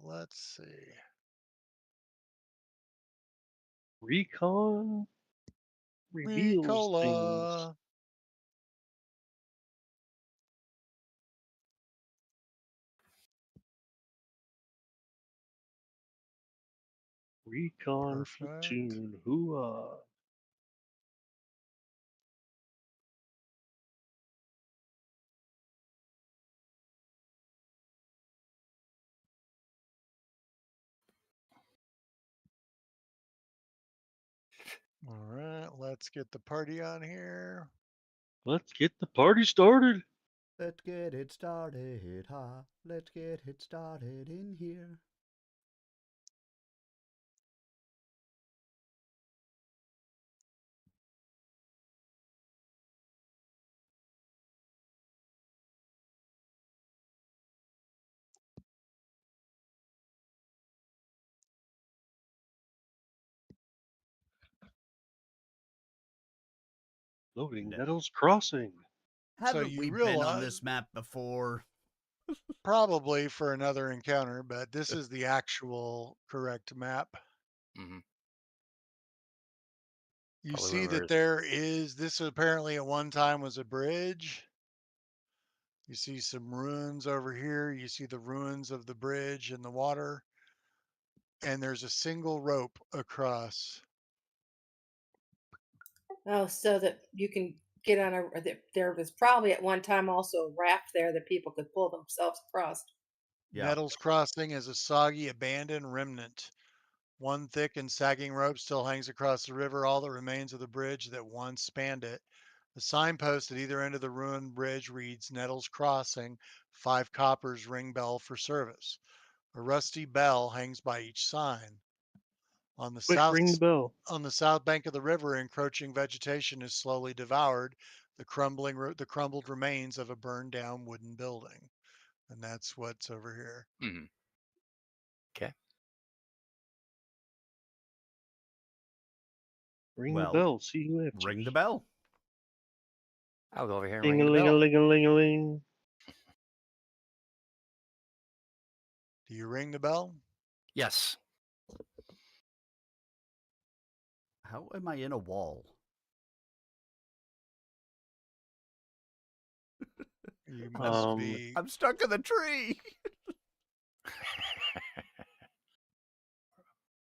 let's see. Recon reveals things. Ricola. Recon Perfect. platoon. Hooah. All right, let's get the party on here. Let's get the party started. Let's get it started, ha. Let's get it started in here. Loading No. Nettles Crossing. Haven't you we been on realize- this map before? Probably for another encounter, but this is the actual correct map. Mhm. You Probably see where that there is, this apparently at one time was a bridge. You see some ruins over here. You see the ruins of the bridge in the water. And there's a single rope across. Oh, so that you can get on a. There was probably at one time also a raft there that people could pull themselves across. Yeah. Nettles Crossing is a soggy, abandoned remnant. One thick and sagging rope still hangs across the river, all that remains of the bridge that once spanned it. The signpost at either end of the ruined bridge reads Nettles Crossing, 5 coppers ring bell for service. A rusty bell hangs by each sign. On the Quick, ring the bell. south bank of the river, encroaching vegetation is slowly devoured the crumbled remains of a burned down wooden building. And that's what's over here. Mm-hmm. Okay. Ring Well, the bell. See who answers. Ring the bell. I'll go over here and Ding ring a the ling a bell. ling a ling a ling. Do you ring the bell? Yes. How am I in a wall? You must be. I'm stuck in the tree.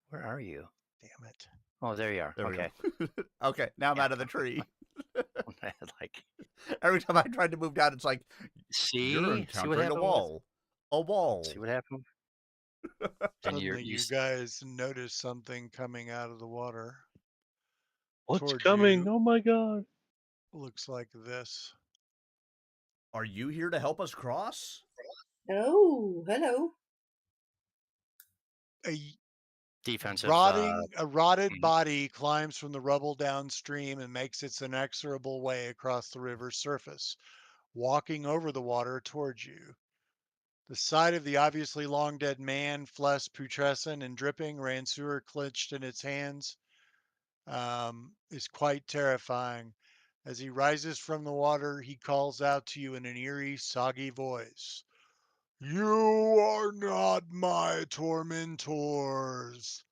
Where are you? Damn it. Oh, there you are. There we Okay. go. Okay, now I'm Yeah. out of the tree. Like, Every time I tried to move down, it's like, you're see what encountering a happened? wall. A wall. See what happened? And Suddenly you guys notice something coming out of the water. What's towards coming? you Oh my god. looks like this. Are you here to help us cross? Oh, hello. A Defensive. a rotted Mhm. body climbs from the rubble downstream and makes its inexorable way across the river's surface, walking over the water towards you. The sight of the obviously long dead man, flesh putrescent and dripping, Ranseur clenched in its hands, is quite terrifying. As he rises from the water, he calls out to you in an eerie, soggy voice. You are not my tormentors.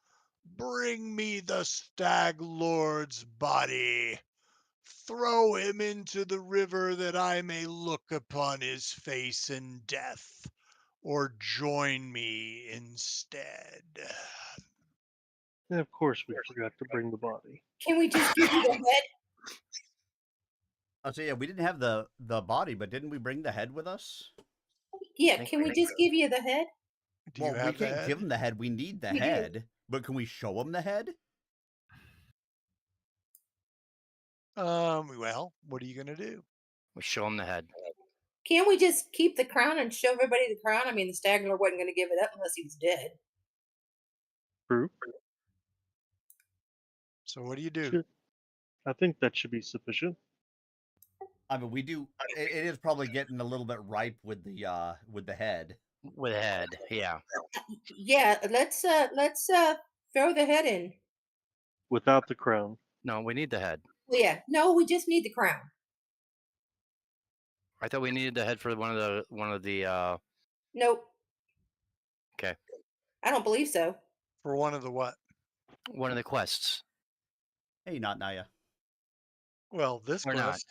Bring me the stag lord's body. Throw him into the river that I may look upon his face in death, or join me instead. And of course, we forgot to bring the body. Can we just give you the head? Oh, so yeah, we didn't have the body, but didn't we bring the head with us? Yeah, think can we we just give you the head? Do Well, you we have the can't give head? him the head. We need the We do. head, but can we show him the head? Well, what are you going to do? We show him the head. Can't we just keep the crown and show everybody the crown? I mean, the stag lord wasn't going to give it up unless he was dead. True. So what do you do? Should, I think that should be sufficient. I mean, we do. It is probably getting a little bit ripe with the head. With a head, yeah. Yeah, let's throw the head in. Without the crown. No, we need the head. Yeah, no, we just need the crown. I thought we needed the head for one of the. Nope. Okay. I don't believe so. For one of the what? One of the quests. Hey, not Naya. Well, this Or not. quest.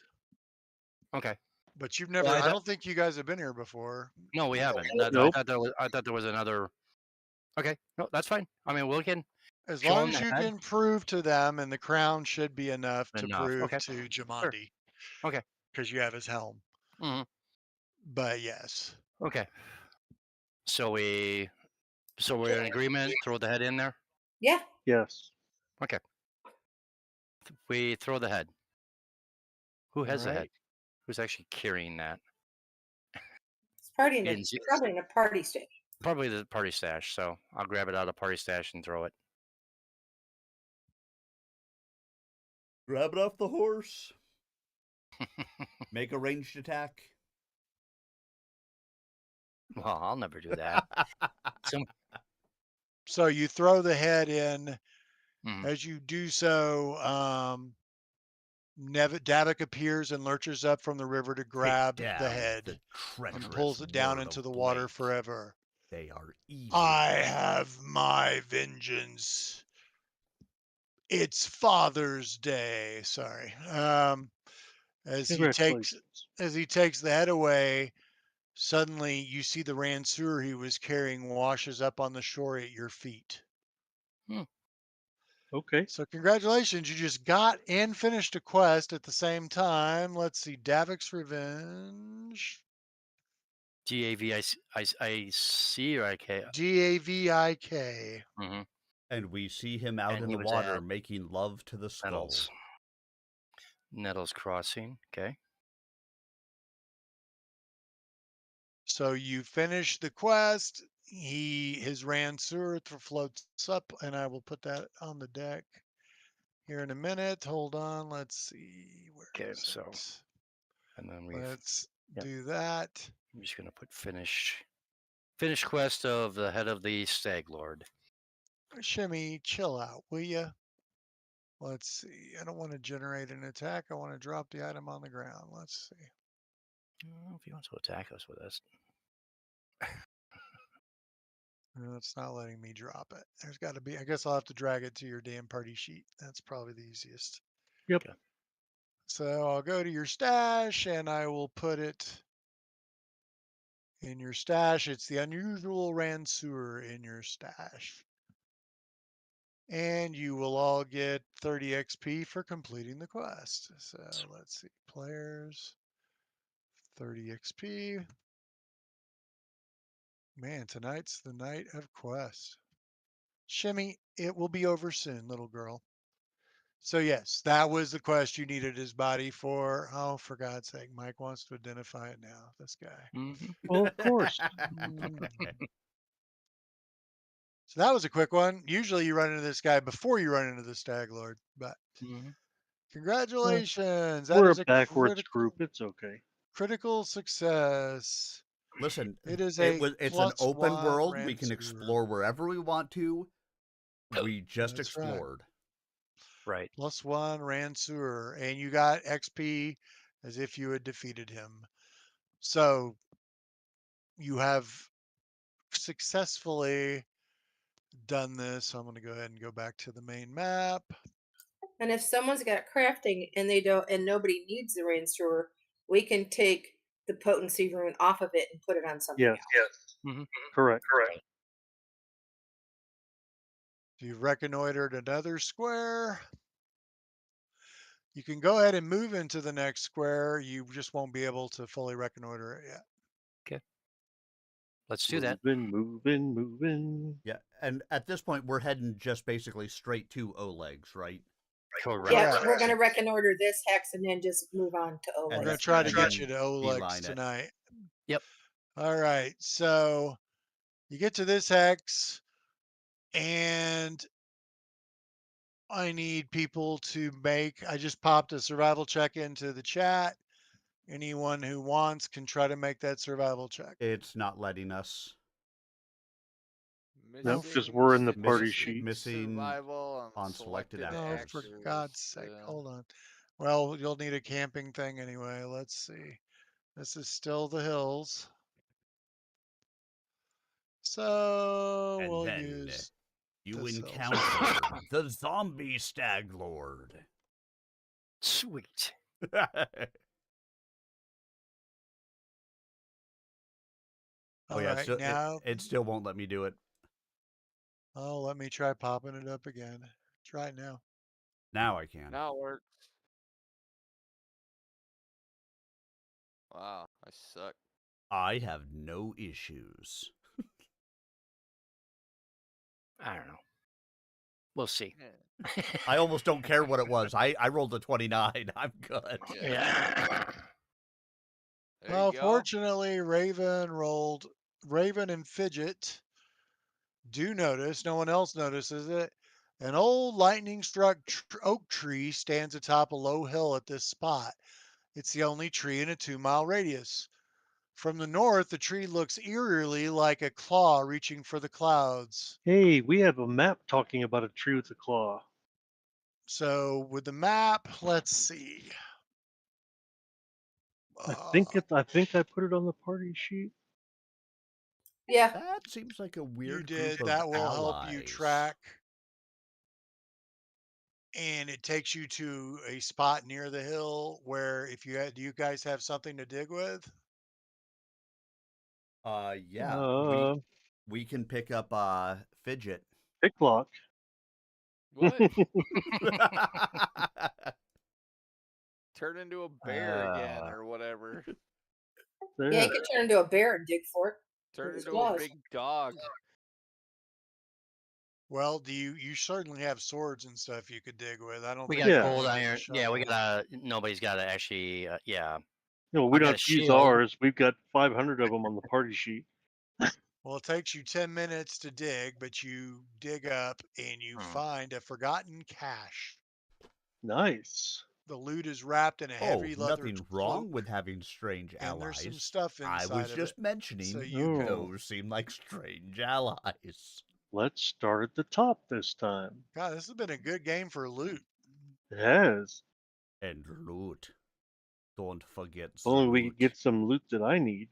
Okay. But you've never. Well, I don't think you guys have been here before. No, we haven't. Nope. I thought there was another. Okay, no, that's fine. I mean, we can As show long him as the you head. can prove to them, and the crown should be enough to Enough. prove Okay. to Sure. Jamandi, Okay. because you have his helm. hmm But yes, Okay. So we're in agreement. Throw the head in there. Yeah, Yes. Okay. We throw the head. Who has the head? Alright. Who's actually carrying that? it's party in You a, didn't see- probably in a party station. Probably the party stash. So I'll grab it out of party stash and throw it. Grab it off the horse. Make a ranged attack. Well, I'll never do that. So you throw the head in. Mhm. As you do so, Davik appears and lurches up from the river to grab Take the down head the treacherous and pulls it down Lord into of the water Blake. forever. They are evil. I have my vengeance. It's Father's Day. Sorry. As he takes the head away, suddenly you see the Ranseur he was carrying washes up on the shore at your feet. Okay. So congratulations, you just got and finished a quest at the same time. Let's see, Davik's Revenge. DAVIC or IK. Davik. Mhm. And we see him out And in he the was water at making love to the skull. Nettles. Nettles Crossing. Okay. So you finish the quest. His Ranseur floats up, and I will put that on the deck here in a minute. Hold on. Let's see. Where Okay. is So, it? and then Let's yep. do that. I'm just gonna put finish quest of the head of the Stag Lord. Shimmy, chill out, will you? Let's see. I don't want to generate an attack. I want to drop the item on the ground. Let's see. If he wants to attack us with this. No, it's not letting me drop it. There's got to be. I guess I'll have to drag it to your damn party sheet. That's probably the easiest. Yep. Okay. So I'll go to your stash and I will put it in your stash. It's the unusual Ranseur in your stash. And you will all get 30 XP for completing the quest. So let's see. Players, 30 XP. Man, tonight's the night of quest. Shimmy, it will be over soon, little girl. So yes, that was the quest you needed his body for. Oh, for God's sake, Mike wants to identify it now. This guy. Mhm. Well, of course. So that was a quick one. Usually you run into this guy before you run into the Stag Lord, but Mhm. congratulations. That We're a is a backwards group. It's okay. critical success. Listen, It is it's an open +1 world. We can Rancer. explore wherever we want to. We just That's right. explored. Right. +1 Rancer, and you got XP as if you had defeated him. So you have successfully done this. So I'm going to go ahead and go back to the main map. And if someone's got crafting and they don't, and nobody needs the rain store, we can take the potency rune off of it and put it on something Yes. else. Mhm. Correct. If you've reconnoitered another square, you can go ahead and move into the next square. You just won't be able to fully reconnoiter it yet. Let's do that. Moving. Yeah, and at this point, we're heading just basically straight to Oleg's, right? Correct. Yeah, Correct. we're going to reconnoiter this hex and then just move on to And We're Oleg. going to try to and get then you to Oleg's beeline it. tonight. Yep. All right. So you get to this hex, and I need people to make. I just popped a survival check into the chat. Anyone who wants can try to make that survival check. It's not letting us. No, Missing because we're in the party statistic sheet. Missing survival on selected Oh, actions. for axes, God's sake. yeah. Hold on. Well, you'll need a camping thing anyway. Let's see. This is still the hills. So And we'll then use you this hills. encounter the zombie stag lord. Sweet. Oh All yeah, right, so now it still won't let me do it. let me try popping it up again. Try it now. Now I can. Now it works. Wow, I suck. I have no issues. I don't know. We'll see. I almost don't care what it was. I rolled a 29. I'm good. Yeah. There Well, you go. fortunately, Raven and Fidget do notice. No one else notices it. An old lightning struck oak tree stands atop a low hill at this spot. It's the only tree in a 2-mile radius. From the north, the tree looks eerily like a claw reaching for the clouds. Hey, we have a map talking about a tree with a claw. So with the map, let's see. I think I put it on the party sheet. Yeah. That seems like a weird You did. group of That will allies. help you track. And it takes you to a spot near the hill where if you do you guys have something to dig with? Yeah. We can pick up Fidget. Pick lock. What? Turn into a bear again or whatever. There. Yeah, you can turn into a bear and dig for it. Turn his into a claws. big dog. Well, do you certainly have swords and stuff you could dig with. I don't We think got you Yeah. guys gold have a iron. Yeah, we shovel. got nobody's got to actually, yeah. No, we I got don't a use shield. ours. We've got 500 of them on the party sheet. Well, it takes you 10 minutes to dig, but you dig up and you find a forgotten cache. Nice. The loot is wrapped in a Oh, heavy leather nothing cloak, wrong with having strange and there's some allies. stuff I inside was of just it. mentioning So you can, those seem like strange allies. Let's start at the top this time. God, this has been a good game for loot. It has. And loot. Don't forget If the only we loot. could get some loot that I need.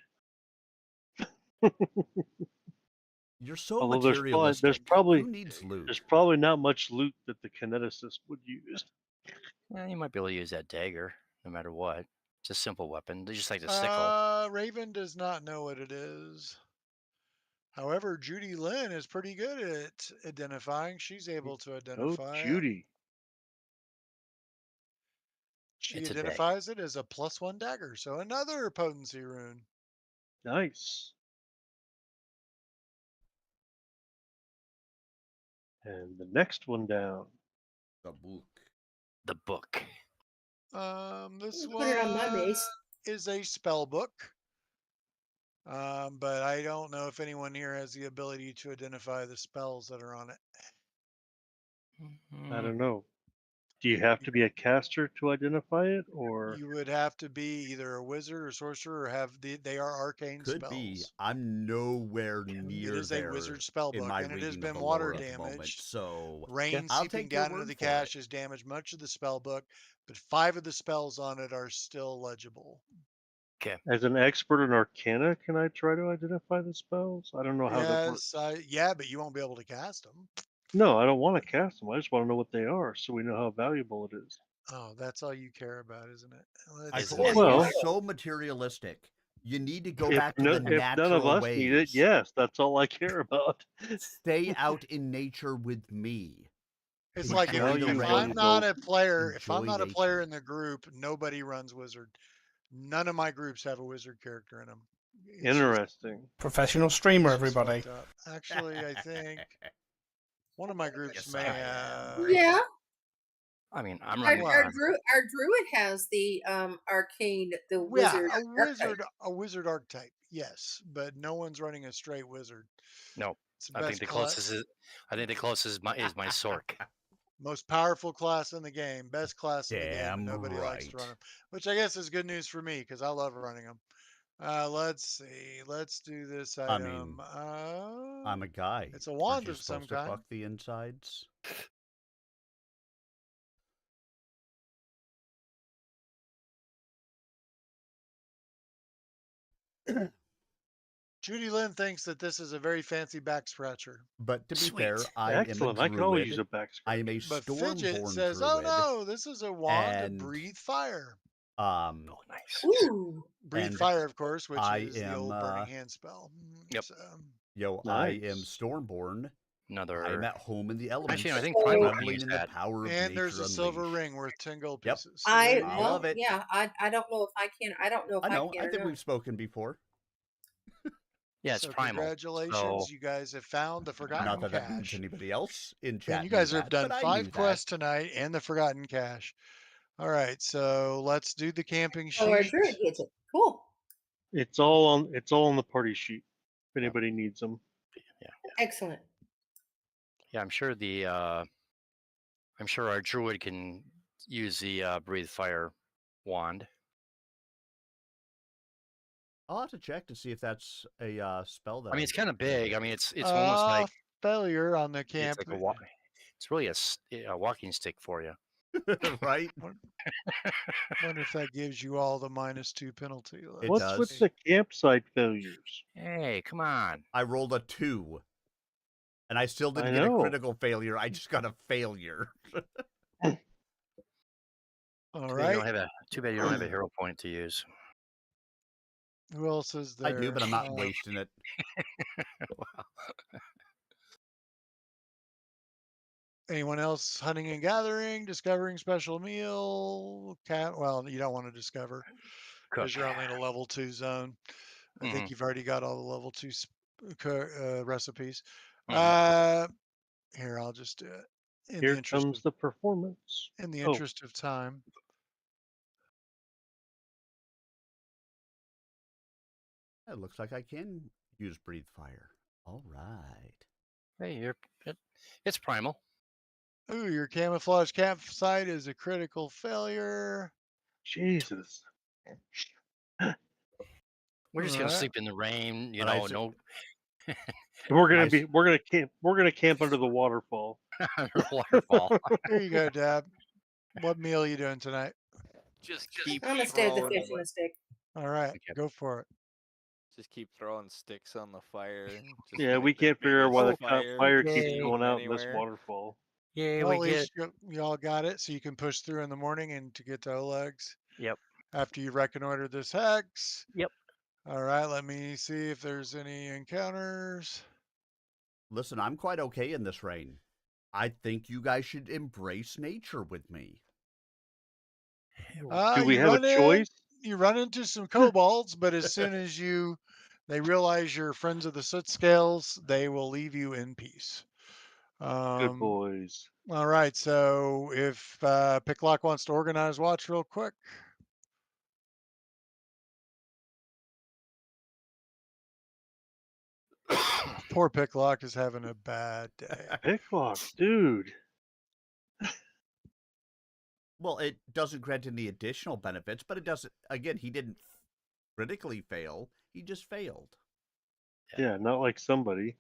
You're so Although materialistic. Who needs loot? there's probably not much loot that the kineticist would use. Yeah, you might be able to use that dagger no matter what. It's a simple weapon. They're just like the sickle. Raven does not know what it is. However, Judy Lynn is pretty good at identifying. She's able to Oh, identify it. Judy. She It's a dagger. identifies it as a +1 dagger. So another potency rune. Nice. And the next one down. The book. the book. This Put it on my one base. is a spell book. But I don't know if anyone here has the ability to identify the spells that are on it. I don't know. Do you have to be a caster to identify it, or You would have to be either a wizard or sorcerer or have they are arcane Could be. spells. I'm nowhere It near is a there wizard spell in book, my and it has reading of been the water lore at the moment. damaged. So Rain I'll seeping take your down into word the for cache it. has damaged much of the spell book, but 5 of the spells on it are still legible. as an expert in Arcana, can I try to identify the spells? I don't know how that works. Yeah, but you won't be able to cast them. No, I don't want to cast them. I just want to know what they are, so we know how valuable it is. Oh, that's all you care about, isn't it? I Isn't told it? you, Well- you're so materialistic. You need to go If, back to the if none natural of us ways. need it, yes, that's all I care about. Stay out in nature with me. It's like Now if you I'm one not vote. a player, if I'm Enjoy not a player nature. in the group, nobody runs wizard. None of my groups have a wizard character in them. Interesting. Professional streamer, everybody. Actually, I think one of my groups Yes, may I am. have. Yeah, I mean, I'm our, running. Wow. our druid has the arcane, the wizard. archetype. A wizard archetype, yes, but no one's running a straight wizard. No, It's the I think best the class, closest is. I think the closest is my Sork. most powerful class in the game, best class in the game, and Damn nobody likes to run right. them. Which I guess is good news for me because I love running them. Let's see. Let's do this I item. mean, I'm a guy. It's a Aren't wand you of some supposed to kind. fuck the insides? Judy Lynn thinks that this is a very fancy back scratcher. But to be Sweet. fair, I Excellent. am a I could always use druid. a back I am a But Fidget stormborn says, druid. "Oh no, this is a wand to and breathe fire. Oh, nice. Ooh, Breathe And fire, of course, which I is the am, old burning hand spell. Yep. So, I am Nice. stormborn. Another. I'm at home in the elements. Actually, I think Primal can reveling use in the that. power of and nature there's a silver unleashed. ring worth 10 gold Yep. pieces. So there you go. love it. Yeah, I don't know if I can. I don't know if I know. can I or think not. we've spoken before. Yeah, it's So primal. congratulations, So you guys have found the forgotten Not that that means cache. anybody else in chat. And you guys knew have that, done but I 5 knew quests tonight and the forgotten cache. All right, so let's do the camping Oh, our sheet. druid gets it. Cool. It's all on the party sheet. If anybody needs them. Excellent. yeah, I'm sure our druid can use the breathe fire wand. I'll have to check to see if that's a spell that. I mean, it's kind of big. I mean, it's almost Uh, like failure on the it's camp. like it's really a walking stick for you. right. Wonder if that gives you all the -2 penalty. It What's does. with the campsite failures? Hey, come on. I rolled a 2, and I still didn't I get a know. critical failure. I just got a failure. All Too bad, right. too bad you don't have a hero point to use. Who else is there? I do, but I'm not wasting it. Wow. Anyone else hunting and gathering, discovering special meal? Well, you don't want to discover because Cook. you're only in a level 2 zone. I Mhm. think you've already got all the level 2 recipes. Mhm. Here, I'll just do it in Here the interest comes of, the performance. in the Oh, interest of time. It looks like I can use breathe fire. All right. Hey, it's primal. Ooh, your camouflage campsite is a critical failure. Jesus. We're just gonna Alright. sleep in the rain. You But I know, s- no We're gonna Nice. we're gonna camp under the waterfall. waterfall. Here you go, Dab. What meal are you doing tonight? Just keep I'm gonna stay with the throwing, fish and the stick. All right, Okay. go for it. just keep throwing sticks on the fire. Just Yeah, make we the can't figure out why the biggest fire fire keeps Yay. going out in this anywhere. waterfall. Yay, Well, we at get least you all got it, so you can push through in the morning and to get to Oleg's. Yep. After you reconnoiter this hex. Yep. All right, let me see if there's any encounters. Listen, I'm quite okay in this rain. I think you guys should embrace nature with me. Do we You have a run choice? You run into some kobolds, but as soon as they realize you're friends of the soot scales, they will leave you in peace. Good boys. All right. So if Picklock wants to organize watch real quick. Poor Picklock is having a bad day. Picklock, dude. Well, it doesn't grant any additional benefits, but it doesn't. Again, he didn't critically fail. He just failed. Yeah, not like somebody.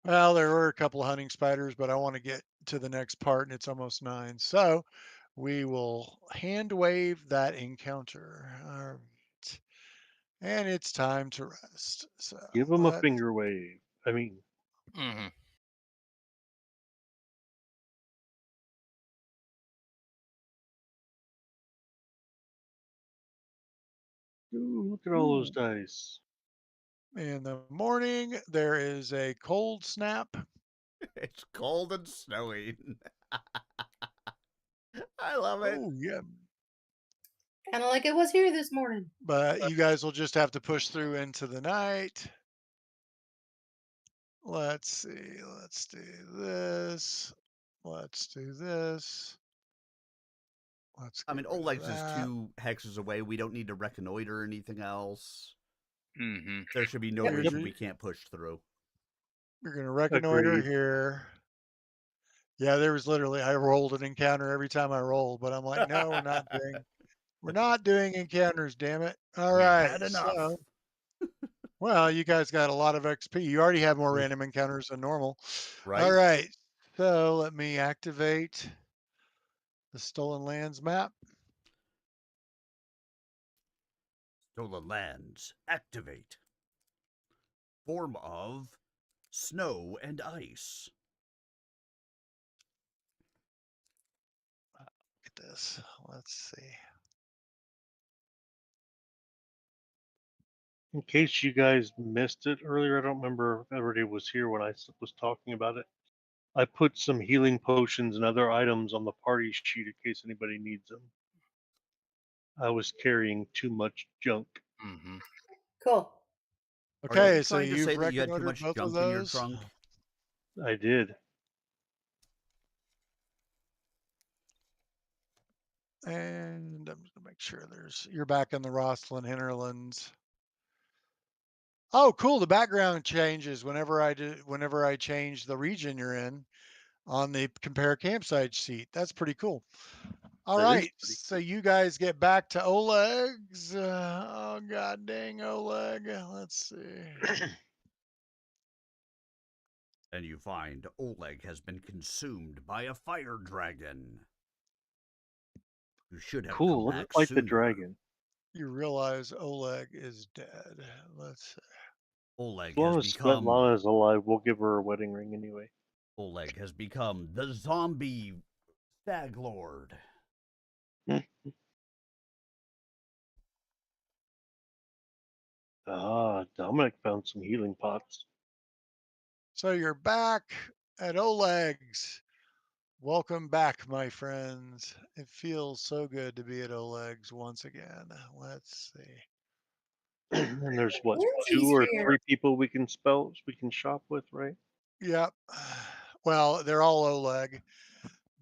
Well, there were a couple of hunting spiders, but I want to get to the next part, and it's almost 9. So we will hand wave that encounter. All right. And it's time to rest. So Give him a let's finger wave. I mean, Hmm. ooh, look at all those dice. in the morning, there is a cold snap. It's cold and snowing. I love it. Oh, yeah. Kind of like it was here this morning. But you guys will just have to push through into the night. Let's see. Let's do this. Let's do this. Let's I get mean, rid of Oleg's is that. 2 hexes away. We don't need to reconnoiter or anything else. Hmm. There should be no Yep. reason we can't push through. You're going to reconnoiter Agreed. here. Yeah, there was literally, I rolled an encounter every time I rolled, but I'm like, no, we're not doing encounters, damn it. All We've right. had enough. So, well, you guys got a lot of XP. You already have more Yeah. random encounters than normal. Right? All right. So let me activate the Stolen Lands map. Stolen lands. Activate. Form of snow and ice. Look at this. Let's see. In case you guys missed it earlier, I don't remember if everybody was here when I was talking about it. I put some healing potions and other items on the party sheet in case anybody needs them. I was carrying too much junk. Hmm. Cool. Are you Okay, so trying to you've say that you had too reconnoitered much both of junk in your those. trunk? I did. And I'm just gonna make sure you're back in the Rosslyn hinterlands. Oh, cool. The background changes whenever I change the region you're in on the compare campsite sheet. That's pretty cool. All That is right. pretty So you guys get back to Oleg's. Oh god dang Oleg. Let's see. And you find Oleg has been consumed by a fire dragon. You should have come cool. Let's back fight the sooner. dragon. You realize Oleg is dead. Let's see. As Oleg long has as become Svetlana is alive, we'll give her a wedding ring anyway. Oleg has become the zombie stag lord. Ah, Dominic found some healing pots. So you're back at Oleg's. Welcome back, my friends. It feels so good to be at Oleg's once again. Let's see. And there's what, Lindsay's 2 or here. 3 people we can shop with, right? Yep. Well, they're all Oleg,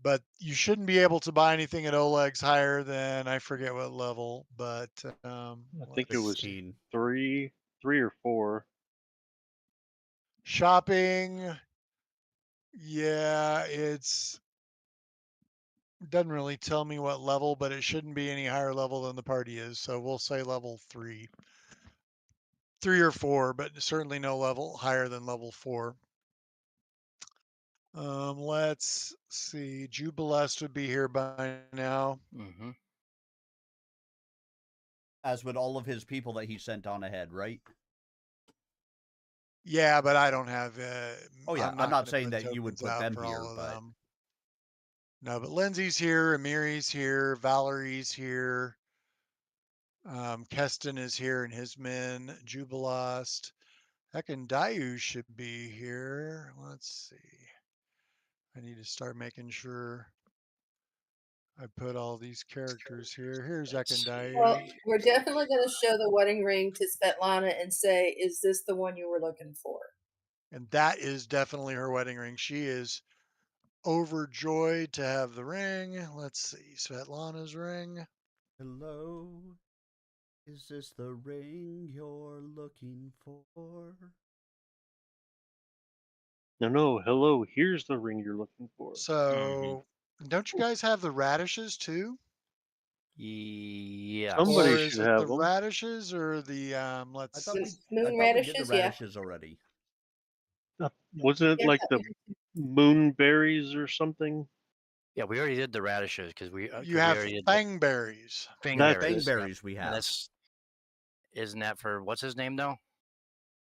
but you shouldn't be able to buy anything at Oleg's higher than I forget what level, but I think it let's was see. 16. 3 or 4. Shopping. Yeah, it's doesn't really tell me what level, but it shouldn't be any higher level than the party is. So we'll say level 3. 3 or 4, but certainly no level higher than level 4. Let's see. Jubilest would be here by now. Hmm. As would all of his people that he sent on ahead, right? Yeah, but I don't have. Oh yeah, I'm I'm not not going to saying put that you would tokens put out them for here, all of but them. No, but Lindsay's here. Valerie's here. Keston is here and his men. Jubilost. Heckin' Dayu should be here. Let's see. I need to start making sure I put all these characters here. Here's Let's see. Well, Ekandayu. we're definitely going to show the wedding ring to Svetlana and say, "Is this the one you were looking for?" And that is definitely her wedding ring. She is overjoyed to have the ring. Let's see, Svetlana's ring. Hello, is this the ring you're looking for? No, hello, here's the ring you're looking for. So, don't you guys have the radishes too? Yes. Somebody Or should is it the have them. radishes or the I let's thought we, see. I Moon thought we did the radishes, yeah. radishes already. Wasn't it Yeah, like the moonberries or something? Yeah, we already did the radishes because we You have already did the fangberries. That's fangberries. it. Fangberries we And have. that's isn't that for what's his name though?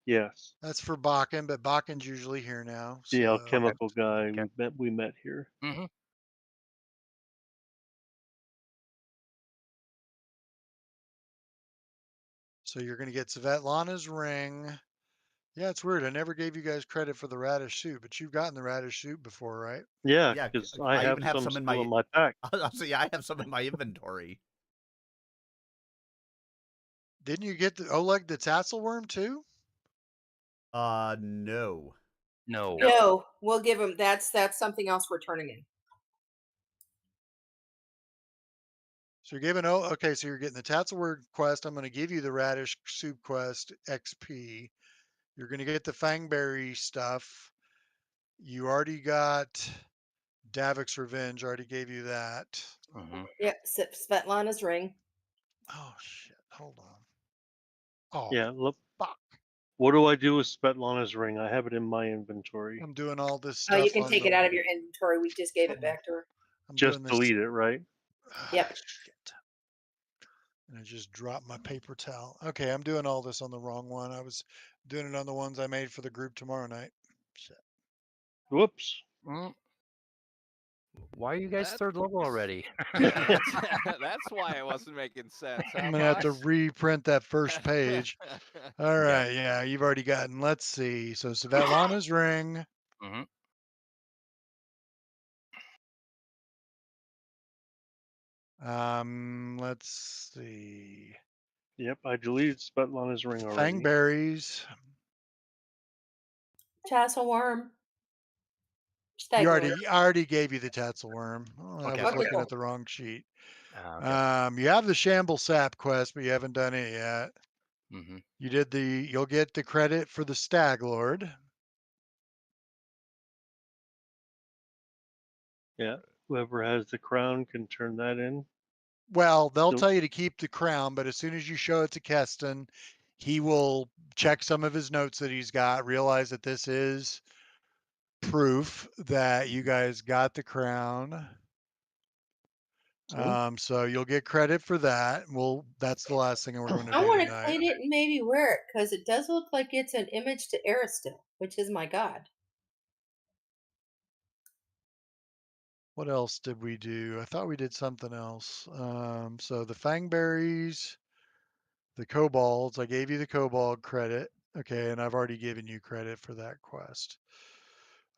Yes. That's for Bakken, but Bakken's usually here now. The So alchemical guy Okay. we met here. Mm-hmm. you're gonna get Svetlana's ring. Yeah, it's weird. I never gave you guys credit for the radish soup, but you've gotten the radish soup before, right? Yeah, Yeah, because I I have even have some some in still my. in my pack. So yeah, I have some in my inventory. Didn't you get the Oleg the tassel worm too? No. No. No, we'll give him. That's something else we're turning in. So you're giving okay, so you're getting the Tatzelword quest. I'm going to give you the radish soup quest XP. You're going to get the Fangberry stuff. You already got Davik's Revenge. Already gave you that. Mm-hmm. Yep, Svetlana's ring. Oh shit! Hold on. Oh Yeah, look. fuck! What do I do with Svetlana's ring? I have it in my inventory. I'm doing all this Oh, you stuff can on take the. it out of your inventory. We just gave it Hold on. back to her. I'm Just doing this. delete it, right? Yep. Shit. And I just dropped my paper towel. Okay, I'm doing all this on the wrong one. I was doing it on the ones I made for the group tomorrow night. Shit. Whoops. Why are you guys That- third level already? That's why it wasn't making sense. Huh, I'm gonna have to boss? reprint that first page. All right, yeah, you've already gotten. Let's see. So Svetlana's ring. Mm-hmm. Let's see. Yep, I deleted Svetlana's ring already. Fangberries. Tassel worm. You Stagler. I already gave you the Tatzel worm. Oh, I Okay, was okay, looking cool. at the wrong sheet. Okay. You have the Shamble Sap quest, but you haven't done it yet. Mm-hmm. You did you'll get the credit for the Stag Lord. Yeah, whoever has the crown can turn that in. Well, they'll So- tell you to keep the crown, but as soon as you show it to Keston, he will check some of his notes that he's got, realize that this is proof that you guys got the crown. So you'll get credit for that. Well, that's the last thing we're going to I do want to tonight. clean it and maybe wear it because it does look like it's an image to Aristil, which is my god. What else did we do? I thought we did something else. So the Fangberries, the Kobolds, I gave you the Kobold credit. Okay, and I've already given you credit for that quest.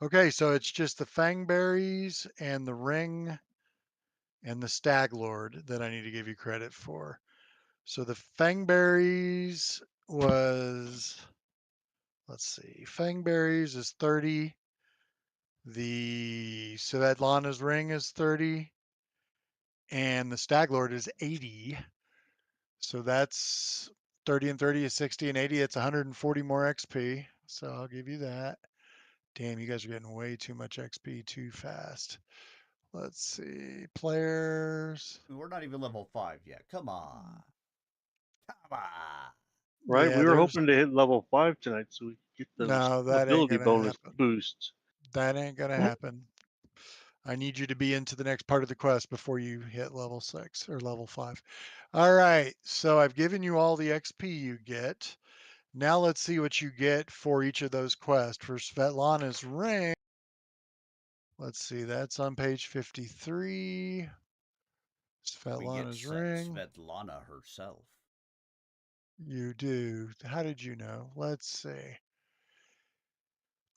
Okay, so it's just the Fangberries and the Ring and the Stag Lord that I need to give you credit for. So the Fangberries was, let's see, Fangberries is 30. The Svetlana's Ring is 30. And the Stag Lord is 80. So that's 30 and 30 is 60 and 80. It's 140 more XP. So I'll give you that. Damn, you guys are getting way too much XP too fast. Let's see. Players. We're not even level 5 yet. Come on. Come on. right, Yeah, we were there's hoping to hit level 5 tonight so we could get those no, that ain't ability gonna bonus happen. boosts. That ain't gonna happen. I need you to be into the next part of the quest before you hit level 6 or level 5. All right, so I've given you all the XP you get. Now let's see what you get for each of those quests. For Svetlana's ring, let's see, that's on page 53. We get Svetlana's ring. Svetlana herself. You do. How did you know? Let's see.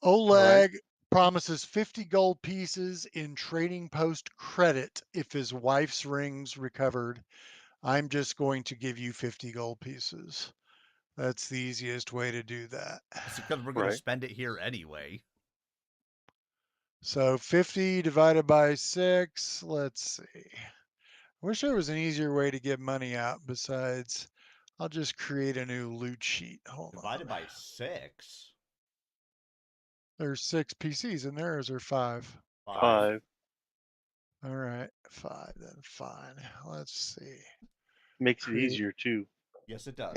All right. Oleg promises 50 gold pieces in trading post credit if his wife's ring's recovered. I'm just going to give you 50 gold pieces. That's the easiest way to do that. It's because we're going to Right. spend it here anyway. So 50 divided by 6. Let's see. I wish there was an easier way to get money out besides I'll just create a new loot sheet. Hold Divided on. by 6. There's 6 PCs in there, or is there 5? 5 All right, 5 then. Fine. Let's see. makes it Create easier too. Yes, it does.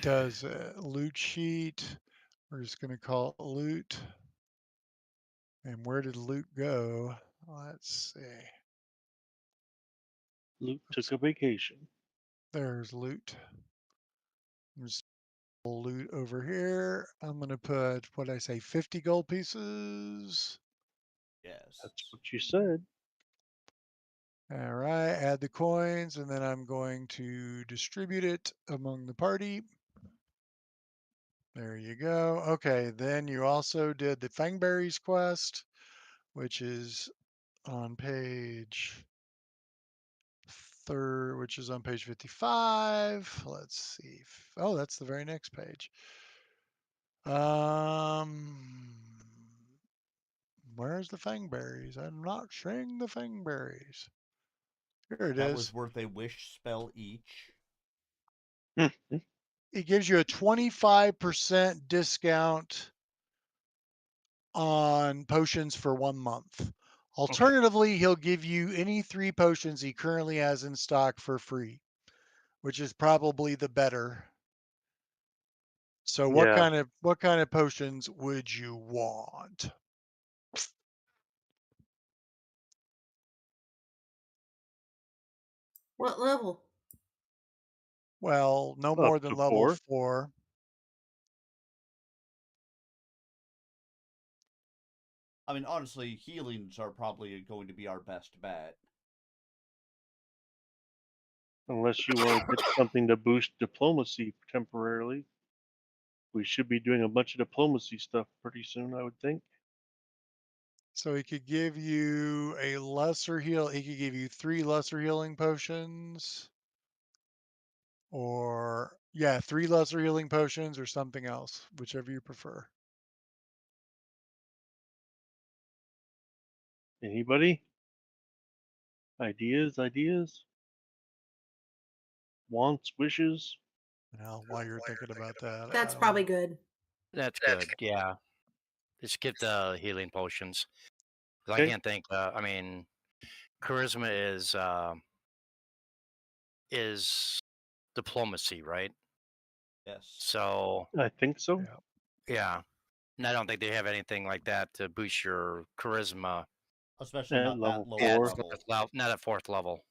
does a loot sheet. We're just going to call it loot. And where did loot go? Let's see. Luke took a vacation. There's loot. There's loot over here. I'm going to put, what did I say, 50 gold pieces. Yes. That's what you said. All right, add the coins, and then I'm going to distribute it among the party. There you go. Okay, then you also did the Fangberries quest, which is on page which is on page 55. Let's see. Oh, that's the very next page. Where's the Fangberries? I'm not seeing the Fangberries. Here it That is. was worth a wish spell each. It gives you a 25% discount on potions for 1 month. Alternatively, he'll give you any 3 potions he currently has in stock for free, which is probably the better. So what Yeah. kind of potions would you want? What level? Well, no Up more than to level 4. 4. I mean, honestly, healings are probably going to be our best bet. Unless you want to get something to boost diplomacy temporarily. We should be doing a bunch of diplomacy stuff pretty soon, I would think. So he could give you a lesser heal. He could give you 3 lesser healing potions. Or, yeah, 3 lesser healing potions or something else, whichever you prefer. Anybody? Ideas? Wants, wishes? Now, while you're thinking about that, That's probably good. That's good. Yeah. Just skip the healing potions. 'Cause I Okay. can't think. I mean, charisma is diplomacy, right? Yes. So I think so. Yeah. yeah, and I don't think they have anything like that to boost your charisma. Especially At not level that low At 4. level. not at 4th level.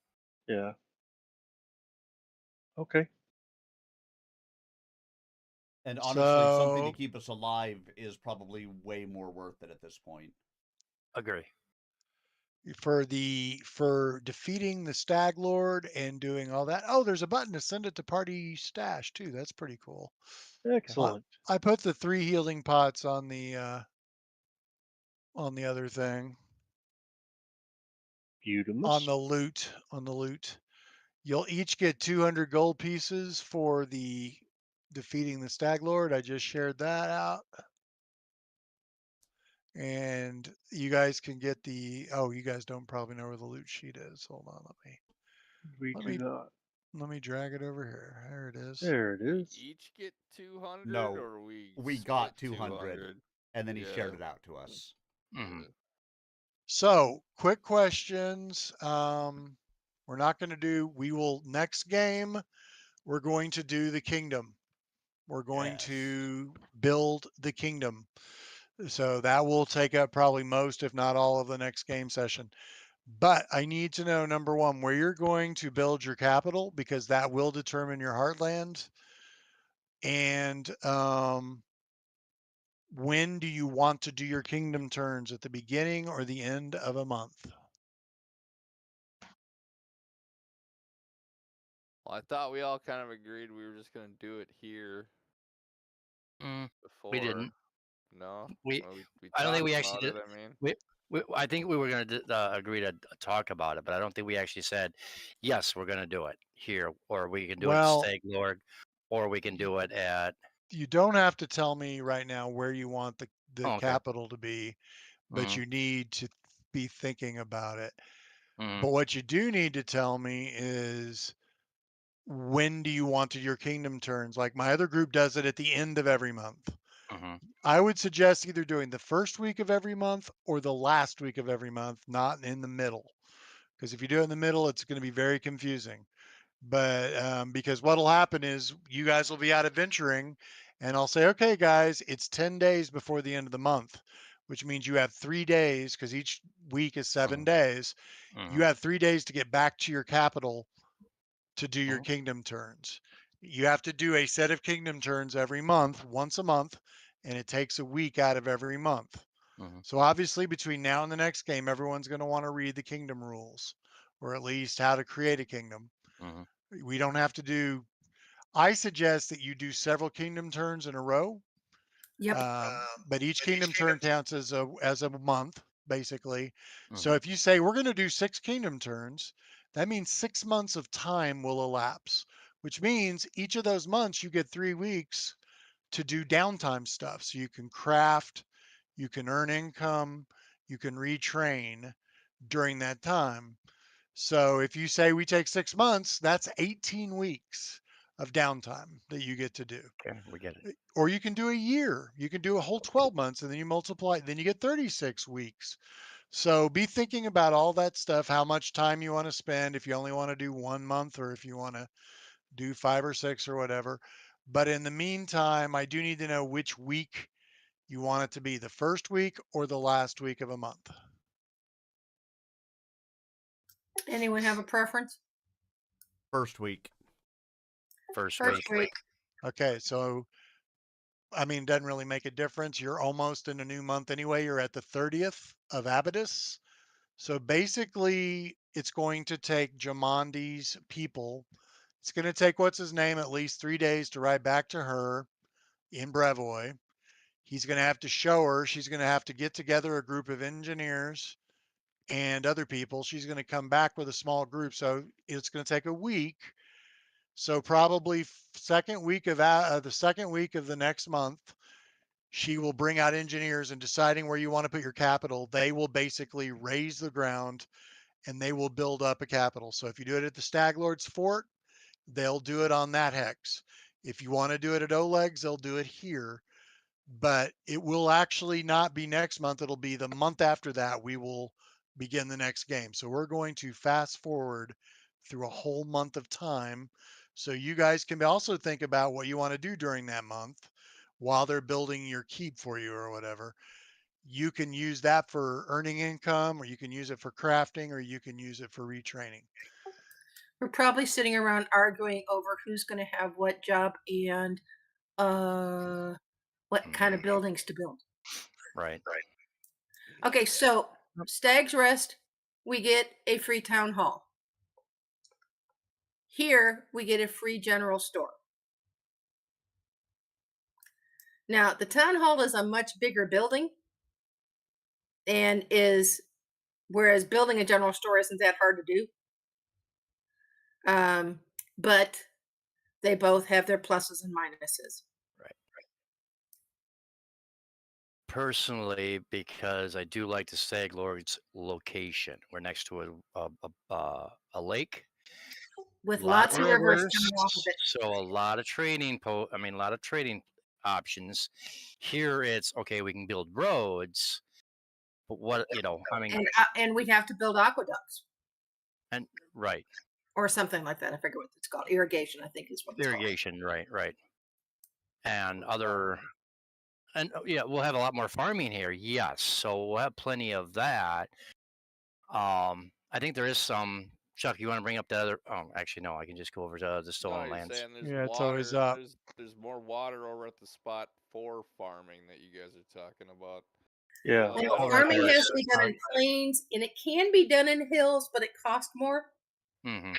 Yeah. Okay. And honestly, something to So keep us alive is probably way more worth it at this point. Agree. for defeating the Stag Lord and doing all that. Oh, there's a button to send it to party stash too. That's pretty cool. Excellent. I put the 3 healing pots on the other thing. On the loot. You'll each get 200 gold pieces for the defeating the Stag Lord. I just shared that out. And you guys can get you guys don't probably know where the loot sheet is. Hold on, We let do me not. let me drag it over here. There it is. There it is. Each get 200, No, or we split got 200, and then he shared Yeah. it out to us. Hmm. So, quick questions. We're not going to do, we will, next game, we're going to do the kingdom. We're going Yes. to build the kingdom. So that will take up probably most, if not all, of the next game session. But I need to know, number one, where you're going to build your capital, because that will determine your heartland. And when do you want to do your kingdom turns, at the beginning or the end of a month? Well, I thought we all kind of agreed we were just gonna do it here before. We didn't. No, We Well, we I don't think talked we actually about did. it. I mean, I think we were going to agree to talk about it, but I don't think we actually said yes. We're going to do it here, or we can do it Well, Stag Lord. or we can do it at. You don't have to tell me right now where you want the Oh, okay. capital to be, but Mhm. you need to be thinking about it. Mhm. But what you do need to tell me is when do you want your kingdom turns? Like my other group does it at the end of every month. Mhm. I would suggest either doing the first week of every month or the last week of every month, not in the middle. Because if you do it in the middle, it's going to be very confusing. But because what'll happen is you guys will be out adventuring, and I'll say, okay, guys, it's 10 days before the end of the month, which means you have 3 days because each week is 7 days. You Mhm. have 3 days to get back to your capital to do your Mhm. kingdom turns. You have to do a set of kingdom turns every month, once a month, and it takes a week out of every month. Mhm. So obviously between now and the next game, everyone's going to want to read the kingdom rules, or at least how to create a kingdom. Mhm. We don't have to do, I suggest that you do several kingdom turns in a row. Yep. But each kingdom turn counts as a month, basically. So Mhm. if you say we're going to do 6 kingdom turns, that means 6 months of time will elapse, which means each of those months you get 3 weeks to do downtime stuff. So you can craft, you can earn income, you can retrain during that time. So if you say we take 6 months, that's 18 weeks of downtime that you get to do. Okay, we get it. Or you can do a year. You can do a whole 12 months and then you multiply, then you get 36 weeks. So be thinking about all that stuff, how much time you want to spend, if you only want to do 1 month or if you want to do 5 or 6 or whatever. But in the meantime, I do need to know which week you want it to be, the first week or the last week of a month. Anyone have a preference? First week. First First week. week. Okay, so I mean, it doesn't really make a difference. You're almost in a new month anyway. You're at the 30th of Abydos. So basically, it's going to take Jamondi's people. It's going to take what's his name at least 3 days to ride back to her in Brevoy. He's going to have to show her. She's going to have to get together a group of engineers and other people. She's going to come back with a small group. So it's going to take a week. So probably the second week of the next month, she will bring out engineers and deciding where you want to put your capital. They will basically raise the ground and they will build up a capital. So if you do it at the Stag Lord's Fort, they'll do it on that hex. If you want to do it at Oleg's, they'll do it here. But it will actually not be next month. It'll be the month after that. We will begin the next game. So we're going to fast forward through a whole month of time. So you guys can also think about what you want to do during that month while they're building your keep for you or whatever. You can use that for earning income, or you can use it for crafting, or you can use it for retraining. We're probably sitting around arguing over who's going to have what job and what kind of buildings to build. Right. Okay, so Stag's Rest, we get a free town hall. Here, we get a free general store. Now, the town hall is a much bigger building and whereas building a general store isn't that hard to do. But they both have their pluses and minuses. Right. Personally, because I do like the Stag Lord's location. We're next to a lake With lot lots of rivers rivers, coming off of it. so a lot of trading a lot of trading options. Here it's okay, we can build roads, but what, I mean, And we'd have to build aqueducts and right, or something like that. I forget what it's called. Irrigation, I think is what it's called. irrigation, right. And yeah, we'll have a lot more farming here, yes. So we'll have plenty of that. I think there is some. Chuck, you want to bring up the other? Oh, actually, no. I can just go over to the No, stolen you're lands. saying there's Yeah, it's water. always up. There's more water over at the spot for farming that you guys are talking about. Yeah. And Oh, right farming there. has to be done in plains, and it can be done in hills, but it costs more. Mm-hmm.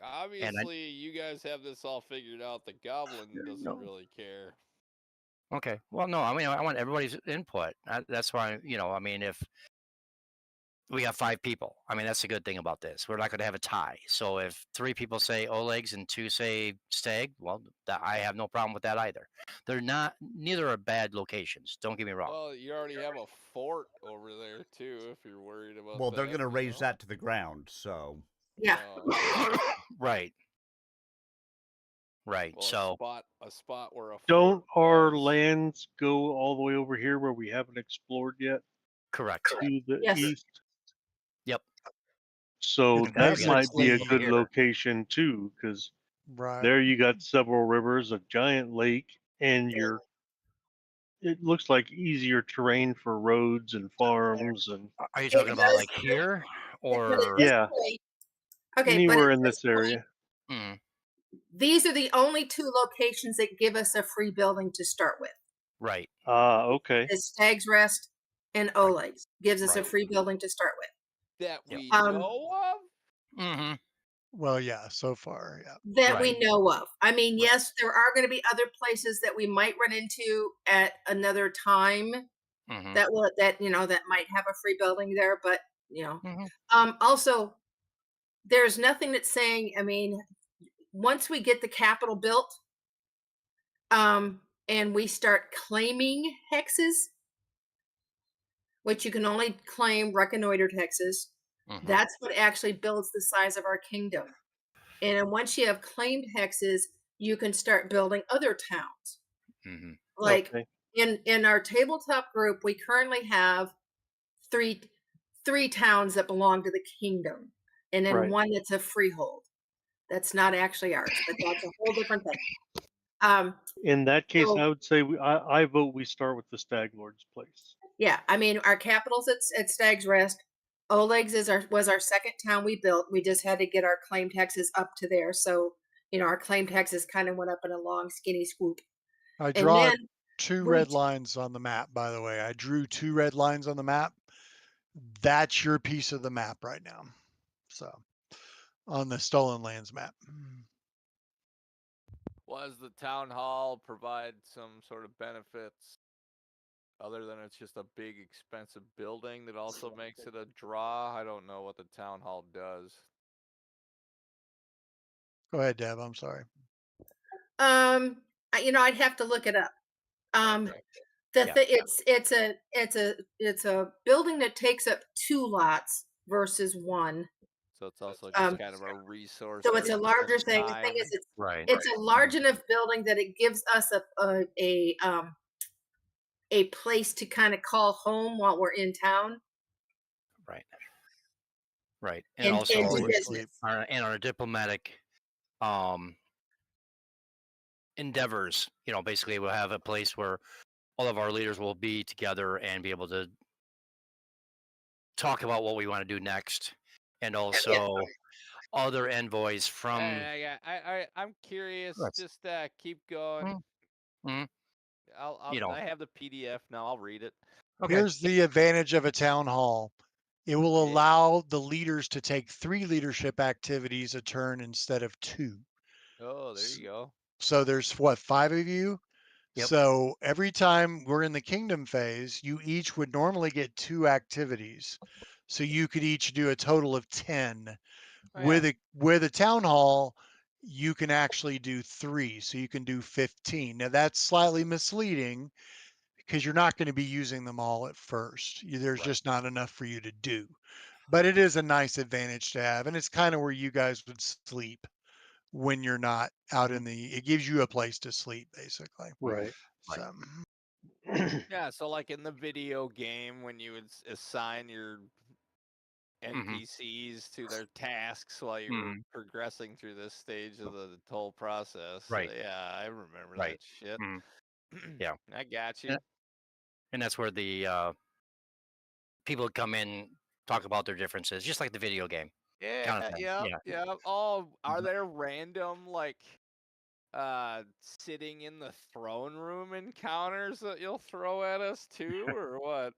Obviously, you guys have this all figured out. The goblin doesn't really care. Okay. Well, no. I mean, I want everybody's input. That's why. I mean, if we got 5 people. I mean, that's a good thing about this. We're not going to have a tie. So if 3 people say Oleg's and 2 say Stag, well, I have no problem with that either. They're not. Neither are bad locations. Don't get me wrong. Well, you already have a fort over there too. If you're worried about Well, that, they're going to you raise know? that to the ground, so. Yeah. Right. Right. Well, So a spot where a Don't fort our was. lands go all the way over here where we haven't explored yet correct. to the Yes. east? Yep. So In fact, that we got might be a over Technically, good here. location too, because right. there you got several rivers, a giant lake, and it looks like easier terrain for roads and farms and Are you It talking about does, like here but at or? this yeah, point, okay, but anywhere at in this this area. point, Mm, these are the only 2 locations that give us a free building to start with. right. Okay. Is Stag's Rest and Oleg's gives us a Right. free building to start with. That Yep. we Um, know of? Mm-hmm. Well, yeah, so far, yeah. That Right. we know of. I mean, Right. yes, there are going to be other places that we might run into at another time Mm-hmm. that might have a free building there, but Mm-hmm. also there's nothing that's saying. I mean, once we get the capital built, and we start claiming hexes, which you can only claim reconnoitered hexes, Mm-hmm. that's what actually builds the size of our kingdom. And then once you have claimed hexes, you can start building other towns. Mm-hmm. Like Okay. in our tabletop group, we currently have three towns that belong to the kingdom, and then Right. one that's a freehold. That's not actually ours, but that's a whole different thing. Um, In that case, so I would say I vote we start with the Stag Lord's place. yeah, I mean our capital's at Stag's Rest. Oleg's was our second town we built. We just had to get our claimed hexes up to there. So, our claimed hexes kind of went up in a long, skinny swoop. I And draw then 2 we red lines on the map, by the way. I drew 2 red lines on the map. That's your piece of the map right now. So, on the Stolen Lands map. Was the town hall provide some sort of benefits other than it's just a big expensive building that also makes it a draw? I don't know what the town hall does. Go ahead, Deb. I'm sorry. I'd have to look it up. Okay. Yeah. It's a building that takes up 2 lots versus 1. So it's also just kind of a resource. So for it's a you to larger spend thing. The thing time. is, Right. it's a large enough building that it gives us a place to kind of call home while we're in town. Right. Right. And And also do Always business. sleep. our diplomatic endeavors. Basically we'll have a place where all of our leaders will be together and be able to talk about what we want to do next, and also other envoys from. I'm curious. Yes. Just keep going. Mhm. I have the PDF now. I'll read it. Okay. Here's the advantage of a town hall. It will Yeah. allow the leaders to take 3 leadership activities a turn instead of 2. Oh, there you go. So there's what, 5 of you? Yep. So every time we're in the kingdom phase, you each would normally get 2 activities. So you could each do a total of 10. Oh, With a town hall, you can actually do 3. So you can do 15. Now that's slightly misleading because you're not going to be using them all at first. There's Right. just not enough for you to do. But it is a nice advantage to have, and it's kind of where you guys would sleep when you're not out in the. It gives you a place to sleep, basically. Right. So, Yeah. So like in the video game, when you would assign your NPCs to their tasks while you were progressing through this stage of the whole process. Right. Yeah, I remember Right. that shit. Yeah. I got you. And that's where the people would come in, talk about their differences, just like the video game. Yeah, Kind of thing. yeah. Oh, are there random like sitting in the throne room encounters that you'll throw at us too, or what?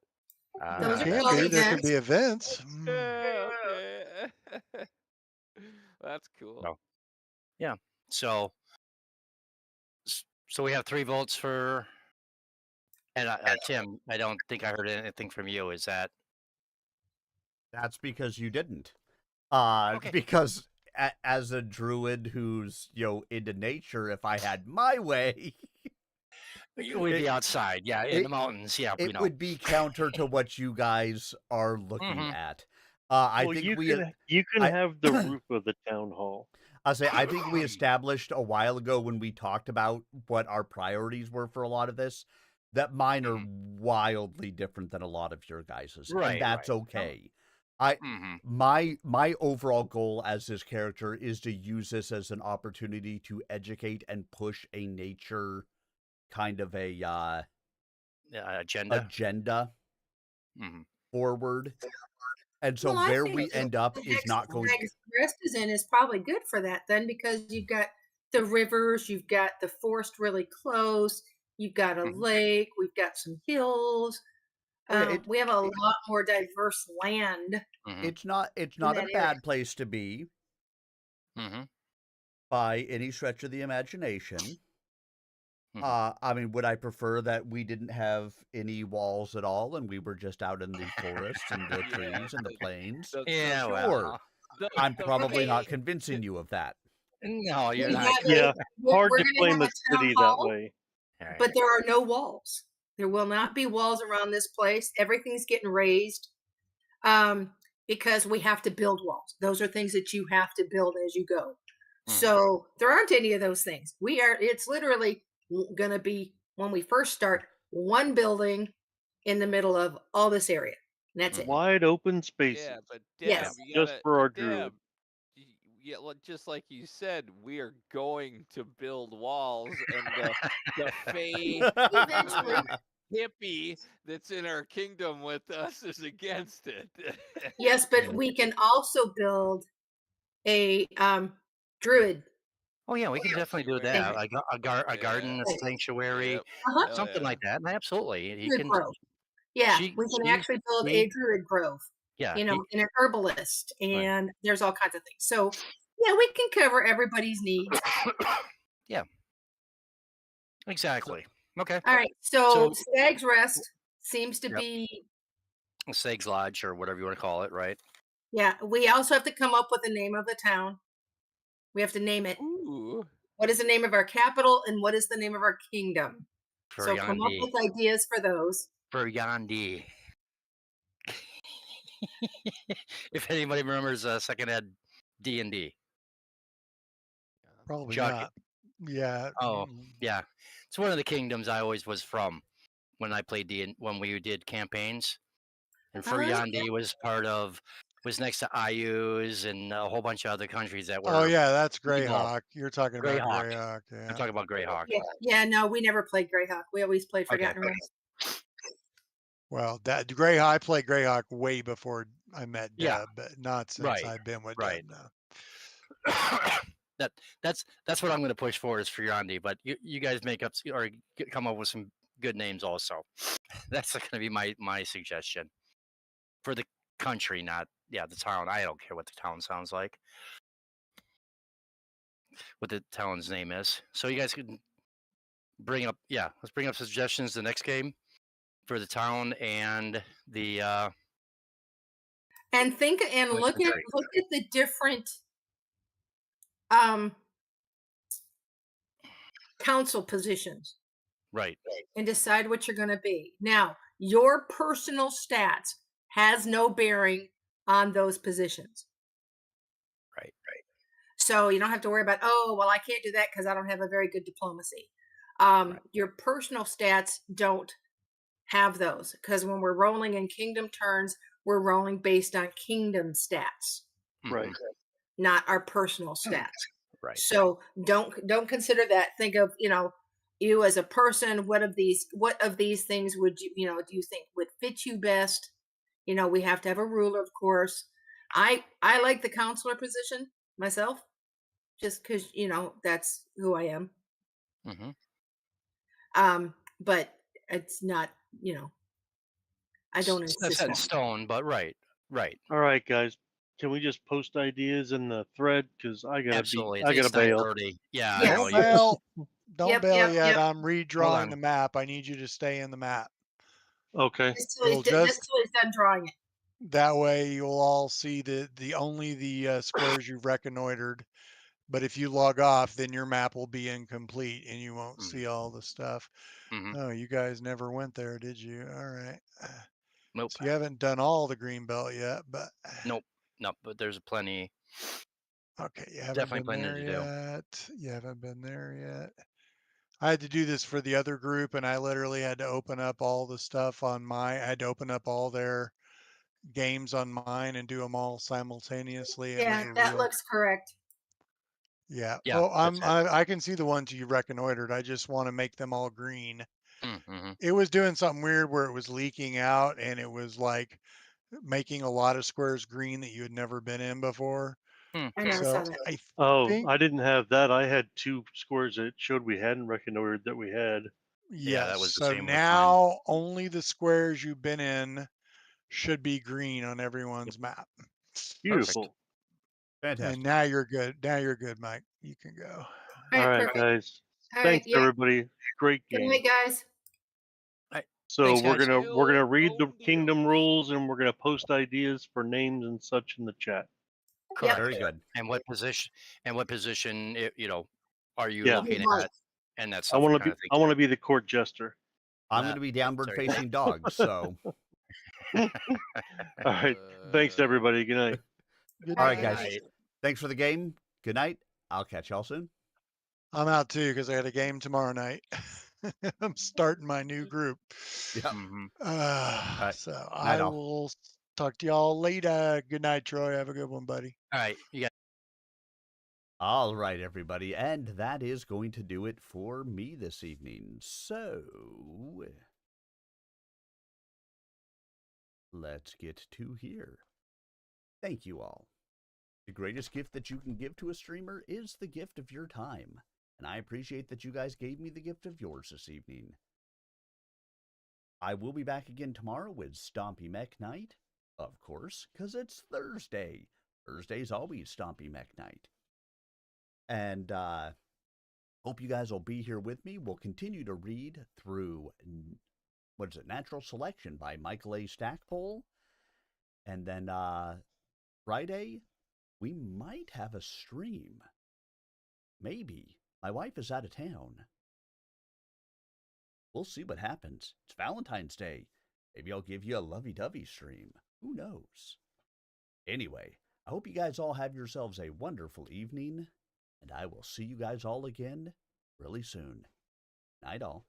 Those there are can called be. There can events. be events. Yeah, okay. That's cool. No. Yeah. So we have 3 votes for. And Tim, I don't think I heard anything from you. Is that That's because you didn't. Okay. Because as a druid who's into nature, if I had my way, We'd be outside, yeah, in the mountains. Yeah, we it know. would be counter to what you guys are looking Mhm. at. I Well, think you can have the roof of the town hall. I think we established a while ago when we talked about what our priorities were for a lot of this, that mine are wildly different than a lot of your guys's, Right, and that's right. okay. Mhm. My overall goal as this character is to use this as an opportunity to educate and push a nature kind of a Agenda. Mhm. forward. And so Well, I where think we end up the is not going Hex's Rest is in is probably good for that then, because you've got the rivers, you've got the forest really close, you've got a Mhm. lake, we've got some hills. We have a lot more diverse land Mhm. it's not in a that area. bad place to be Mhm. by any stretch of the imagination. Mhm. I mean, would I prefer that we didn't have any walls at all and we were just out in the forests and the Yeah. trees and the plains? Yeah, Sure. well, I'm probably Okay. not convincing you of that. no, you're We not. have Yeah, hard we're to going to claim have a a town city that hall, way. All right. but there are no walls. There will not be walls around this place. Everything's getting raised, because we have to build walls. Those are things that you have to build as you go. Mhm. So there aren't any of those things. It's literally going to be, when we first start, one building in the middle of all this area. And that's it. Wide open spaces. Yeah, but Deb, Yes. you Just gotta, for our Deb, druid. yeah, just like you said, we are going to build walls, and the Fey Eventually. hippie that's in our kingdom with us is against it. Yes, but we can also build a druid. Oh yeah, we can definitely do that. A garden, a Yeah. sanctuary, Yep. Uh-huh. Oh, something yeah. like that. Absolutely, he Druid can. grove. Yeah, She, we can she, actually build he, a druid grove, yeah, and he, an herbalist, right. and there's all kinds of things. So yeah, we can cover everybody's needs. Yeah, exactly. Okay, All right. So So- Stag's Rest seems to Yep. be, Sag's Lodge or whatever you want to call it, right? yeah. We also have to come up with the name of the town. We have to name it. Ooh. What is the name of our capital, and what is the name of our kingdom? For So come up Yandi. with ideas for those. For Yandi. If anybody remembers second ed D&D. Probably Chuck. not. Yeah. Oh, yeah. It's one of the kingdoms I always was from when I played when we did campaigns. And for Yandi was next to Ayus and a whole bunch of other countries that were. Oh yeah, that's evil. Greyhawk. You're talking about Greyhawk. Greyhawk. I'm Yeah. talking about Greyhawk. Yeah. No, we never played Greyhawk. We always played Forgotten Realms. Well, that Greyhawk. I played Greyhawk way before I met Deb, Yeah. but not since Right. I've been with Right. Deb now. That's what I'm going to push for is for Yandi, but you guys make up or come up with some good names also. That's going to be my suggestion for the country, not the town. I don't care what the town sounds like, what the town's name is. So you guys can bring up let's bring up suggestions the next game for the town and the And think and look at the different council positions. Right. And decide what you're going to be. Now, your personal stats has no bearing on those positions. Right. So you don't have to worry about, oh, well, I can't do that because I don't have a very good diplomacy. Your personal stats don't have those, because when we're rolling in kingdom turns, we're rolling based on kingdom stats, Right. not our personal stats. Right. So don't consider that. Think of, you as a person, what of these things would you, do you think would fit you best? We have to have a ruler, of course. I like the counselor position myself, just because, that's who I am. But it's not, I don't insist That's set in on it. stone, but right. All right, guys. Can we just post ideas in the thread? Because I gotta Absolutely. I gotta It's bail. 9:30. Yeah, Yes. I know Don't you. bail. Don't Yep, bail yep, yet. yep. I'm redrawing on. the map. I need you to stay in the map. Okay. Just till he's done drawing it. That way you'll all see the only the squares you've reconnoitered. But if you log off, then your map will be incomplete and you won't see all the stuff. Mm-hmm. Oh, you guys never went there, did you? All right. Nope. So you haven't done all the green belt yet, but Nope. Nope. But there's plenty. okay, you haven't Definitely been plenty there to do. yet. You haven't been there yet. I had to do this for the other group, and I literally had to open up all the stuff on I had to open up all their games on mine and do them all simultaneously. It was Yeah, a that real, looks correct. yeah. Yeah, Oh, that's it. I can see the ones you reconnoitered. I just want to make them all green. Mm-hmm. It was doing something weird where it was leaking out, and it was like making a lot of squares green that you had never been in before. I never So saw that. I Oh, think I didn't have that. I had 2 squares that showed we hadn't reconnoitered that we had. Yeah, that yes. was the So same with mine. now only the squares you've been in should be green on everyone's map. Beautiful. And Fantastic. now you're good. Now you're good, Mike. You can go. All All right, right, perfect. guys. All right, Thanks yeah. everybody. Great Good game. night, guys. So Thanks, we're guys. gonna read the Done deal. kingdom rules and we're gonna post ideas for names and such in the chat. Yep. Very good. And what position? Are you Yeah. looking Right. at? And that I stuff want kind of thing. I want to be the court jester. I'm going to be downward sorry. facing dogs, so. All right. Thanks everybody. Good night. Good All right, night. guys. Night. Thanks for the game. Good night. I'll catch y'all soon. I'm out too because I got a game tomorrow night. I'm starting my new group. Yep. Mm-hmm. right. So Night I all. will talk to y'all later. Good night, Troy. Have a good one, buddy. All right. You got. All right, everybody. And that is going to do it for me this evening. So, let's get to here. Thank you all. The greatest gift that you can give to a streamer is the gift of your time. And I appreciate that you guys gave me the gift of yours this evening. I will be back again tomorrow with Stompy Mech Night, of course, because it's Thursday. Thursday's always Stompy Mech Night. And hope you guys will be here with me. We'll continue to read through, Natural Selection by Michael A. Stackpole. And then Friday, we might have a stream. Maybe. My wife is out of town. We'll see what happens. It's Valentine's Day. Maybe I'll give you a lovey-dovey stream. Who knows? Anyway, I hope you guys all have yourselves a wonderful evening, and I will see you guys all again really soon. Night all.